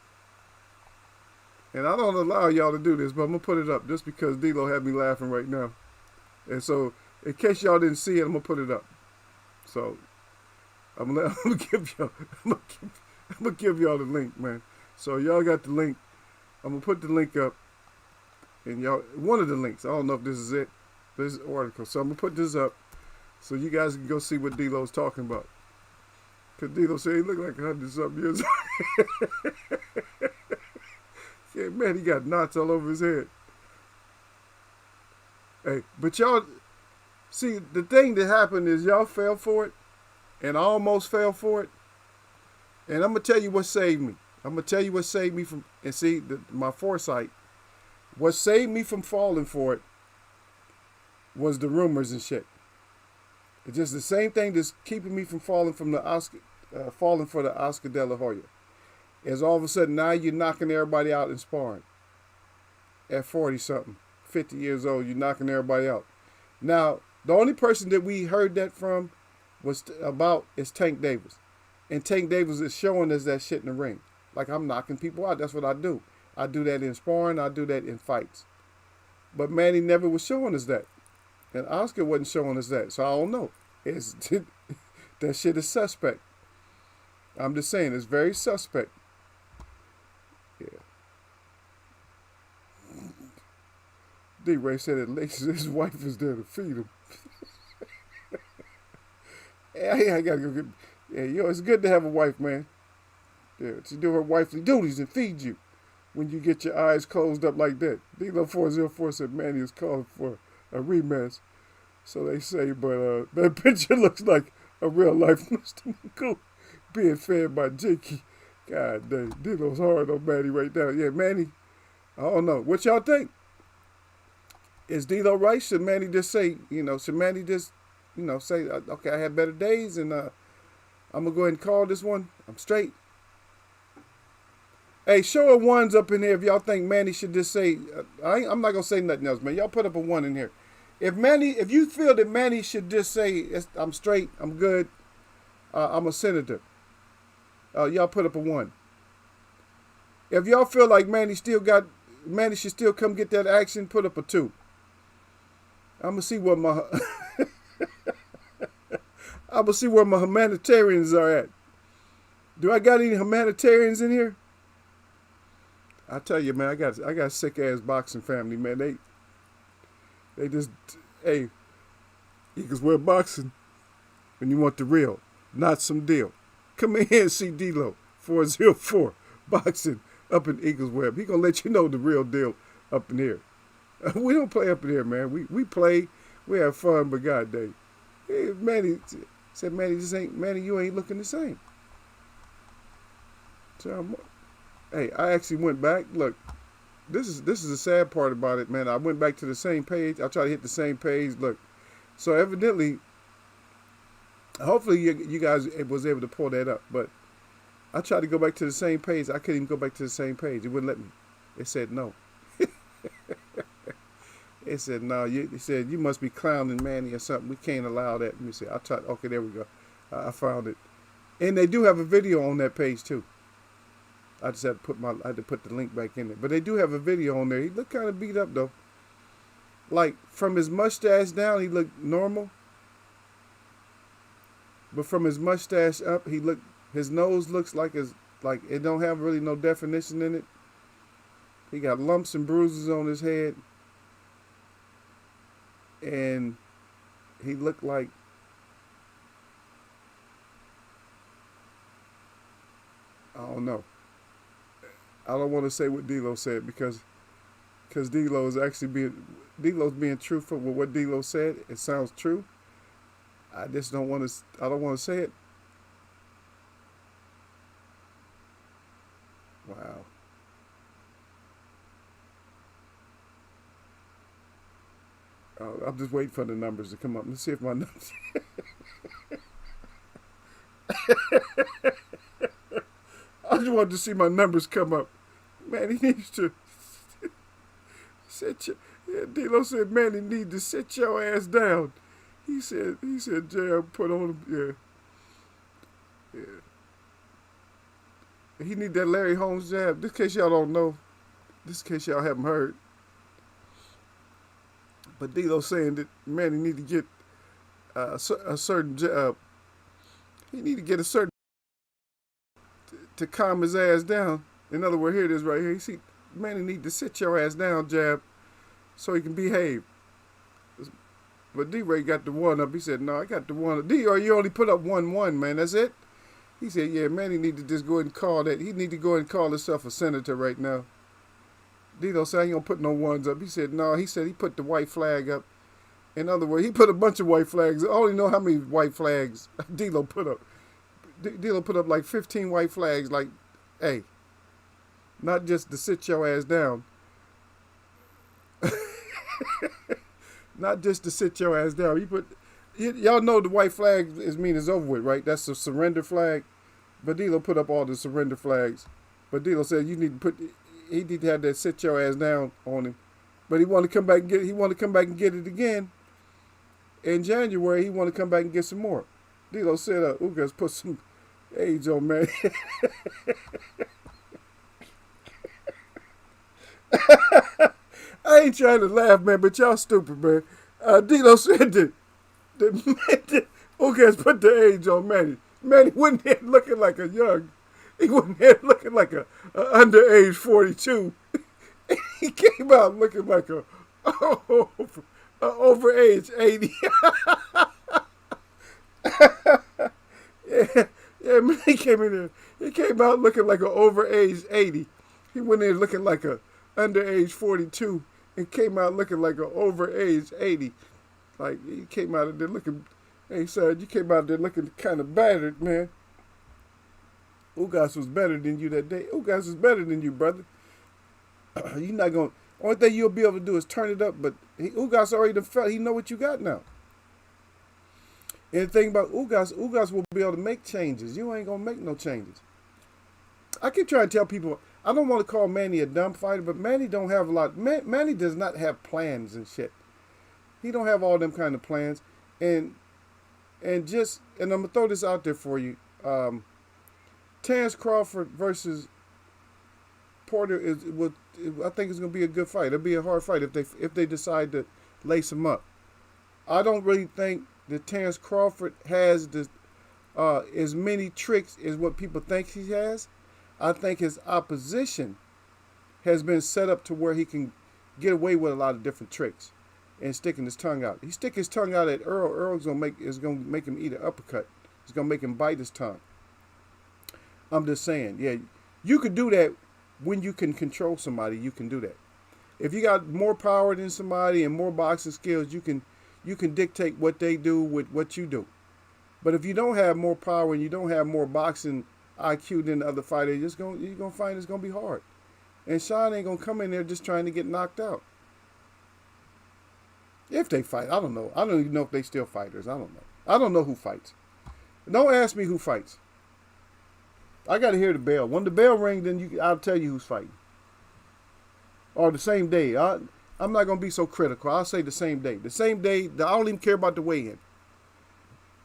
And I don't allow y'all to do this, but I'm going to put it up just because D-Lo had me laughing right now. And so, in case y'all didn't see it, I'm going to put it up. So, I'm gonna give y'all the link, man. So, y'all got the link. I'm going to put the link up. And y'all, one of the links, I don't know if this is it. This article. So, I'm going to put this up. So you guys can go see what D-Lo's talking about. Because D-Lo said he looked like 100-something years old. Yeah, man, he got knots all over his head. Hey, but y'all, see, the thing that happened is y'all fell for it, and I almost fell for it. And I'm going to tell you what saved me. I'm going to tell you what saved me from, and see, my foresight. What saved me from falling for it was the rumors and shit. It's just the same thing that's keeping me from falling for the Oscar De La Hoya. Is all of a sudden now you're knocking everybody out in sparring. At 40-something, 50 years old, you're knocking everybody out. Now, the only person that we heard that from is Tank Davis. And Tank Davis is showing us that shit in the ring. Like, I'm knocking people out. That's what I do. I do that in sparring. I do that in fights. But Manny never was showing us that. And Oscar wasn't showing us that. So I don't know. That shit is suspect. I'm just saying, it's very suspect. Yeah. D-Ray said at least his wife is there to feed him. Yeah, I gotta go get... Yeah, it's good to have a wife, man. Yeah, she do her wifely duties and feed you when you get your eyes closed up like that. D-Lo 404 said Manny is calling for a rematch. So they say, but that picture looks like a real life Mr. McCool being fed by Jakey. God dang, D-Lo's hard on Manny right now. Yeah, Manny, I don't know. What y'all think? Is D-Lo right? Should Manny just say, should Manny just, say, okay, I had better days and I'm going to go ahead and call this one. I'm straight. Hey, show a ones up in here if y'all think Manny should just say, I'm not going to say nothing else, man. Y'all put up a one in here. If you feel that Manny should just say, I'm straight, I'm good, I'm a senator, y'all put up a one. If y'all feel like Manny should still come get that action, put up a two. I'm gonna see where my humanitarians are at. Do I got any humanitarians in here? I tell you, man, I got a sick ass boxing family, man. They just, hey, Eagles Web boxing when you want the real, not some deal. Come in here and see D-Lo 404 boxing up in Eagles Web. He gonna let you know the real deal up in here. We don't play up in here, man. We play, we have fun, but God dang. Hey, Manny said, Manny, you ain't looking the same. So I actually went back. Look, this is the sad part about it, man. I went back to the same page. I tried to hit the same page. Look, so evidently, hopefully you guys was able to pull that up. But I tried to go back to the same page. I couldn't even go back to the same page. It wouldn't let me. It said no. He said, no, he said, you must be clowning Manny or something. We can't allow that. Let me see. I tried. Okay, there we go. I found it. And they do have a video on that page too. I just had to put the link back in there. But they do have a video on there. He looked kind of beat up though. Like from his mustache down, he looked normal. But from his mustache up, his nose looks like it don't have really no definition in it. He got lumps and bruises on his head. And he looked like I don't know. I don't want to say what D-Lo said because D-Lo is actually D-Lo's being truthful with what D-Lo said. It sounds true. I just don't want to. I don't want to say it. Wow. I'm just waiting for the numbers to come up. Let's see if my numbers. I just wanted to see my numbers come up. Man, he needs to sit. D-Lo said, "Man, he need to sit your ass down." He said, "Jam, put on him, yeah." He need that Larry Holmes jab. Just in case y'all don't know, just in case y'all haven't heard. But D-Lo saying that, man, he need to get a certain jab. He need to get a certain to calm his ass down. In other words, here it is right here. You see, man, he need to sit your ass down, jab, so he can behave. But D-Ray got the one up. He said, no, I got the one up. D-Ray, you only put up 1-1, man. That's it? He said, yeah, man, he need to just go ahead and call that. He need to go ahead and call himself a senator right now. D-Lo said, I ain't going to put no ones up. He said, no. He said he put the white flag up. In other words, he put a bunch of white flags. I only know how many white flags D-Lo put up. D-Lo put up like 15 white flags. Like, hey, not just to sit your ass down. Not just to sit your ass down. Y'all know the white flag is over with, right? That's the surrender flag. But D-Lo put up all the surrender flags. But D-Lo said he need to have that sit your ass down on him. But he want to come back and get it again. In January, he want to come back and get some more. D-Lo said, Ugas put some age on, man. I ain't trying to laugh, man, but y'all stupid, man. D-Lo said that Ugas put the age on Manny. Manny wasn't here looking like a young. He wasn't here looking like a underage 42. He came out looking like a overage 80. yeah, man, he came in there. He came out looking like an overage 80. He went in looking like a underage 42 and came out looking like an overage 80. Like, he came out of there looking, hey, son, you came out there looking kind of battered, man. Ugas was better than you that day. Ugas is better than you, brother. You're not going to, only thing you'll be able to do is turn it up, but Ugas already felt, he know what you got now. And the thing about Ugas will be able to make changes. You ain't going to make no changes. I keep trying to tell people, I don't want to call Manny a dumb fighter, but Manny don't have a lot. Manny does not have plans and shit. He don't have all them kind of plans. And I'm going to throw this out there for you. Terrence Crawford versus Porter I think it's going to be a good fight. It'll be a hard fight if they decide to lace him up. I don't really think that Terrence Crawford has as many tricks as what people think he has. I think his opposition has been set up to where he can get away with a lot of different tricks and sticking his tongue out. He stick his tongue out at Earl. Earl's going to make him eat an uppercut. It's going to make him bite his tongue. I'm just saying, yeah, you could do that when you can control somebody. You can do that. If you got more power than somebody and more boxing skills, you can dictate what they do with what you do. But if you don't have more power and you don't have more boxing IQ than the other fighter, you're gonna find it's gonna be hard. And Sean ain't gonna come in there just trying to get knocked out. If they fight, I don't know. I don't even know if they still fighters. I don't know. I don't know who fights. Don't ask me who fights. I got to hear the bell. When the bell rings, then I'll tell you who's fighting. Or the same day. I I'm not gonna be so critical. I'll say the same day. The same day. I don't even care about the weigh-in.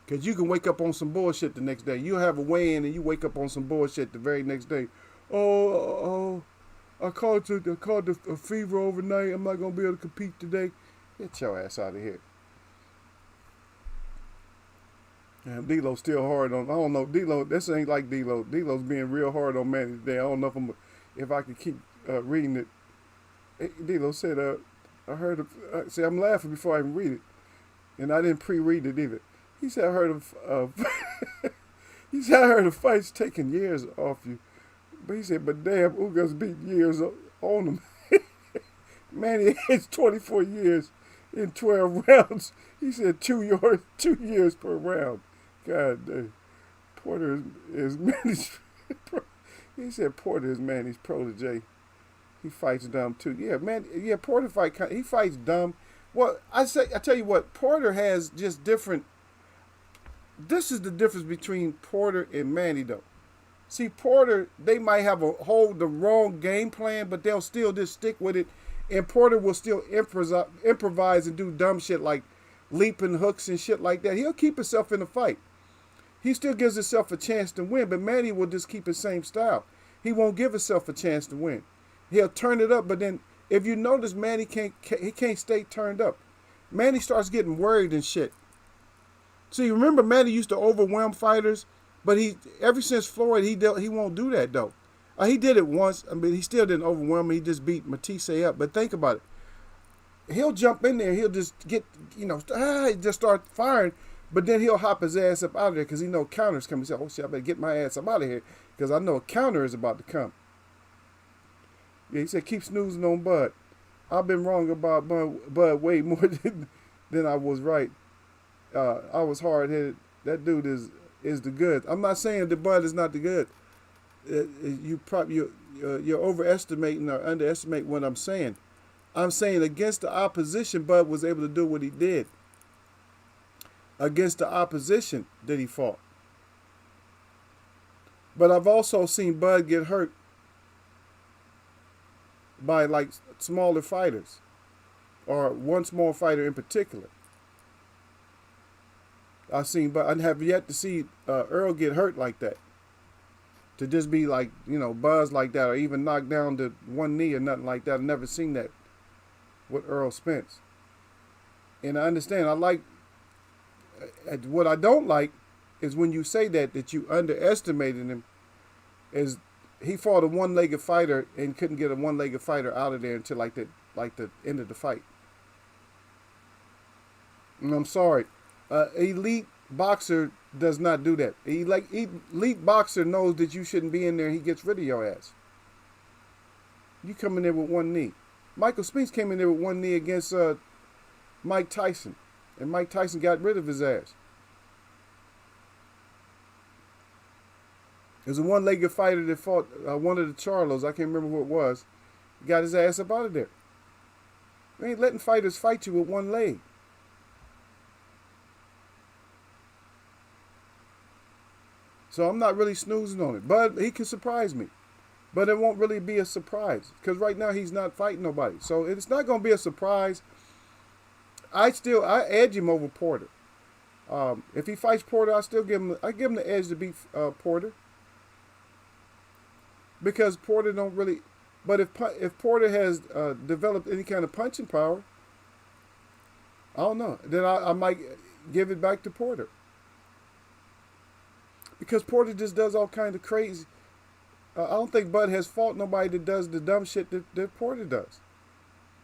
Because you can wake up on some bullshit the next day. You have a weigh-in and you wake up on some bullshit the very next day. I caught the fever overnight. I'm not going to be able to compete today. Get your ass out of here. And D-Lo's still hard on. I don't know. D-Lo, this ain't like D-Lo. D-Lo's being real hard on Manny today. I don't know if I can keep reading it. D-Lo said, I heard of, see, I'm laughing before I even read it. And I didn't pre-read it either. He said, I heard of he said, I heard of fights taking years off you. But he said, but damn, Ugas beat years on him. Manny hits 24 years in 12 rounds. He said 2 years per round. God damn. Porter is Manny's he said Porter is Manny's protege. He fights dumb too. Yeah, man. Yeah, Porter he fights dumb. Well, I tell you what, Porter has just different. This is the difference between Porter and Manny, though. See, Porter, they might have the wrong game plan, but they'll still just stick with it. And Porter will still improvise and do dumb shit like leaping hooks and shit like that. He'll keep himself in the fight. He still gives himself a chance to win, but Manny will just keep his same style. He won't give himself a chance to win. He'll turn it up, but then if you notice, Manny can't stay turned up. Manny starts getting worried and shit. See, remember Manny used to overwhelm fighters, but ever since Floyd, he won't do that though. He did it once. I mean, he still didn't overwhelm him. He just beat Matisse up. But think about it. He'll jump in there. He'll just get, just start firing. But then he'll hop his ass up out of there because he know counters coming. He said, oh shit, I better get my ass up out of here because I know a counter is about to come. Yeah, he said, keep snoozing on Bud. I've been wrong about Bud way more than I was right. I was hard-headed. That dude is the good. I'm not saying that Bud is not the good. You're overestimating or underestimating what I'm saying. I'm saying against the opposition, Bud was able to do what he did. Against the opposition that he fought. But I've also seen Bud get hurt by like smaller fighters, or one small fighter in particular. I have yet to see Earl get hurt like that. To just be like, buzzed like that, or even knocked down to one knee or nothing like that. I've never seen that with Earl Spence. And I understand. What I don't like is when you say that you underestimated him. Is he fought a one-legged fighter and couldn't get a one-legged fighter out of there until like the end of the fight. And I'm sorry. Elite boxer does not do that. Elite boxer knows that you shouldn't be in there. He gets rid of your ass. You come in there with one knee. Michael Spinks came in there with one knee against Mike Tyson, and Mike Tyson got rid of his ass. There's a one-legged fighter that fought one of the Charlos. I can't remember who it was. He got his ass up out of there. We ain't letting fighters fight you with one leg. So I'm not really snoozing on it. But he can surprise me. But it won't really be a surprise. Because right now he's not fighting nobody. So it's not going to be a surprise. I edge him over Porter. If he fights Porter, I give him the edge to beat Porter. Because Porter don't really... But if Porter has developed any kind of punching power, I don't know. Then I might give it back to Porter. Because Porter just does all kinds of crazy... I don't think Bud has fought nobody that does the dumb shit that Porter does.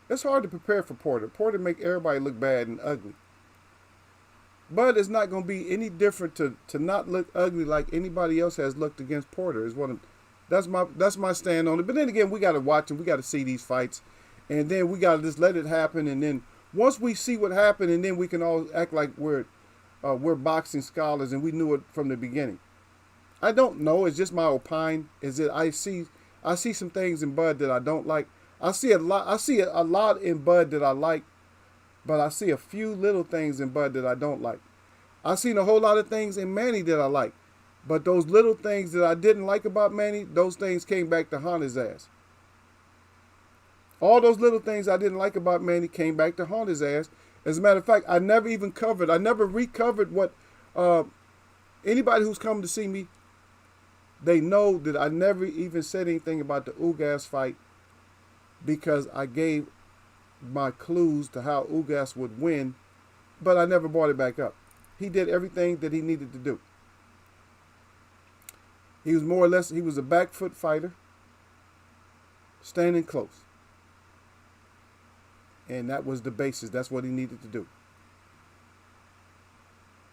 It's hard to prepare for Porter. Porter make everybody look bad and ugly. Bud is not going to be any different to not look ugly like anybody else has looked against Porter. That's my stand on it. But then again, we got to watch and we got to see these fights, and then we got to just let it happen. And then once we see what happened, and then we can all act like we're boxing scholars and we knew it from the beginning. I don't know. It's just my opine. Is that I see some things in Bud that I don't like. I see a lot in Bud that I like, but I see a few little things in Bud that I don't like. I've seen a whole lot of things in Manny that I like, but those little things that I didn't like about Manny, those things came back to haunt his ass. All those little things I didn't like about Manny came back to haunt his ass. As a matter of fact, I never recovered what anybody who's come to see me, they know that I never even said anything about the Ugas fight because I gave my clues to how Ugas would win, but I never brought it back up. He did everything that he needed to do. He was more or less, he was a back foot fighter, standing close. And that was the basis. That's what he needed to do.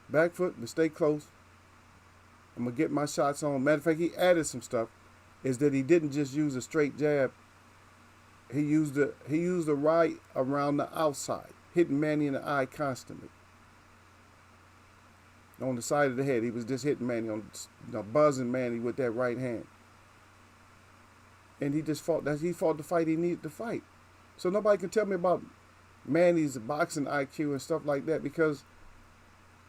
Back foot, but stay close. I'm going to get my shots on. Matter of fact, he added some stuff. Is that he didn't just use a straight jab. He used the right around the outside, hitting Manny in the eye constantly. On the side of the head, he was just hitting Manny, buzzing Manny with that right hand. And he just fought the fight he needed to fight. So nobody can tell me about Manny's boxing IQ and stuff like that, because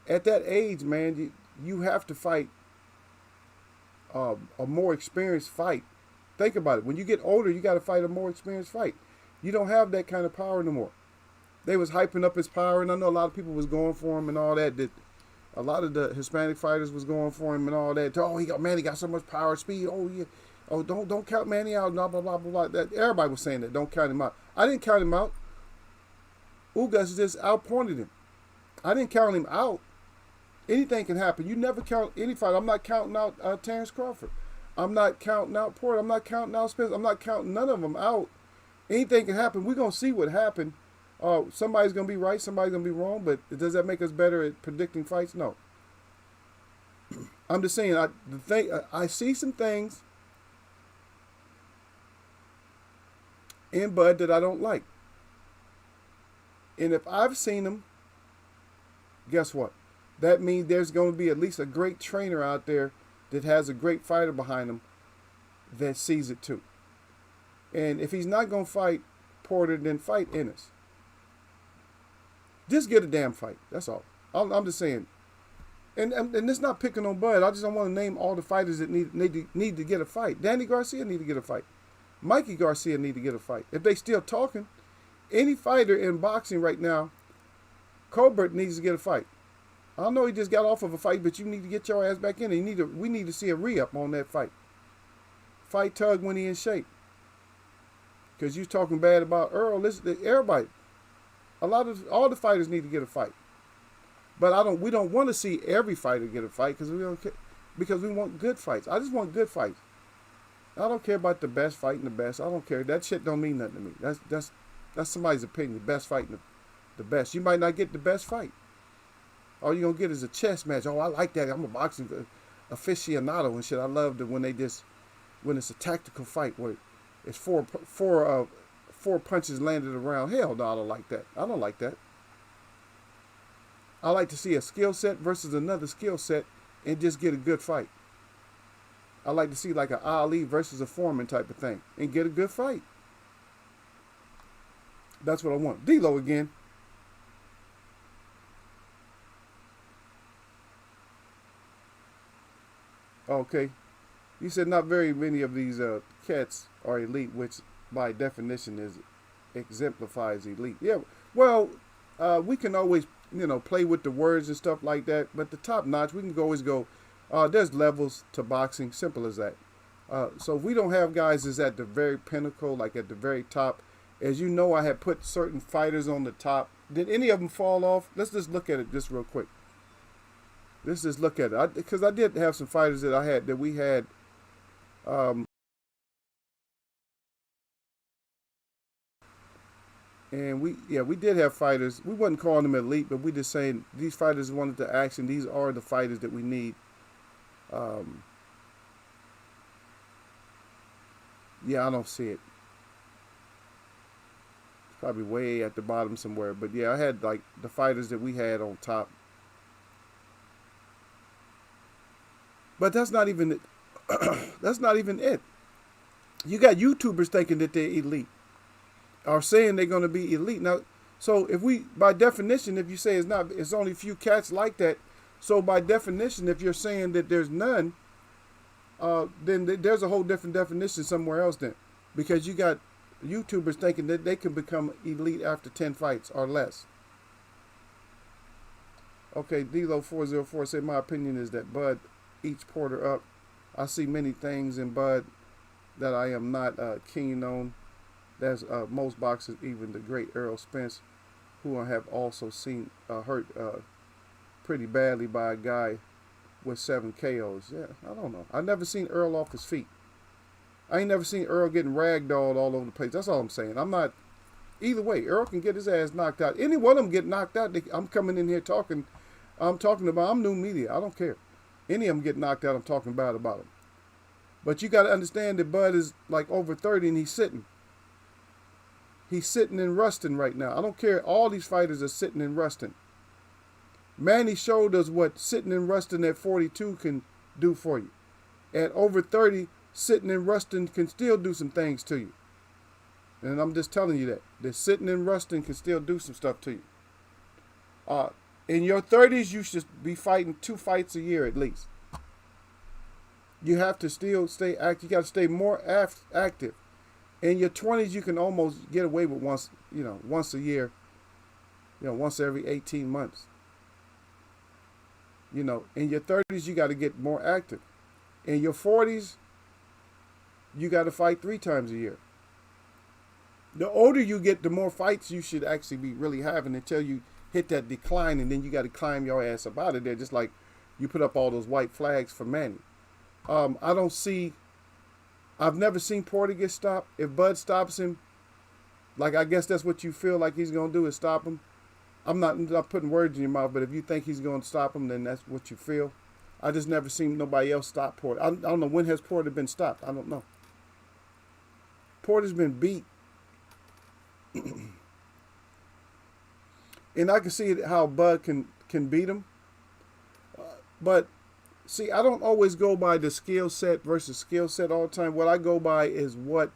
at that age, man, you have to fight a more experienced fight. Think about it. When you get older, you got to fight a more experienced fight. You don't have that kind of power no more. They was hyping up his power, and I know a lot of people was going for him and all that. That a lot of the Hispanic fighters was going for him and all that. Oh, Manny got so much power, speed. Oh, yeah. Oh, don't count Manny out. Blah blah blah blah. That everybody was saying that. Don't count him out. I didn't count him out. Ugas just outpointed him. I didn't count him out. Anything can happen. You never count any fight. I'm not counting out Terrence Crawford. I'm not counting out Porter. I'm not counting out Spence. I'm not counting none of them out. Anything can happen. We're going to see what happened. Somebody's going to be right. Somebody's going to be wrong. But does that make us better at predicting fights? No. I'm just saying, I see some things in Bud that I don't like. And if I've seen them, guess what? That means there's going to be at least a great trainer out there that has a great fighter behind him that sees it too. And if he's not going to fight Porter, then fight Ennis. Just get a damn fight. That's all. I'm just saying. And it's not picking on Bud. I just don't want to name all the fighters that need to get a fight. Danny Garcia need to get a fight. Mikey Garcia need to get a fight. If they still talking, any fighter in boxing right now, Colbert needs to get a fight. I know he just got off of a fight, but you need to get your ass back in. We need to see a re-up on that fight. Fight Tug when he in shape. Because you talking bad about Earl. Listen, everybody, all the fighters need to get a fight. But we don't want to see every fighter get a fight because we want good fights. I just want good fights. I don't care about the best fighting the best. I don't care. That shit don't mean nothing to me. That's somebody's opinion. The best fighting the best. You might not get the best fight. All you're going to get is a chess match. Oh, I like that. I'm a boxing aficionado and shit. I love when it's a tactical fight where it's four punches landed around. Hell no, I don't like that. I don't like that. I like to see a skill set versus another skill set and just get a good fight. I like to see like an Ali versus a Foreman type of thing and get a good fight. That's what I want. D-Lo again. Okay. You said not very many of these cats are elite, which by definition exemplifies elite. Yeah, well, we can always, play with the words and stuff like that, but the top notch, we can always go, there's levels to boxing, simple as that. So if we don't have guys that's at the very pinnacle, like at the very top, as you know, I had put certain fighters on the top. Did any of them fall off? Let's just look at it just real quick. Let's just look at it. Because I did have some fighters that we had. And we did have fighters. We wasn't calling them elite, but we just saying these fighters wanted the action. These are the fighters that we need. Yeah, I don't see it. It's probably way at the bottom somewhere. But yeah, I had like the fighters that we had on top. But that's not even it. That's not even it. You got YouTubers thinking that they're elite, are saying they're going to be elite. Now, so if we, by definition, if you say it's only a few cats like that, so by definition, if you're saying that there's none, then there's a whole different definition somewhere else then. Because you got YouTubers thinking that they can become elite after 10 fights or less. Okay, Dlo404 said, my opinion is that Bud eats Porter up. I see many things in Bud that I am not keen on. That's most boxers, even the great Errol Spence, who I have also seen hurt pretty badly by a guy with 7 KOs. Yeah, I don't know. I never seen Earl off his feet. I ain't never seen Earl getting ragdolled all over the place. That's all I'm saying. I'm not. Either way, Earl can get his ass knocked out. Any one of them get knocked out, I'm coming in here talking. I'm talking about. I'm new media. I don't care. Any of them get knocked out, I'm talking bad about them. But you got to understand that Bud is like over 30 and he's sitting. He's sitting and rusting right now. I don't care. All these fighters are sitting and rusting. Manny showed us what sitting and rusting at 42 can do for you. At over 30, sitting and rusting can still do some things to you. And I'm just telling you that sitting and rusting can still do some stuff to you. In your 30s, you should be fighting 2 fights a year at least. You have to still stay active. You got to stay more active. In your 20s, you can almost get away with once a year, once every 18 months. In your 30s, you got to get more active. In your 40s, you got to fight 3 times a year. The older you get, the more fights you should actually be really having until you hit that decline, and then you got to climb your ass up out of there, just like you put up all those white flags for Manny. I've never seen Porter get stopped. If Bud stops him, like I guess that's what you feel like he's going to do is stop him. I'm not putting words in your mouth, but if you think he's going to stop him, then that's what you feel. I just never seen nobody else stop Porter. I don't know, when has Porter been stopped? I don't know. Porter's been beat. And I can see how Bud can beat him. But, see, I don't always go by the skill set versus skill set all the time. What I go by is what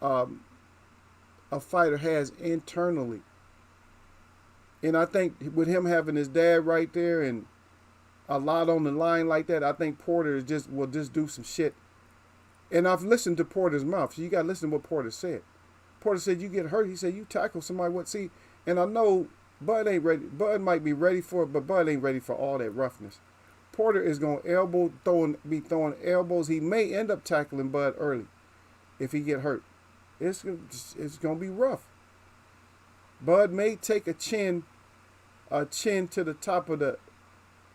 a fighter has internally. And I think with him having his dad right there and a lot on the line like that, I think Porter will just do some shit. And I've listened to Porter's mouth. So you got to listen to what Porter said. Porter said, you get hurt. He said, you tackle somebody. See, and I know Bud ain't ready. Bud might be ready for it, but Bud ain't ready for all that roughness. Porter is going to be throwing elbows. He may end up tackling Bud early if he get hurt. It's going to be rough. Bud may take a chin to the top of the,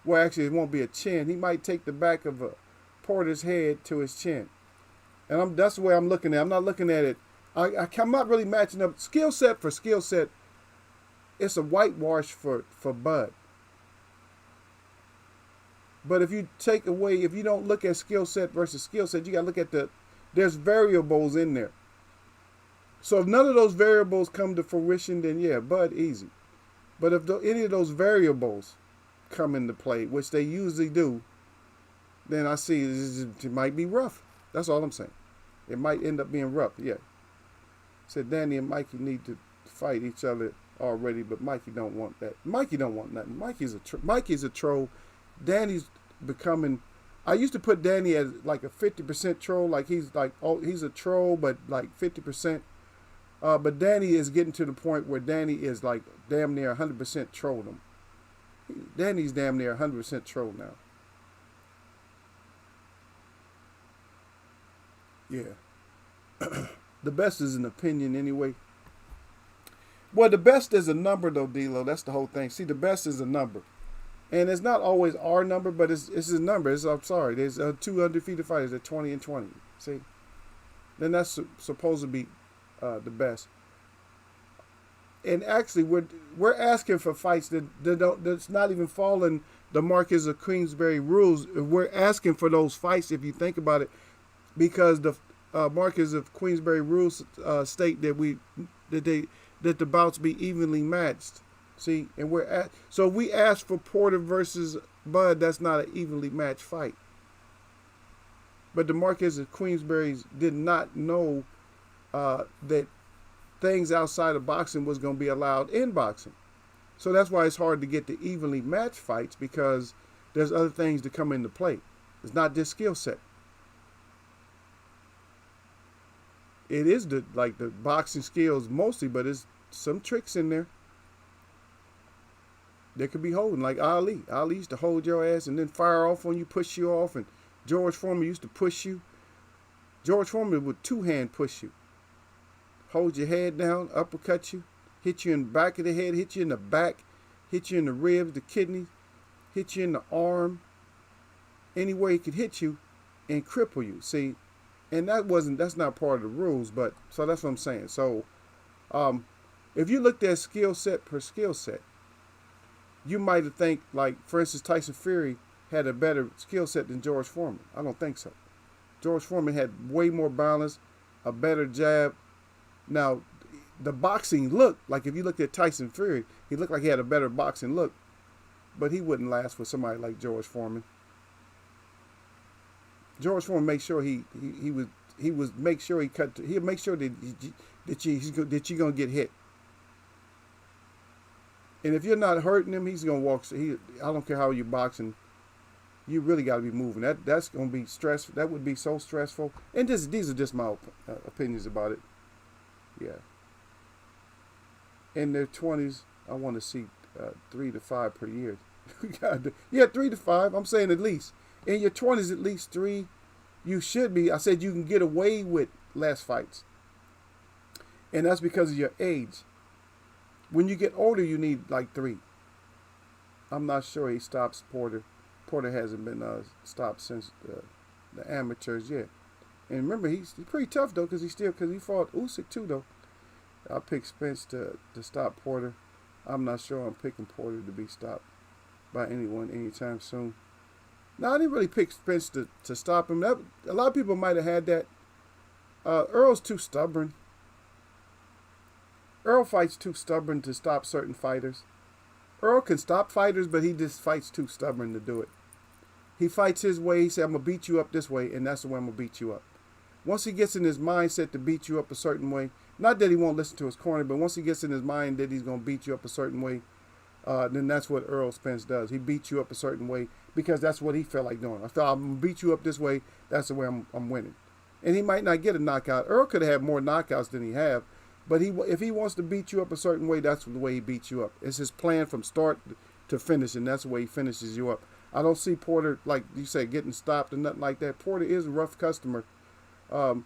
well, actually it won't be a chin. He might take the back of Porter's head to his chin. And that's the way I'm looking at it. I'm not looking at it. I'm not really matching up skill set for skill set. It's a whitewash for Bud. But if you don't look at skill set versus skill set, you got to look at there's variables in there. So if none of those variables come to fruition, then yeah, Bud easy. But if any of those variables come into play, which they usually do, then I see it might be rough. That's all I'm saying. It might end up being rough, yeah. Said Danny and Mikey need to fight each other already, but Mikey don't want that. Mikey don't want nothing. Mikey's a troll. Danny's becoming. I used to put Danny as like a 50% troll, like he's a troll, but like 50%. But Danny is getting to the point where Danny is like damn near 100% trolling. Danny's damn near 100% troll now. Yeah. The best is an opinion anyway. Well, the best is a number though, D-Lo. That's the whole thing. See, the best is a number. And it's not always our number, but it's a number. I'm sorry. There's 2 undefeated fighters at 20 and 20. See? Then that's supposed to be the best. And actually, we're asking for fights that's not even following the Marquess of Queensberry rules. We're asking for those fights, if you think about it, because the Marquess of Queensberry rules state that the bouts be evenly matched. See, and so we asked for Porter versus Bud. That's not an evenly matched fight. But the Marquess of Queensberry did not know that things outside of boxing was going to be allowed in boxing. So that's why it's hard to get the evenly matched fights, because there's other things to come into play. It's not just skill set. it is the boxing skills mostly, but it's some tricks in there. There could be holding like Ali. Ali used to hold your ass and then fire off on you, push you off, and George Foreman used to push you. George Foreman would two-hand push you, hold your head down, uppercut you, hit you in the back of the head, hit you in the back, hit you in the ribs, the kidneys, hit you in the arm, anywhere he could hit you and cripple you. See, and that's not part of the rules, but so that's what I'm saying. So if you looked at skill set per skill set, you might have think like, for instance, Tyson Fury had a better skill set than George Foreman. I don't think so. George Foreman had way more balance, a better jab. Now, the boxing look, like if you looked at Tyson Fury, he looked like he had a better boxing look, but he wouldn't last with somebody like George Foreman. George Foreman make sure he make sure he cut. He'll make sure that you're gonna get hit. And if you're not hurting him, he's gonna walk. I don't care how you boxing. You really got to be moving. That's gonna be stressful. That would be so stressful. And these are just my opinions about it. Yeah. In their 20s, I want to see 3 to 5 per year. Yeah, 3 to 5. I'm saying at least. In your 20s, at least 3. You should be. I said you can get away with less fights. And that's because of your age. When you get older, you need like 3. I'm not sure he stops Porter. Porter hasn't been stopped since the amateurs yet. And remember, he's pretty tough though, because he fought Usyk too though. I picked Spence to stop Porter. I'm not sure I'm picking Porter to be stopped by anyone anytime soon. No, I didn't really pick Spence to stop him. A lot of people might have had that. Earl's too stubborn. Earl fights too stubborn to stop certain fighters. Earl can stop fighters, but he just fights too stubborn to do it. He fights his way. He said, I'm going to beat you up this way, and that's the way I'm going to beat you up. Once he gets in his mindset to beat you up a certain way, not that he won't listen to his corner, but once he gets in his mind that he's going to beat you up a certain way, then that's what Earl Spence does. He beats you up a certain way because that's what he felt like doing. I thought, I'm going to beat you up this way. That's the way I'm winning. And he might not get a knockout. Earl could have had more knockouts than he have. But if he wants to beat you up a certain way, that's the way he beats you up. It's his plan from start to finish, and that's the way he finishes you up. I don't see Porter, like you said, getting stopped and nothing like that. Porter is a rough customer. I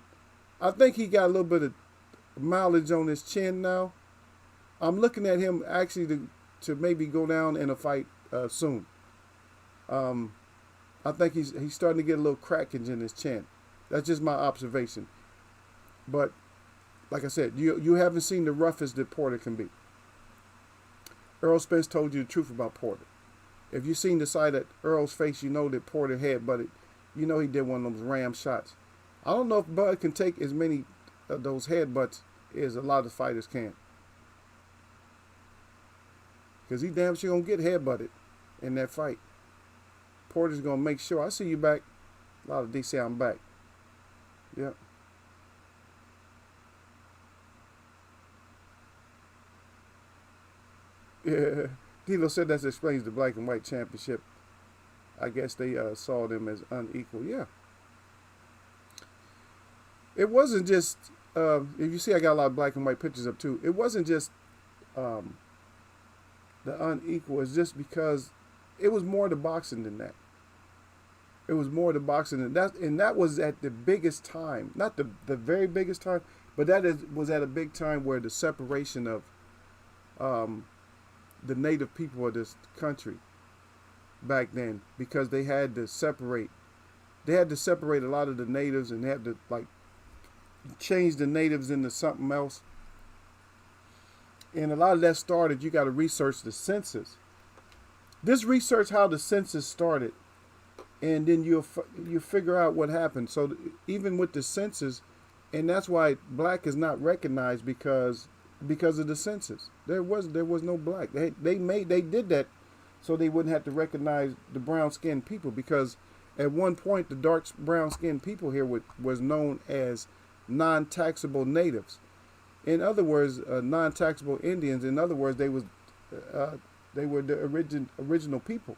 think he got a little bit of mileage on his chin now. I'm looking at him actually to maybe go down in a fight soon. I think he's starting to get a little crackage in his chin. That's just my observation. But like I said, you haven't seen the roughest that Porter can be. Earl Spence told you the truth about Porter. If you've seen the side of Earl's face, you know that Porter headbutted. You know he did one of those ram shots. I don't know if Bud can take as many of those headbutts as a lot of fighters can. Because he damn sure going to get headbutted in that fight. Porter's going to make sure. I see you back. A lot of D say I'm back. Yep. Yeah, Dilo said that explains the black and white championship. I guess they saw them as unequal. Yeah. It wasn't just, if you see I got a lot of black and white pictures up too, it wasn't just the unequal. It's just because it was more to boxing than that. It was more to boxing than that. And that was at the biggest time. Not the very biggest time, but was at a big time where the separation of the native people of this country back then, because they had to separate a lot of the natives, and they had to like change the natives into something else. And a lot of that started, you got to research the census. This research how the census started, and then you figure out what happened. So even with the census, and that's why black is not recognized because of the census. There was no black. They did that so they wouldn't have to recognize the brown skinned people, because at one point the dark brown skinned people here was known as non-taxable natives. In other words, non-taxable Indians. In other words, they were the original people.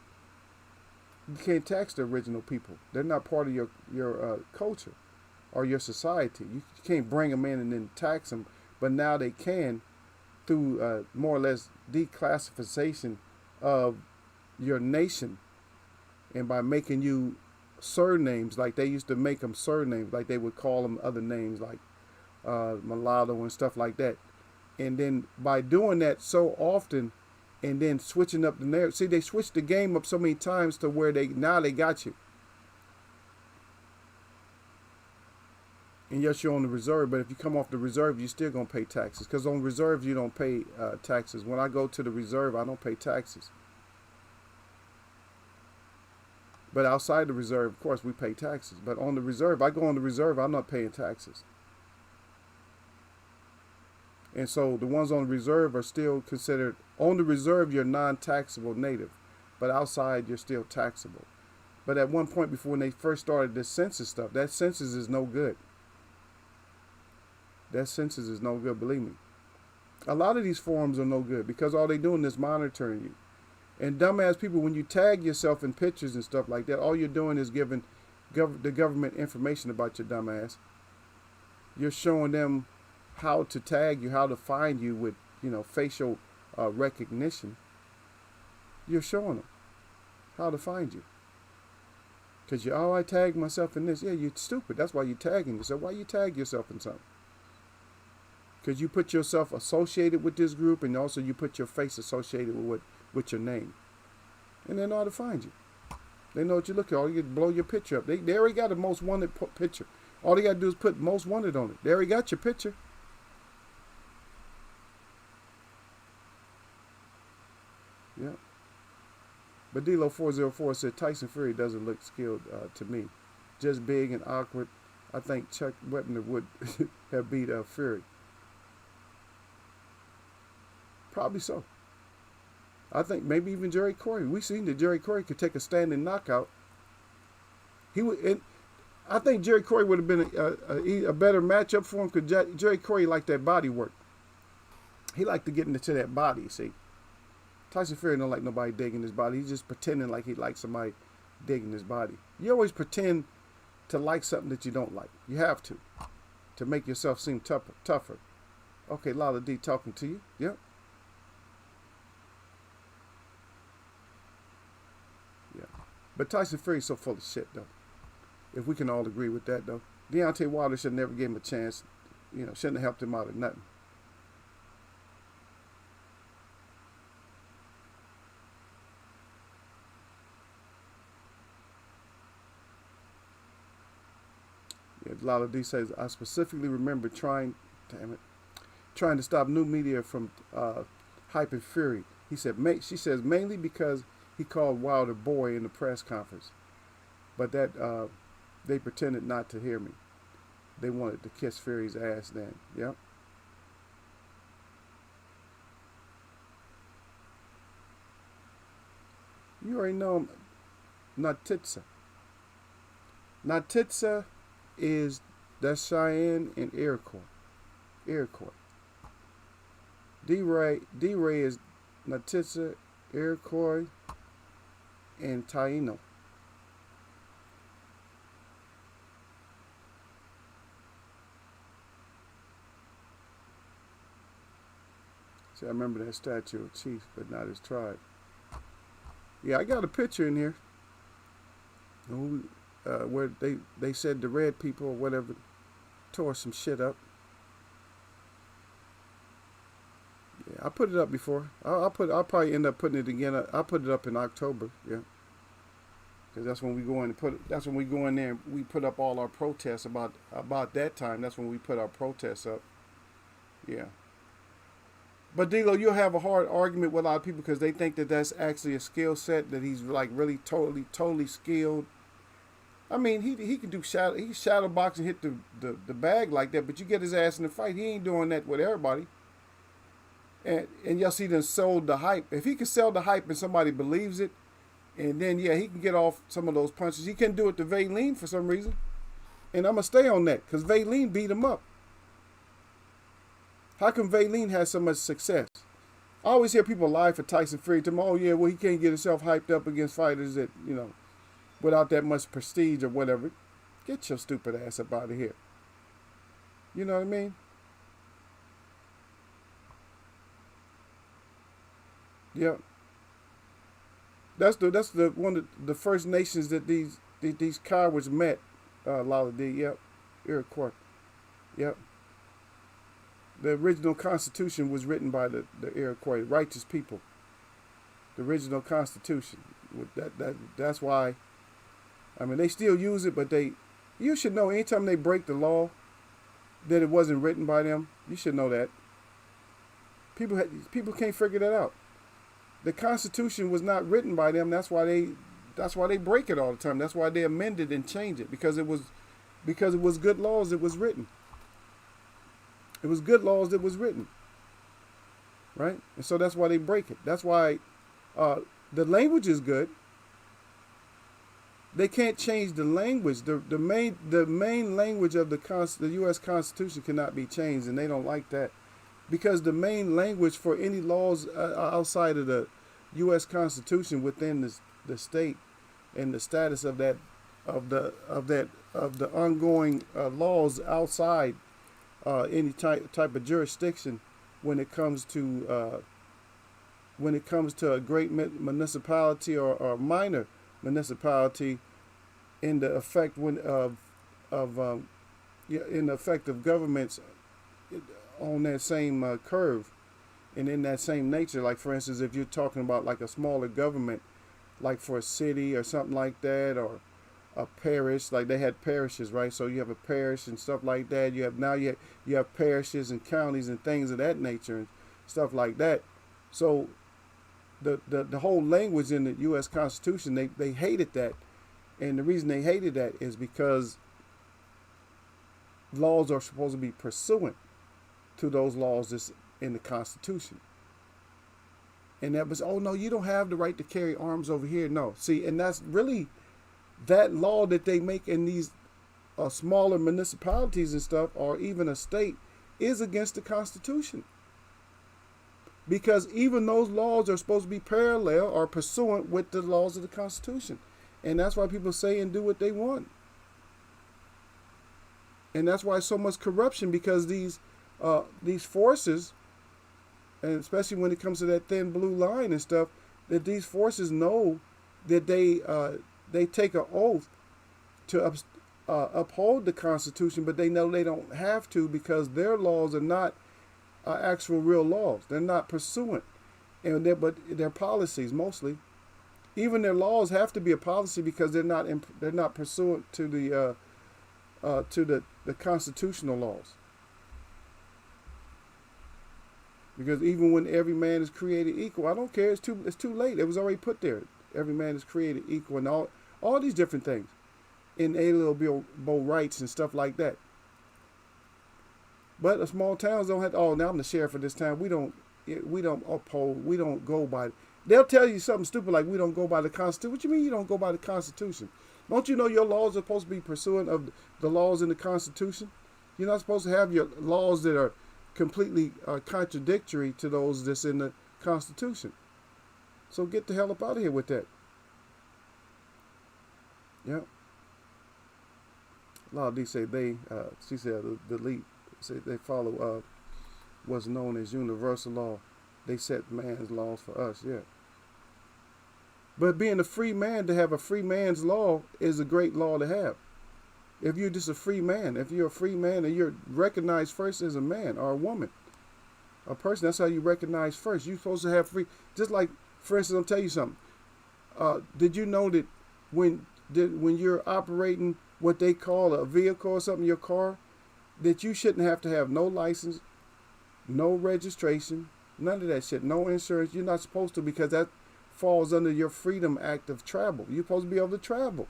You can't tax the original people. They're not part of your culture. or your society. You can't bring them in and then tax them, but now they can through more or less declassification of your nation, and by making you surnames like they used to make them surnames, like they would call them other names like mulatto and stuff like that. And then by doing that so often, and then switching up the narrative, see, they switched the game up so many times to where they got you. And yes, you're on the reserve, but if you come off the reserve, you're still gonna pay taxes. Because on reserves, you don't pay taxes. When I go to the reserve, I don't pay taxes. But outside the reserve, of course, we pay taxes. But on the reserve, I go on the reserve, I'm not paying taxes. And so the ones on the reserve are still considered, on the reserve, you're non-taxable native. But outside, you're still taxable. But at one point before, when they first started this census stuff, that census is no good. That census is no good, believe me. A lot of these forums are no good because all they're doing is monitoring you. And dumbass people, when you tag yourself in pictures and stuff like that, all you're doing is giving the government information about your dumbass. You're showing them how to tag you, how to find you with, facial recognition. You're showing them how to find you. Because I tagged myself in this. Yeah, you're stupid. That's why you're tagging yourself. Why you tag yourself in something? Because you put yourself associated with this group, and also you put your face associated with your name. And they know how to find you. They know what you look at. All you get to blow your picture up. They already got a most wanted picture. All they got to do is put most wanted on it. They already got your picture. Yeah. But D-Lo404 said Tyson Fury doesn't look skilled to me. Just big and awkward. I think Chuck Wepner would have beat Fury. Probably so. I think maybe even Jerry Corey. We seen that Jerry Corey could take a standing knockout. He would. And I think Jerry Corey would have been a better matchup for him because Jerry Corey liked that body work. He liked to get into that body. See, Tyson Fury don't like nobody digging his body. He's just pretending like he likes somebody digging his body. You always pretend to like something that you don't like. You have to make yourself seem tougher. Okay, Lala D talking to you. Yep. Yeah. But Tyson Fury's so full of shit, though. If we can all agree with that, though. Deontay Wilder should never give him a chance. Shouldn't have helped him out or nothing. Yeah, Lala D says, I specifically remember trying to stop new media from hyping Fury. She says mainly because he called Wilder boy in the press conference, but that they pretended not to hear me. They wanted to kiss Fury's ass then. Yep. You already know Natitsa. Natitsa that's Cheyenne and Iroquois. D-Ray is Natitsa, Iroquois, and Taino. See, I remember that statue of Chief, but not his tribe. Yeah, I got a picture in here where they said the red people or whatever tore some shit up. Yeah, I put it up before. I'll probably end up putting it again. I'll put it up in October. Yeah, because that's when we go in and that's when we go in there and we put up all our protests about that time. That's when we put our protests up. Yeah. But D-Lo, you'll have a hard argument with a lot of people because they think that that's actually a skill set, that he's like really totally skilled. I mean, he can do shadow box and hit the bag like that, but you get his ass in the fight, he ain't doing that with everybody. And yes, he done sold the hype. If he can sell the hype and somebody believes it, and then yeah, he can get off some of those punches. He couldn't do it to Valine for some reason, and I'm gonna stay on that because Valine beat him up. How come Valine has so much success? I always hear people lie for Tyson Fury. Tell me, oh yeah, well he can't get himself hyped up against fighters that without that much prestige or whatever. Get your stupid ass up out of here. You know what I mean? Yeah. That's the one of the first nations that these cowards met. Lala D. Yep. Iroquois. Yep. The original Constitution was written by the Iroquois, righteous people. The original Constitution. That's why. I mean, they still use it, but you should know anytime they break the law that it wasn't written by them. You should know that. People can't figure that out. The Constitution was not written by them. That's why they break it all the time. That's why they amend it and change it because it was good laws that was written. It was good laws that was written, right? And so that's why they break it. That's why the language is good. They can't change the language. The main language of the U.S. Constitution cannot be changed, and they don't like that. Because the main language for any laws outside of the U.S. Constitution within the state and the status of the ongoing laws outside any type of jurisdiction when it comes to a great municipality or minor municipality in the effect of governments on that same curve and in that same nature. Like, for instance, if you're talking about like a smaller government, like for a city or something like that, or a parish, like they had parishes, right? So you have a parish and stuff like that. You have parishes and counties and things of that nature and stuff like that. So the whole language in the U.S. Constitution, they hated that. And the reason they hated that is because laws are supposed to be pursuant to those laws that's in the Constitution. And that was, oh no, you don't have the right to carry arms over here. No, see, and that's really that law that they make in these smaller municipalities and stuff, or even a state, is against the Constitution. Because even those laws are supposed to be parallel or pursuant with the laws of the Constitution. And that's why people say and do what they want. And that's why so much corruption, because these forces, and especially when it comes to that thin blue line and stuff, that these forces know that they take an oath to uphold the Constitution, but they know they don't have to because their laws are not actual real laws. They're not pursuant, but they're policies mostly. Even their laws have to be a policy because they're not pursuant to the constitutional laws. Because even when every man is created equal, I don't care. It's too late. It was already put there. Every man is created equal, and all these different things, inalienable rights and stuff like that. But the small towns don't have to, oh, now I'm the sheriff of this town. We don't uphold, we don't go by. They'll tell you something stupid like we don't go by the Constitution. What you mean you don't go by the Constitution? Don't you know your laws are supposed to be pursuant of the laws in the Constitution? You're not supposed to have your laws that are completely contradictory to those that's in the Constitution. So get the hell up out of here with that. Yeah. A lot of these say she said the elite, say they follow what's known as universal law. They set man's laws for us, yeah. But being a free man, to have a free man's law is a great law to have. If you're just a free man, if you're a free man and you're recognized first as a man or a woman, a person, that's how you recognize first. You're supposed to have free, just like, for instance, I'll tell you something. Did you know that when you're operating what they call a vehicle or something, your car, that you shouldn't have to have no license, no registration, none of that shit, no insurance. You're not supposed to, because that falls under your Freedom Act of travel. You're supposed to be able to travel.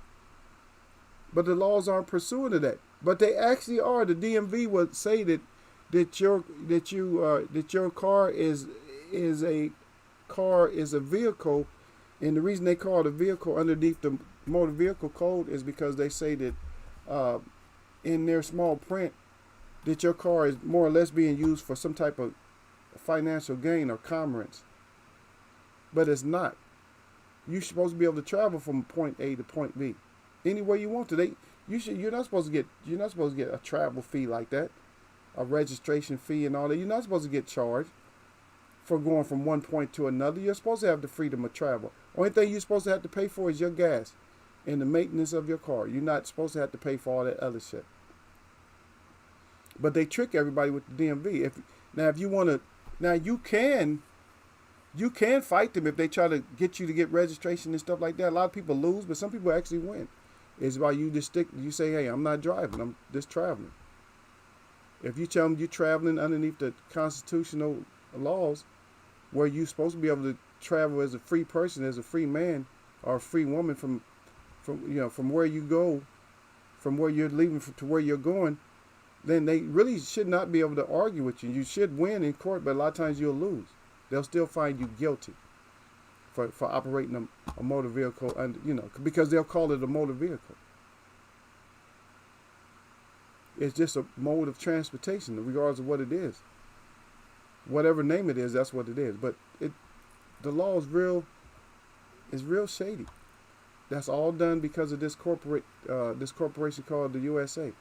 But the laws aren't pursuant to that. But they actually are. The DMV would say that your car is a vehicle, and the reason they call it a vehicle underneath the motor vehicle code is because they say that in their small print that your car is more or less being used for some type of financial gain or commerce. But it's not. You're supposed to be able to travel from point A to point B any way you want to. You're not supposed to get. You're not supposed to get a travel fee like that, a registration fee and all that. You're not supposed to get charged for going from one point to another. You're supposed to have the freedom of travel. Only thing you're supposed to have to pay for is your gas and the maintenance of your car. You're not supposed to have to pay for all that other shit. But they trick everybody with the DMV. If you want to, now you can fight them if they try to get you to get registration and stuff like that. A lot of people lose, but some people actually win. It's about you just you say, hey, I'm not driving, I'm just traveling. If you tell them you're traveling underneath the constitutional laws, where you're supposed to be able to travel as a free person, as a free man or a free woman from where you go, from where you're leaving to where you're going, then they really should not be able to argue with you. You should win in court, but a lot of times you'll lose. They'll still find you guilty for operating a motor vehicle, and because they'll call it a motor vehicle. It's just a mode of transportation, regardless of what it is. Whatever name it is, that's what it is. But the law is real shady. That's all done because of this corporation called the USA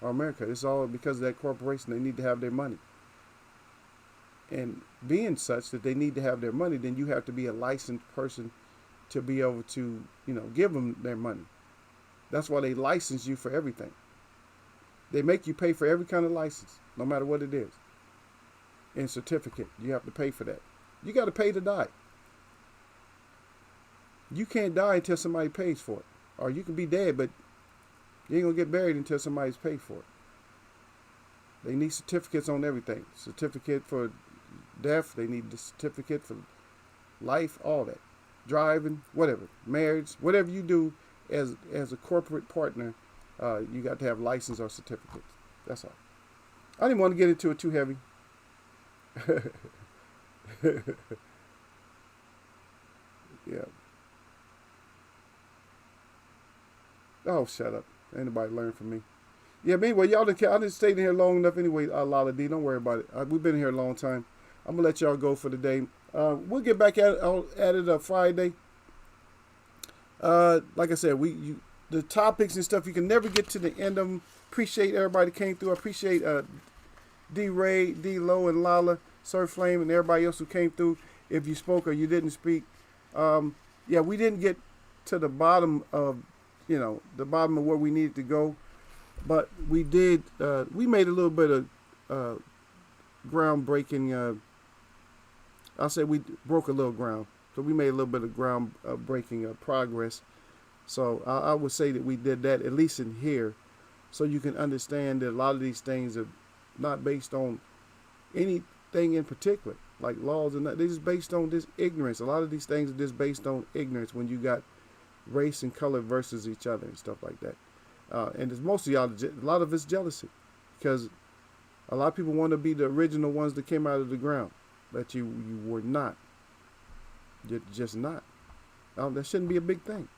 or America. It's all because of that corporation. They need to have their money. And being such that they need to have their money, then you have to be a licensed person to be able to, give them their money. That's why they license you for everything. They make you pay for every kind of license, no matter what it is. And certificate, you have to pay for that. You got to pay to die. You can't die until somebody pays for it. Or you can be dead, but you ain't going to get buried until somebody's paid for it. They need certificates on everything. Certificate for death, they need the certificate for life, all that. Driving, whatever. Marriage, whatever you do as a corporate partner, you got to have license or certificates. That's all. I didn't want to get into it too heavy. Yeah. Oh, shut up. Ain't nobody learn from me. Yeah, but anyway, y'all didn't care. I didn't stay in here long enough anyway, Lala D. Don't worry about it. We've been here a long time. I'm going to let y'all go for the day. We'll get back at it Friday. Like I said, the topics and stuff, you can never get to the end of them. Appreciate everybody that came through. I appreciate D-Ray, D-Lo, and Lala, Sir Flame, and everybody else who came through. If you spoke or you didn't speak. Yeah, we didn't get to the bottom of, where we needed to go. But we did, we made a little bit of groundbreaking, I'll say we broke a little ground. So we made a little bit of groundbreaking progress. So I would say that we did that, at least in here, so you can understand that a lot of these things are not based on anything in particular, like laws and that. They're just based on this ignorance. A lot of these things are just based on ignorance when you got race and color versus each other and stuff like that. And it's mostly a lot of it's jealousy, because a lot of people want to be the original ones that came out of the ground, but you were not. You're just not. That shouldn't be a big thing.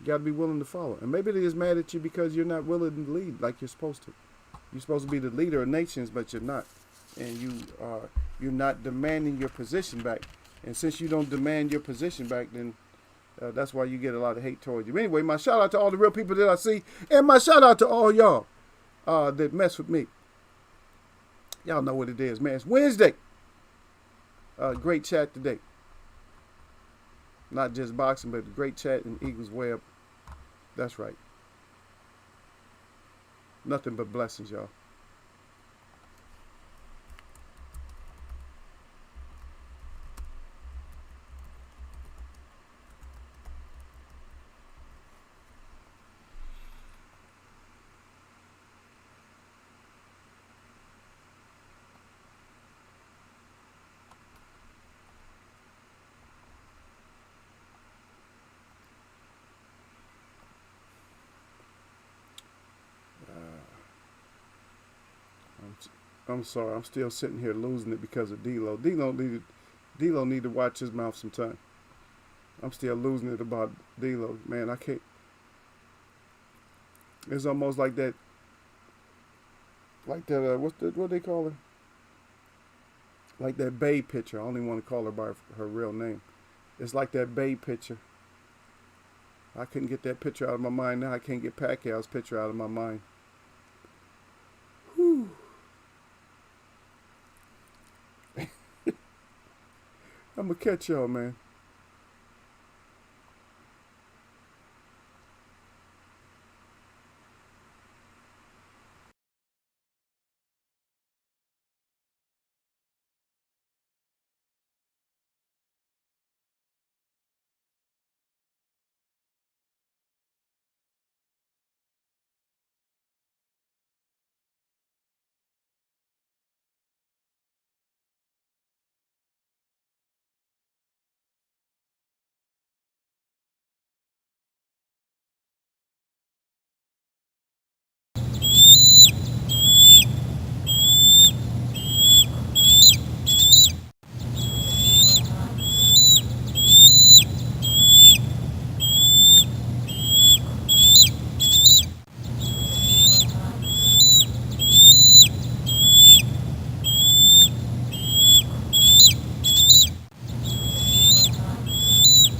You got to be willing to follow. And maybe they're just mad at you because you're not willing to lead like you're supposed to. You're supposed to be the leader of nations, but you're not. And you're not demanding your position back. And since you don't demand your position back, then that's why you get a lot of hate towards you. Anyway, my shout out to all the real people that I see, and my shout out to all y'all that mess with me. Y'all know what it is, man. It's Wednesday. Great chat today. Not just boxing, but great chat in Eagles Web. That's right. Nothing but blessings, y'all. I'm sorry. I'm still sitting here losing it because of D-Lo. D-Lo need to watch his mouth sometime. I'm still losing it about D-Lo. Man, I can't. It's almost like that. Like that. What they call her? Like that Babe picture. I only want to call her by her real name. It's like that Babe picture. I couldn't get that picture out of my mind. Now I can't get Pacquiao's picture out of my mind. Whew. I'm gonna catch y'all, man.